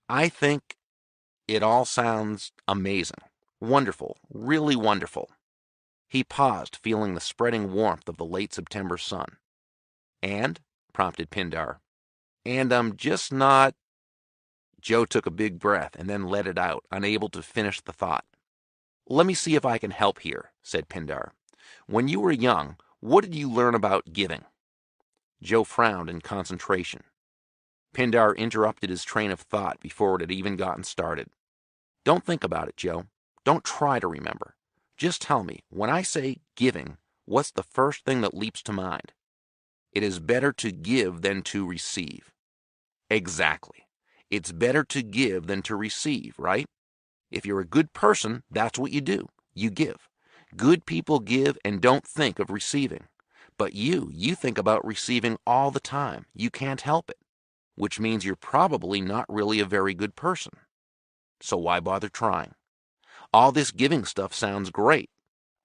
[SPEAKER 3] "I think it all sounds amazing, wonderful, really wonderful." He paused, feeling the spreading warmth of the late September sun. "And?" prompted Pindar. "And I'm just not—" Joe took a big breath and then let it out, unable to finish the thought. "Let me see if I can help here," said Pindar. "When you were young, what did you learn about giving?" Joe frowned in concentration. Pindar interrupted his train of thought before it had even gotten started. "Don't think about it, Joe. Don't try to remember. Just tell me, when I say giving, what's the first thing that leaps to mind?" "It is better to give than to receive." "Exactly. It's better to give than to receive, right? If you're a good person, that's what you do. You give. Good people give and don't think of receiving. But you think about receiving all the time. You can't help it. Which means you're probably not really a very good person. So why bother trying? All this giving stuff sounds great.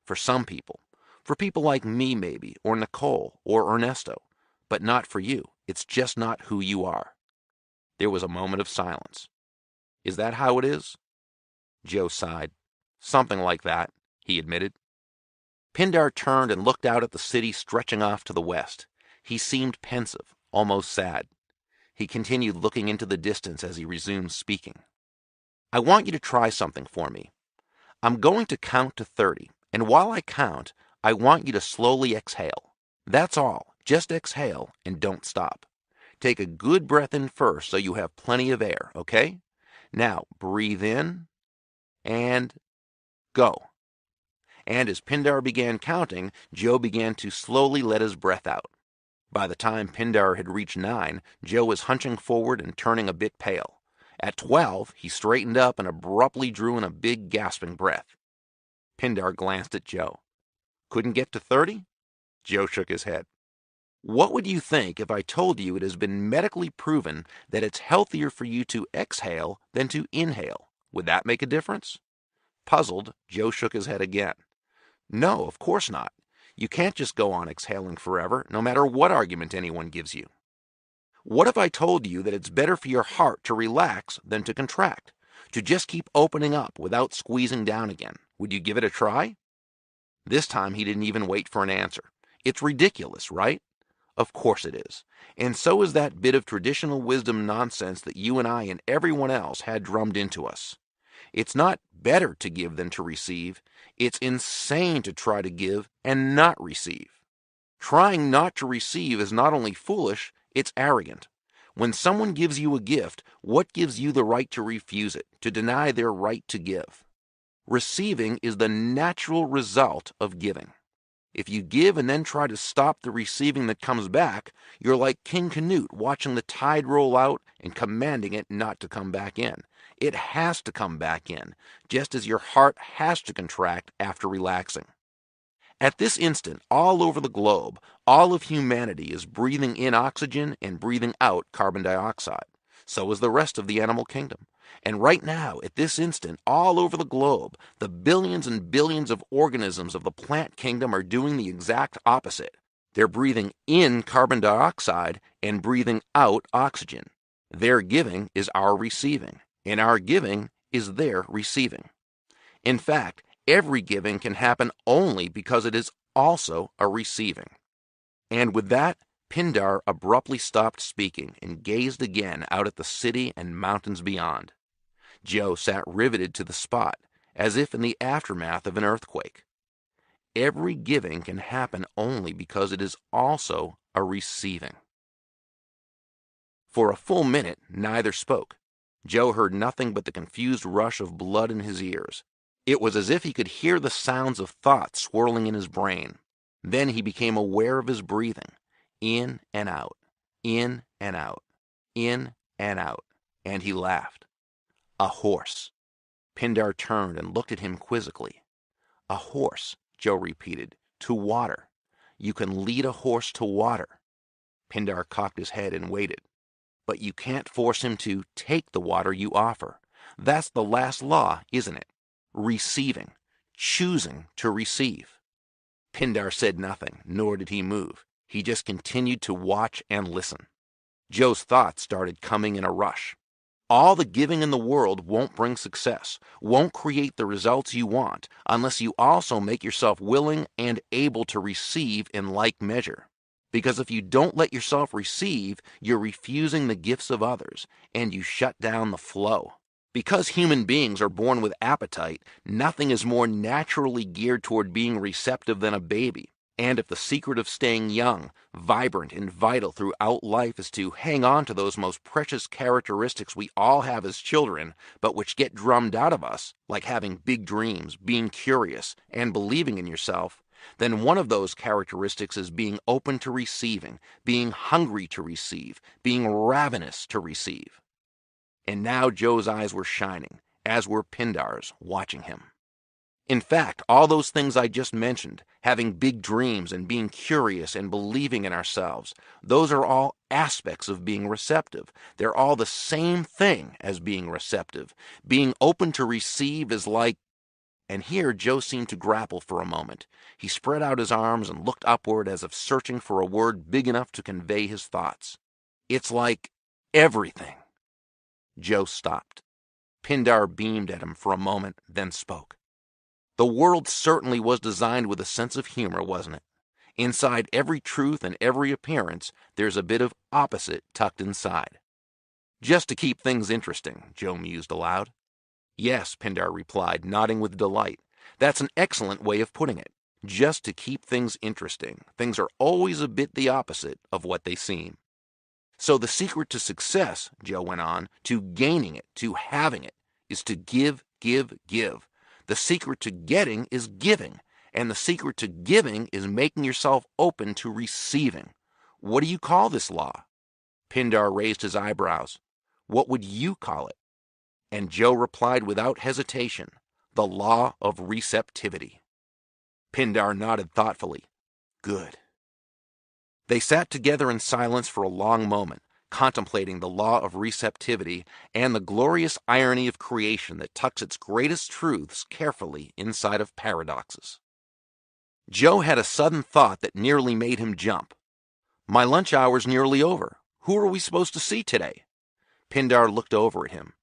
[SPEAKER 3] For some people. For people like me, maybe, or Nicole, or Ernesto. But not for you. It's just not who you are." There was a moment of silence. "Is that how it is?" Joe sighed. "Something like that," he admitted. Pindar turned and looked out at the city stretching off to the west. He seemed pensive, almost sad. He continued looking into the distance as he resumed speaking. "I want you to try something for me. I'm going to count to 30, and while I count, I want you to slowly exhale. That's all. Just exhale and don't stop. Take a good breath in first so you have plenty of air, okay? Now, breathe in and go. and as Pindar began counting, Joe began to slowly let his breath out. By the time Pindar had reached 9, Joe was hunching forward and turning a bit pale. At 12, he straightened up and abruptly drew in a big gasping breath. Pindar glanced at Joe. Couldn't get to 30? Joe shook his head. What would you think if I told you it has been medically proven that it's healthier for you to exhale than to inhale? Would that make a difference? Puzzled, Joe shook his head again. No, of course not. You can't just go on exhaling forever, no matter what argument anyone gives you. What if I told you that it's better for your heart to relax than to contract, to just keep opening up without squeezing down again? Would you give it a try? This time he didn't even wait for an answer. It's ridiculous, right? Of course it is. And so is that bit of traditional wisdom nonsense that you and I and everyone else had drummed into us. It's not better to give than to receive. It's insane to try to give and not receive. Trying not to receive is not only foolish, it's arrogant. When someone gives you a gift, what gives you the right to refuse it, to deny their right to give? Receiving is the natural result of giving. If you give and then try to stop the receiving that comes back, you're like King Canute watching the tide roll out and commanding it not to come back in. It has to come back in, just as your heart has to contract after relaxing. At this instant, all over the globe, all of humanity is breathing in oxygen and breathing out carbon dioxide. So is the rest of the animal kingdom. And right now, at this instant, all over the globe, the billions and billions of organisms of the plant kingdom are doing the exact opposite. They're breathing in carbon dioxide and breathing out oxygen. Their giving is our receiving, and our giving is their receiving. In fact, every giving can happen only because it is also a receiving. And with that, Pindar abruptly stopped speaking and gazed again out at the city and mountains beyond. Joe sat riveted to the spot, as if in the aftermath of an earthquake. Every giving can happen only because it is also a receiving. For a full minute, neither spoke. Joe heard nothing but the confused rush of blood in his ears. It was as if he could hear the sounds of thought swirling in his brain. Then he became aware of his breathing, in and out, in and out, in and out, and he laughed. A horse. Pindar turned and looked at him quizzically. A horse, Joe repeated, to water. You can lead a horse to water. Pindar cocked his head and waited. But you can't force him to take the water you offer. That's the last law, isn't it? Receiving, choosing to receive. Pindar said nothing, nor did he move. He just continued to watch and listen. Joe's thoughts started coming in a rush. All the giving in the world won't bring success, won't create the results you want, unless you also make yourself willing and able to receive in like measure. Because if you don't let yourself receive, you're refusing the gifts of others, and you shut down the flow. Because human beings are born with appetite, nothing is more naturally geared toward being receptive than a baby. And if the secret of staying young, vibrant, and vital throughout life is to hang on to those most precious characteristics we all have as children, but which get drummed out of us, like having big dreams, being curious, and believing in yourself, then one of those characteristics is being open to receiving, being hungry to receive, being ravenous to receive. And now Joe's eyes were shining, as were Pindar's, watching him. In fact, all those things I just mentioned, having big dreams and being curious and believing in ourselves, those are all aspects of being receptive. They're all the same thing as being receptive. Being open to receive is like... And here Joe seemed to grapple for a moment. He spread out his arms and looked upward as if searching for a word big enough to convey his thoughts. It's like everything. Joe stopped. Pindar beamed at him for a moment, then spoke. The world certainly was designed with a sense of humor, wasn't it? Inside every truth and every appearance, there's a bit of opposite tucked inside. Just to keep things interesting, Joe mused aloud. Yes, Pindar replied, nodding with delight. That's an excellent way of putting it. Just to keep things interesting. Things are always a bit the opposite of what they seem. So the secret to success, Joe went on, to gaining it, to having it, is to give, give, give. The secret to getting is giving, And the secret to giving is making yourself open to receiving. What do you call this law? Pindar raised his eyebrows. What would you call it? And Joe replied without hesitation, the law of receptivity. Pindar nodded thoughtfully. Good. They sat together in silence for a long moment, contemplating the law of receptivity and the glorious irony of creation that tucks its greatest truths carefully inside of paradoxes. Joe had a sudden thought that nearly made him jump. My lunch hour's nearly over. Who are we supposed to see today? Pindar looked over at him.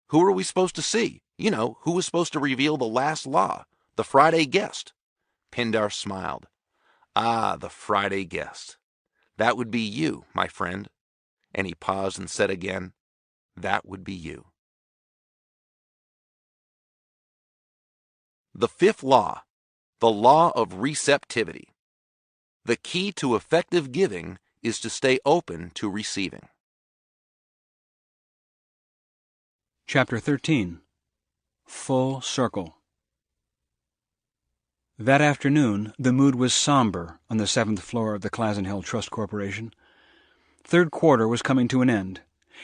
[SPEAKER 3] Who are we supposed to see? You know, who was supposed to reveal the last law? The Friday guest. Pindar smiled. Ah, the Friday guest. That would be you, my friend. And he paused and said again, that would be you. The fifth law, the law of receptivity. The key to effective giving is to stay open to receiving.
[SPEAKER 4] Chapter 13. Full Circle. That afternoon, the mood was somber on the 7th floor of the Classen Hill Trust Corporation. Third quarter was coming to an end,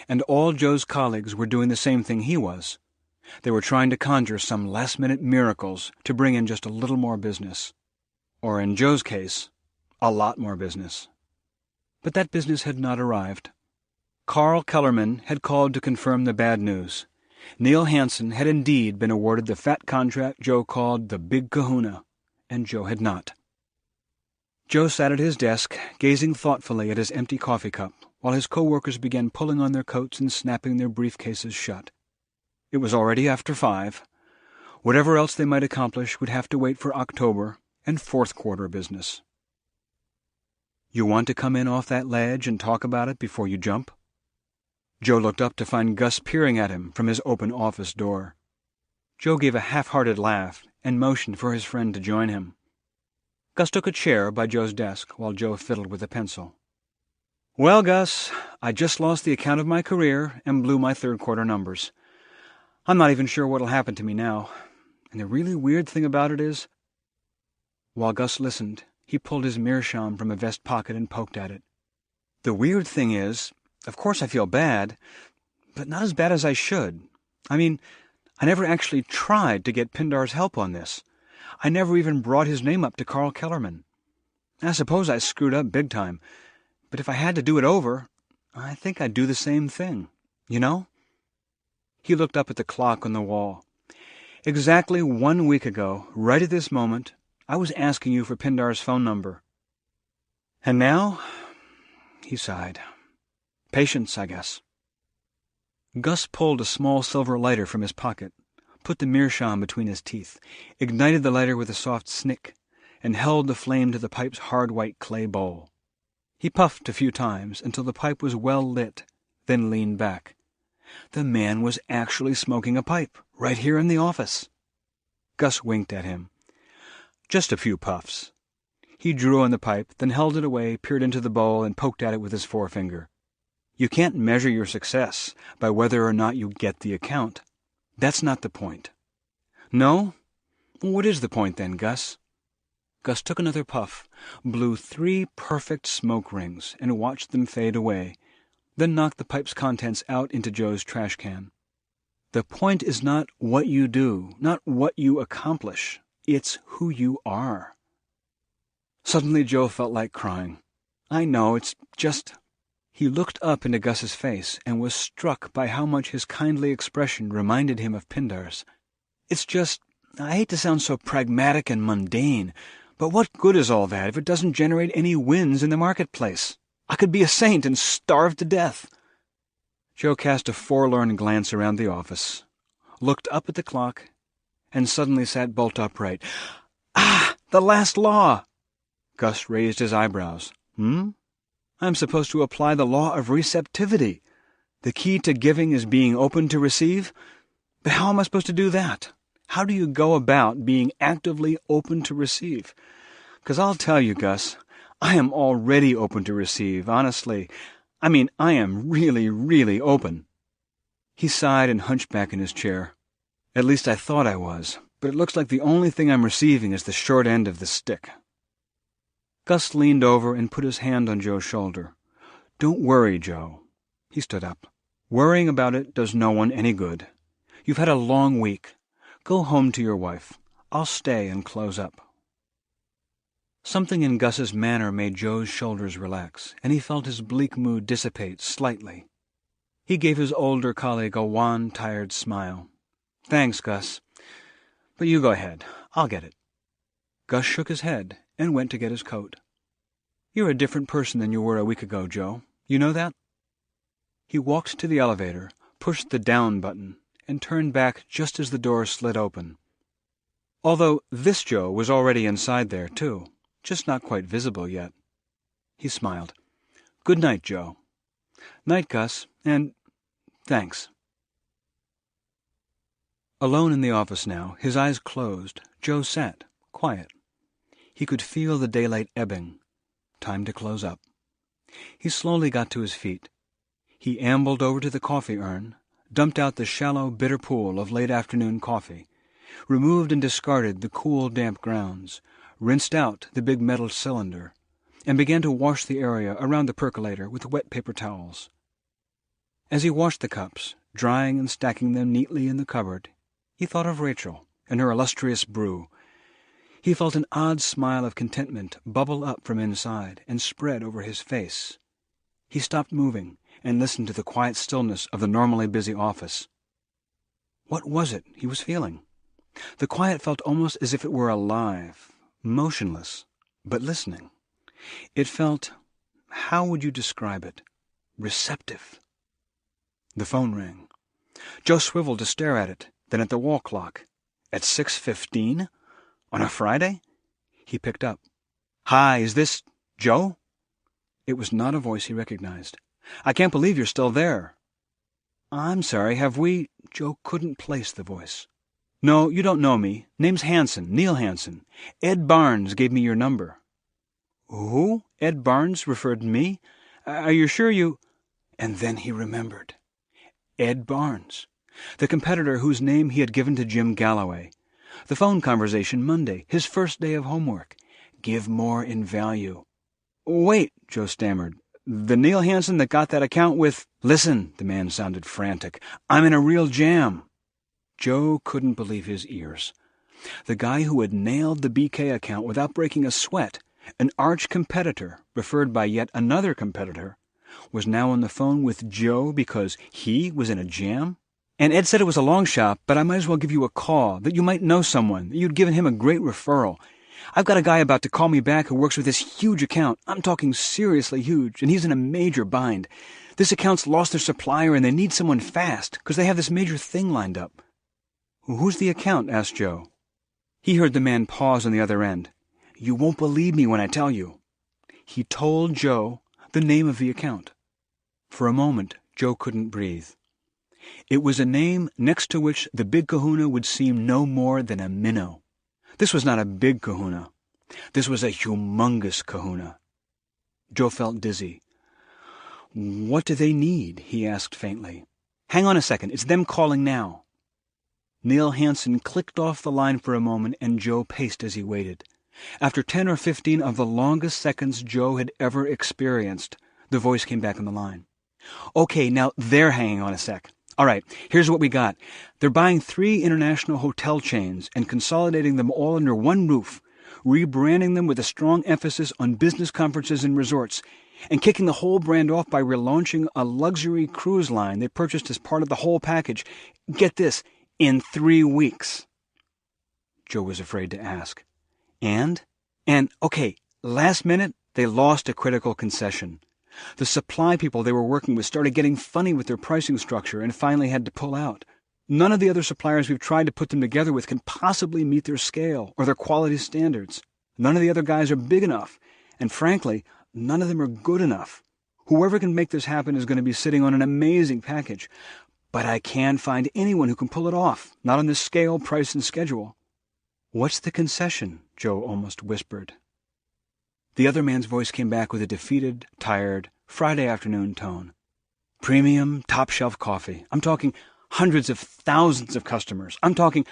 [SPEAKER 4] and all Joe's colleagues were doing the same thing he was. They were trying to conjure some last-minute miracles to bring in just a little more business. Or in Joe's case, a lot more business. But that business had not arrived. Carl Kellerman had called to confirm the bad news. Neil Hansen had indeed been awarded the fat contract Joe called the Big Kahuna, and Joe had not. Joe sat at his desk, gazing thoughtfully at his empty coffee cup, while his co-workers began pulling on their coats and snapping their briefcases shut. It was already after 5. Whatever else they might accomplish would have to wait for October and fourth quarter business. You want to come in off that ledge and talk about it before you jump? Joe looked up to find Gus peering at him from his open office door. Joe gave a half-hearted laugh and motioned for his friend to join him. Gus took a chair by Joe's desk while Joe fiddled with a pencil. Well, Gus, I just lost the account of my career and blew my third quarter numbers. I'm not even sure what'll happen to me now. And the really weird thing about it is... While Gus listened, he pulled his meerschaum from a vest pocket and poked at it. The weird thing is, of course I feel bad, but not as bad as I should. I mean, I never actually tried to get Pindar's help on this. I never even brought his name up to Carl Kellerman. I suppose I screwed up big time, but if I had to do it over, I think I'd do the same thing, you know? He looked up at the clock on the wall. Exactly 1 week ago, right at this moment, I was asking you for Pindar's phone number. And now, he sighed. Patience, I guess. Gus pulled a small silver lighter from his pocket, put the meerschaum between his teeth, ignited the lighter with a soft snick, and held the flame to the pipe's hard white clay bowl. He puffed a few times until the pipe was well lit, then leaned back. The man was actually smoking a pipe, right here in the office. Gus winked at him. Just a few puffs. He drew on the pipe, then held it away, peered into the bowl, and poked at it with his forefinger. You can't measure your success by whether or not you get the account. That's not the point. No? What is the point then, Gus? Gus took another puff, blew 3 perfect smoke rings, and watched them fade away, then knocked the pipe's contents out into Joe's trash can. The point is not what you do, not what you accomplish. It's who you are. Suddenly Joe felt like crying. I know, it's just... He looked up into Gus's face and was struck by how much his kindly expression reminded him of Pindar's. It's just... I hate to sound so pragmatic and mundane, but what good is all that if it doesn't generate any wins in the marketplace? I could be a saint and starve to death. Joe cast a forlorn glance around the office, looked up at the clock, and suddenly sat bolt upright. Ah, the last law! Gus raised his eyebrows. I'm supposed to apply the law of receptivity. The key to giving is being open to receive. But how am I supposed to do that? How do you go about being actively open to receive? 'Cause I'll tell you, Gus, I am already open to receive, honestly. I mean, I am really, really open. He sighed and hunched back in his chair. At least I thought I was. but it looks like the only thing I'm receiving is the short end of the stick." Gus leaned over and put his hand on Joe's shoulder. "Don't worry, Joe." He stood up. "Worrying about it does no one any good. You've had a long week. Go home to your wife. I'll stay and close up." Something in Gus's manner made Joe's shoulders relax, and he felt his bleak mood dissipate slightly. He gave his older colleague a wan, tired smile. "Thanks, Gus. But you go ahead. I'll get it." Gus shook his head and went to get his coat. "You're a different person than you were a week ago, Joe. You know that?" He walked to the elevator, pushed the down button, and turned back just as the door slid open. Although this Joe was already inside there, too, just not quite visible yet. He smiled. "Good night, Joe." "Night, Gus, and thanks." Alone in the office now, his eyes closed, Joe sat, quiet. He could feel the daylight ebbing. Time to close up. He slowly got to his feet. He ambled over to the coffee urn, dumped out the shallow, bitter pool of late-afternoon coffee, removed and discarded the cool, damp grounds, rinsed out the big metal cylinder, and began to wash the area around the percolator with wet paper towels. As he washed the cups, drying and stacking them neatly in the cupboard, he thought of Rachel and her illustrious brew. He felt an odd smile of contentment bubble up from inside and spread over his face. He stopped moving and listened to the quiet stillness of the normally busy office. What was it he was feeling? The quiet felt almost as if it were alive, motionless, but listening. It felt, how would you describe it? Receptive. The phone rang. Joe swiveled to stare at it, then at the wall clock. At 6:15? On a Friday? He picked up. "Hi, is this Joe?" It was not a voice he recognized. "I can't believe you're still there." "I'm sorry, have we—" Joe couldn't place the voice. "No, you don't know me. Name's Hanson, Neil Hanson. Ed Barnes gave me your number." "Who? Ed Barnes referred to me? Are you sure you—" And then he remembered. Ed Barnes, the competitor whose name he had given to Jim Galloway. The phone conversation Monday, his first day of homework. Give more in value. "Wait," Joe stammered. "The Neil Hanson that got that account with—" "Listen," the man sounded frantic. "I'm in a real jam." Joe couldn't believe his ears. The guy who had nailed the BK account without breaking a sweat, an arch-competitor referred by yet another competitor, was now on the phone with Joe because he was in a jam? "And Ed said it was a long shot, but I might as well give you a call, that you might know someone, that you'd given him a great referral. I've got a guy about to call me back who works with this huge account. I'm talking seriously huge, and he's in a major bind. This account's lost their supplier, and they need someone fast, because they have this major thing lined up." "Who's the account?" asked Joe. He heard the man pause on the other end. "You won't believe me when I tell you." He told Joe the name of the account. For a moment, Joe couldn't breathe. It was a name next to which the big kahuna would seem no more than a minnow. This was not a big kahuna. This was a humongous kahuna. Joe felt dizzy. "What do they need?" he asked faintly. "Hang on a second. It's them calling now." Neil Hanson clicked off the line for a moment, and Joe paced as he waited. After 10 or 15 of the longest seconds Joe had ever experienced, the voice came back on the line. "Okay, now they're hanging on a sec. All right, here's what we got. They're buying 3 international hotel chains and consolidating them all under one roof, rebranding them with a strong emphasis on business conferences and resorts, and kicking the whole brand off by relaunching a luxury cruise line they purchased as part of the whole package. Get this, in 3 weeks." Joe was afraid to ask. And, okay, last minute, they lost a critical concession. The supply people they were working with started getting funny with their pricing structure and finally had to pull out. None of the other suppliers we've tried to put them together with can possibly meet their scale or their quality standards. None of the other guys are big enough, and frankly, none of them are good enough. Whoever can make this happen is going to be sitting on an amazing package. But I can't find anyone who can pull it off, not on this scale, price, and schedule. "What's the concession?" Joe almost whispered. The other man's voice came back with a defeated, tired, Friday afternoon tone. "Premium, top-shelf coffee. I'm talking Hundreds of thousands of customers. I'm talking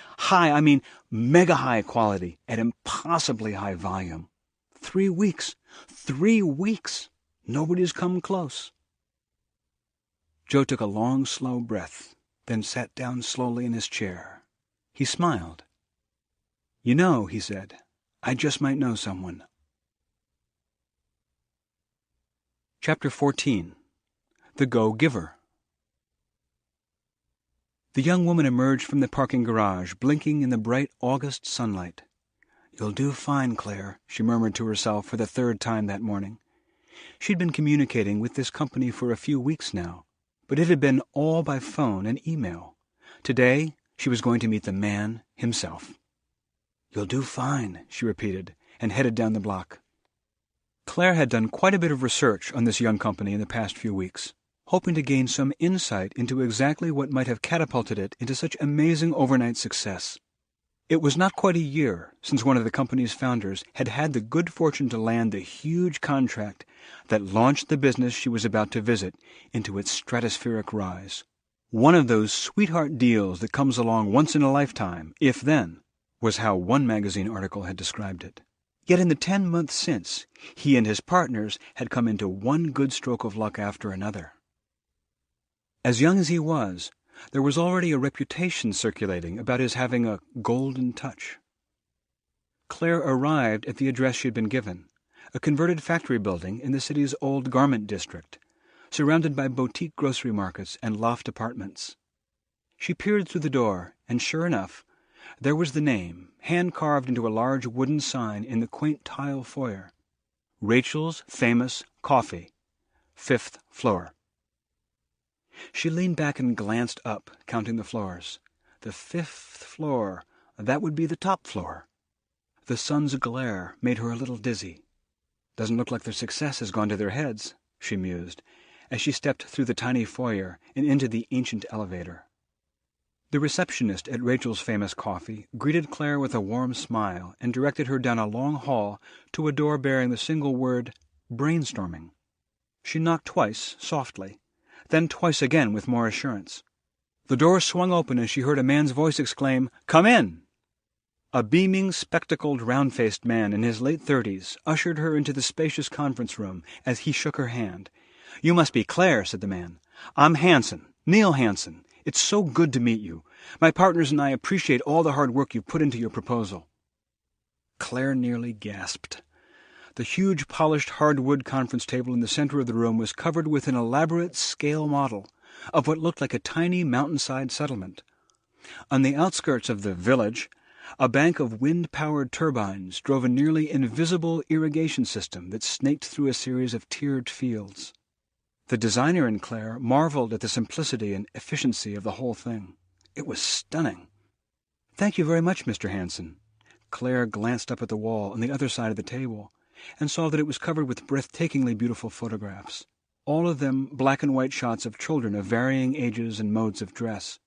[SPEAKER 4] mega high quality at impossibly high volume. 3 weeks. 3 weeks. Nobody's come close. Joe took a long, slow breath, then sat down slowly in his chair. He smiled. "You know," he said, "I just might know someone." Chapter 14. The Go-Giver. The young woman emerged from the parking garage, blinking in the bright August sunlight. "You'll do fine, Claire," she murmured to herself for the 3rd time that morning. She'd been communicating with this company for a few weeks now, but it had been all by phone and email. Today she was going to meet the man himself. "You'll do fine," she repeated, and headed down the block. Claire had done quite a bit of research on this young company in the past few weeks, hoping to gain some insight into exactly what might have catapulted it into such amazing overnight success. It was not quite a year since one of the company's founders had had the good fortune to land the huge contract that launched the business she was about to visit into its stratospheric rise. One of those sweetheart deals that comes along once in a lifetime, if then, was how one magazine article had described it. Yet in the 10 months since, he and his partners had come into one good stroke of luck after another. As young as he was, there was already a reputation circulating about his having a golden touch. Claire arrived at the address she had been given, a converted factory building in the city's old garment district, surrounded by boutique grocery markets and loft apartments. She peered through the door, and sure enough, there was the name, hand-carved into a large wooden sign in the quaint tile foyer. Rachel's Famous Coffee, 5th floor. She leaned back and glanced up, counting the floors. The 5th floor, that would be the top floor. The sun's glare made her a little dizzy. "Doesn't look like their success has gone to their heads," she mused, as she stepped through the tiny foyer and into the ancient elevator. The receptionist at Rachel's Famous Coffee greeted Claire with a warm smile and directed her down a long hall to a door bearing the single word, "Brainstorming." She knocked twice, softly, then twice again with more assurance. The door swung open and she heard a man's voice exclaim, "Come in!" A beaming, spectacled, round-faced man in his late 30s ushered her into the spacious conference room as he shook her hand. "You must be Claire," said the man. "I'm Hansen, Neil Hansen. It's so good to meet you. My partners and I appreciate all the hard work you've put into your proposal." Claire nearly gasped. The huge polished hardwood conference table in the center of the room was covered with an elaborate scale model of what looked like a tiny mountainside settlement. On the outskirts of the village, a bank of wind-powered turbines drove a nearly invisible irrigation system that snaked through a series of tiered fields. The designer in Claire marveled at the simplicity and efficiency of the whole thing. It was stunning. "Thank you very much, Mr. Hansen." Claire glanced up at the wall on the other side of the table and saw that it was covered with breathtakingly beautiful photographs, all of them black and white shots of children of varying ages and modes of dress.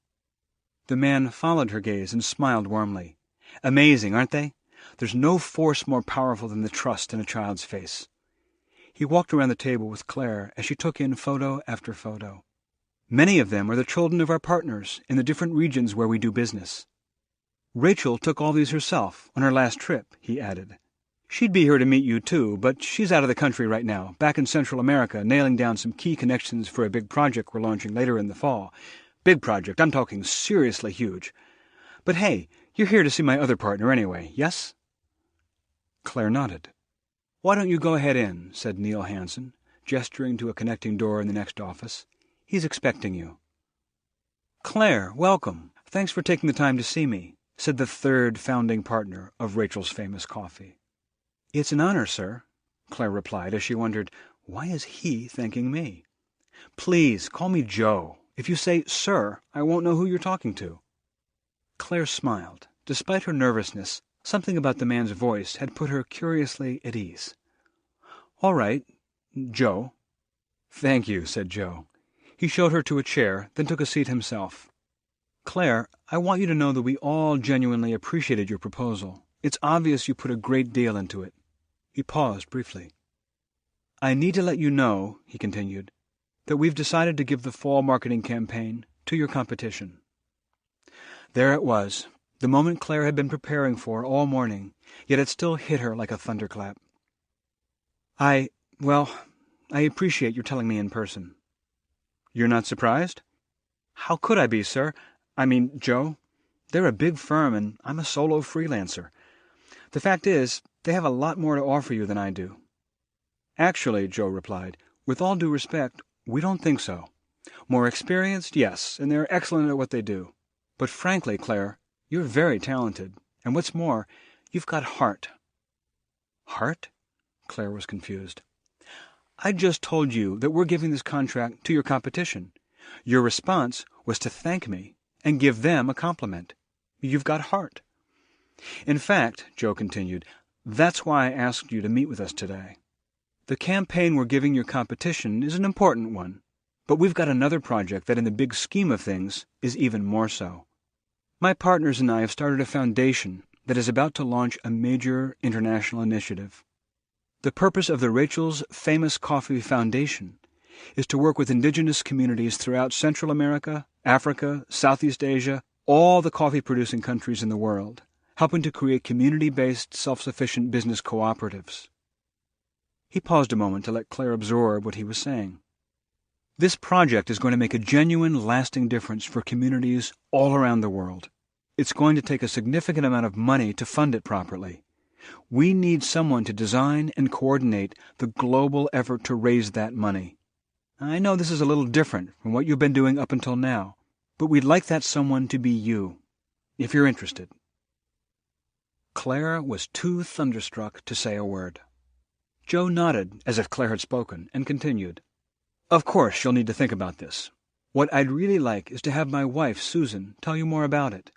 [SPEAKER 4] The man followed her gaze and smiled warmly. "Amazing, aren't they? There's no force more powerful than the trust in a child's face." He walked around the table with Claire as she took in photo after photo. "Many of them are the children of our partners in the different regions where we do business. Rachel took all these herself on her last trip," he added. "She'd be here to meet you, too, but she's out of the country right now, back in Central America, nailing down some key connections for a big project we're launching later in the fall. Big project, I'm talking seriously huge. But hey, you're here to see my other partner anyway, yes?" Claire nodded. "Why don't you go ahead in," said Neil Hansen, gesturing to a connecting door in the next office. "He's expecting you." "Claire, welcome. Thanks for taking the time to see me," said the 3rd founding partner of Rachel's Famous Coffee. "It's an honor, sir," Claire replied as she wondered, why is he thanking me? "Please, call me Joe. If you say, sir, I won't know who you're talking to." Claire smiled. Despite her nervousness, something about the man's voice had put her curiously at ease. "All right, Joe." "Thank you," said Joe. He showed her to a chair, then took a seat himself. "Claire, I want you to know that we all genuinely appreciated your proposal. It's obvious you put a great deal into it." He paused briefly. "I need to let you know," he continued, "that we've decided to give the fall marketing campaign to your competition." There it was, the moment Claire had been preparing for all morning, yet it still hit her like a thunderclap. I appreciate your telling me in person. You're not surprised? How could I be, sir? I mean, Joe. They're a big firm, and I'm a solo freelancer. The fact is, they have a lot more to offer you than I do. Actually, Joe replied, with all due respect, we don't think so. More experienced, yes, and they're excellent at what they do. But frankly, Claire, you're very talented, and what's more, you've got heart. Heart? Claire was confused. I just told you that we're giving this contract to your competition. Your response was to thank me and give them a compliment. You've got heart. In fact, Joe continued, that's why I asked you to meet with us today. The campaign we're giving your competition is an important one, but we've got another project that in the big scheme of things is even more so. My partners and I have started a foundation that is about to launch a major international initiative. The purpose of the Rachel's Famous Coffee Foundation is to work with indigenous communities throughout Central America, Africa, Southeast Asia, all the coffee-producing countries in the world, helping to create community-based, self-sufficient business cooperatives. He paused a moment to let Claire absorb what he was saying. This project is going to make a genuine, lasting difference for communities all around the world. It's going to take a significant amount of money to fund it properly. We need someone to design and coordinate the global effort to raise that money. I know this is a little different from what you've been doing up until now, but we'd like that someone to be you, if you're interested. Claire was too thunderstruck to say a word. Joe nodded as if Claire had spoken, and continued. Of course you'll need to think about this. What I'd really like is to have my wife, Susan, tell you more about it.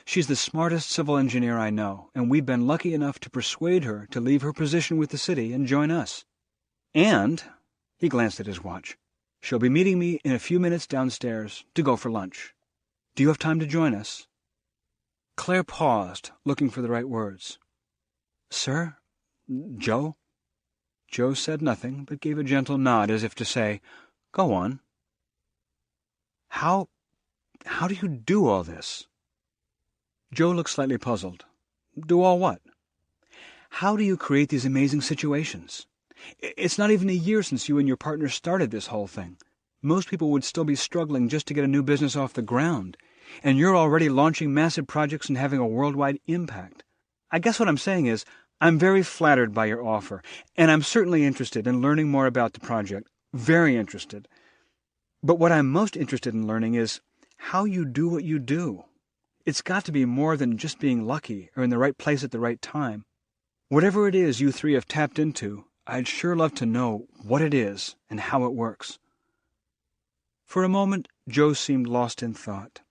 [SPEAKER 4] She's the smartest civil engineer I know, and we've been lucky enough to persuade her to leave her position with the city and join us. And, he glanced at his watch, she'll be meeting me in a few minutes downstairs to go for lunch. Do you have time to join us? Claire paused, looking for the right words. Sir? Joe? Joe said nothing, but gave a gentle nod as if to say, Go on. How do you do all this? Joe looked slightly puzzled. Do all what? How do you create these amazing situations? It's not even a year since you and your partner started this whole thing. Most people would still be struggling just to get a new business off the ground, and you're already launching massive projects and having a worldwide impact. I guess what I'm saying is, I'm very flattered by your offer, and I'm certainly interested in learning more about the project. Very interested. But what I'm most interested in learning is how you do what you do. It's got to be more than just being lucky or in the right place at the right time. Whatever it is you three have tapped into, I'd sure love to know what it is and how it works. For a moment, Joe seemed lost in thought.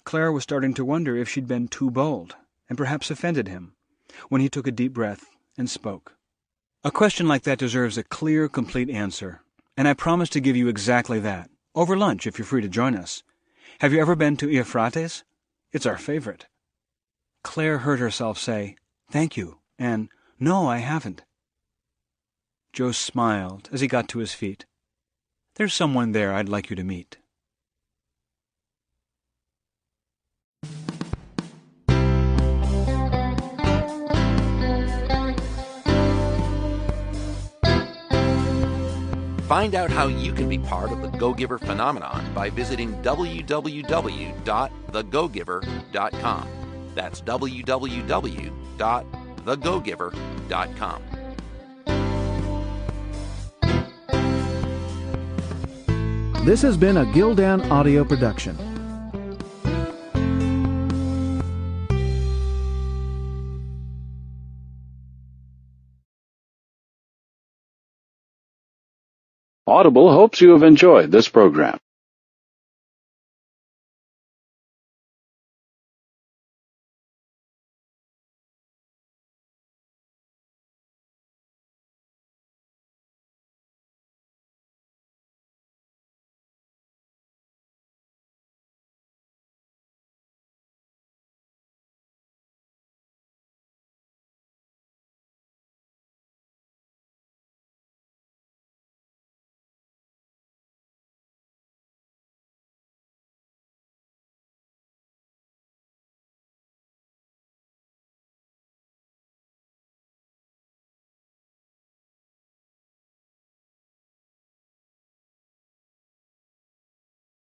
[SPEAKER 4] Claire was starting to wonder if she'd been too bold, and perhaps offended him, when he took a deep breath and spoke. A question like that deserves a clear, complete answer, and I promise to give you exactly that, over lunch if you're free to join us. Have you ever been to Iafrates? It's our favorite. Claire heard herself say, Thank you, and No, I haven't. Joe smiled as he got to his feet. There's someone there I'd like you to meet.
[SPEAKER 3] Find out how you can be part of the Go-Giver phenomenon by visiting www.thegogiver.com. That's www.thegogiver.com.
[SPEAKER 2] This has been a Gildan audio production.
[SPEAKER 1] Audible hopes you have enjoyed this program.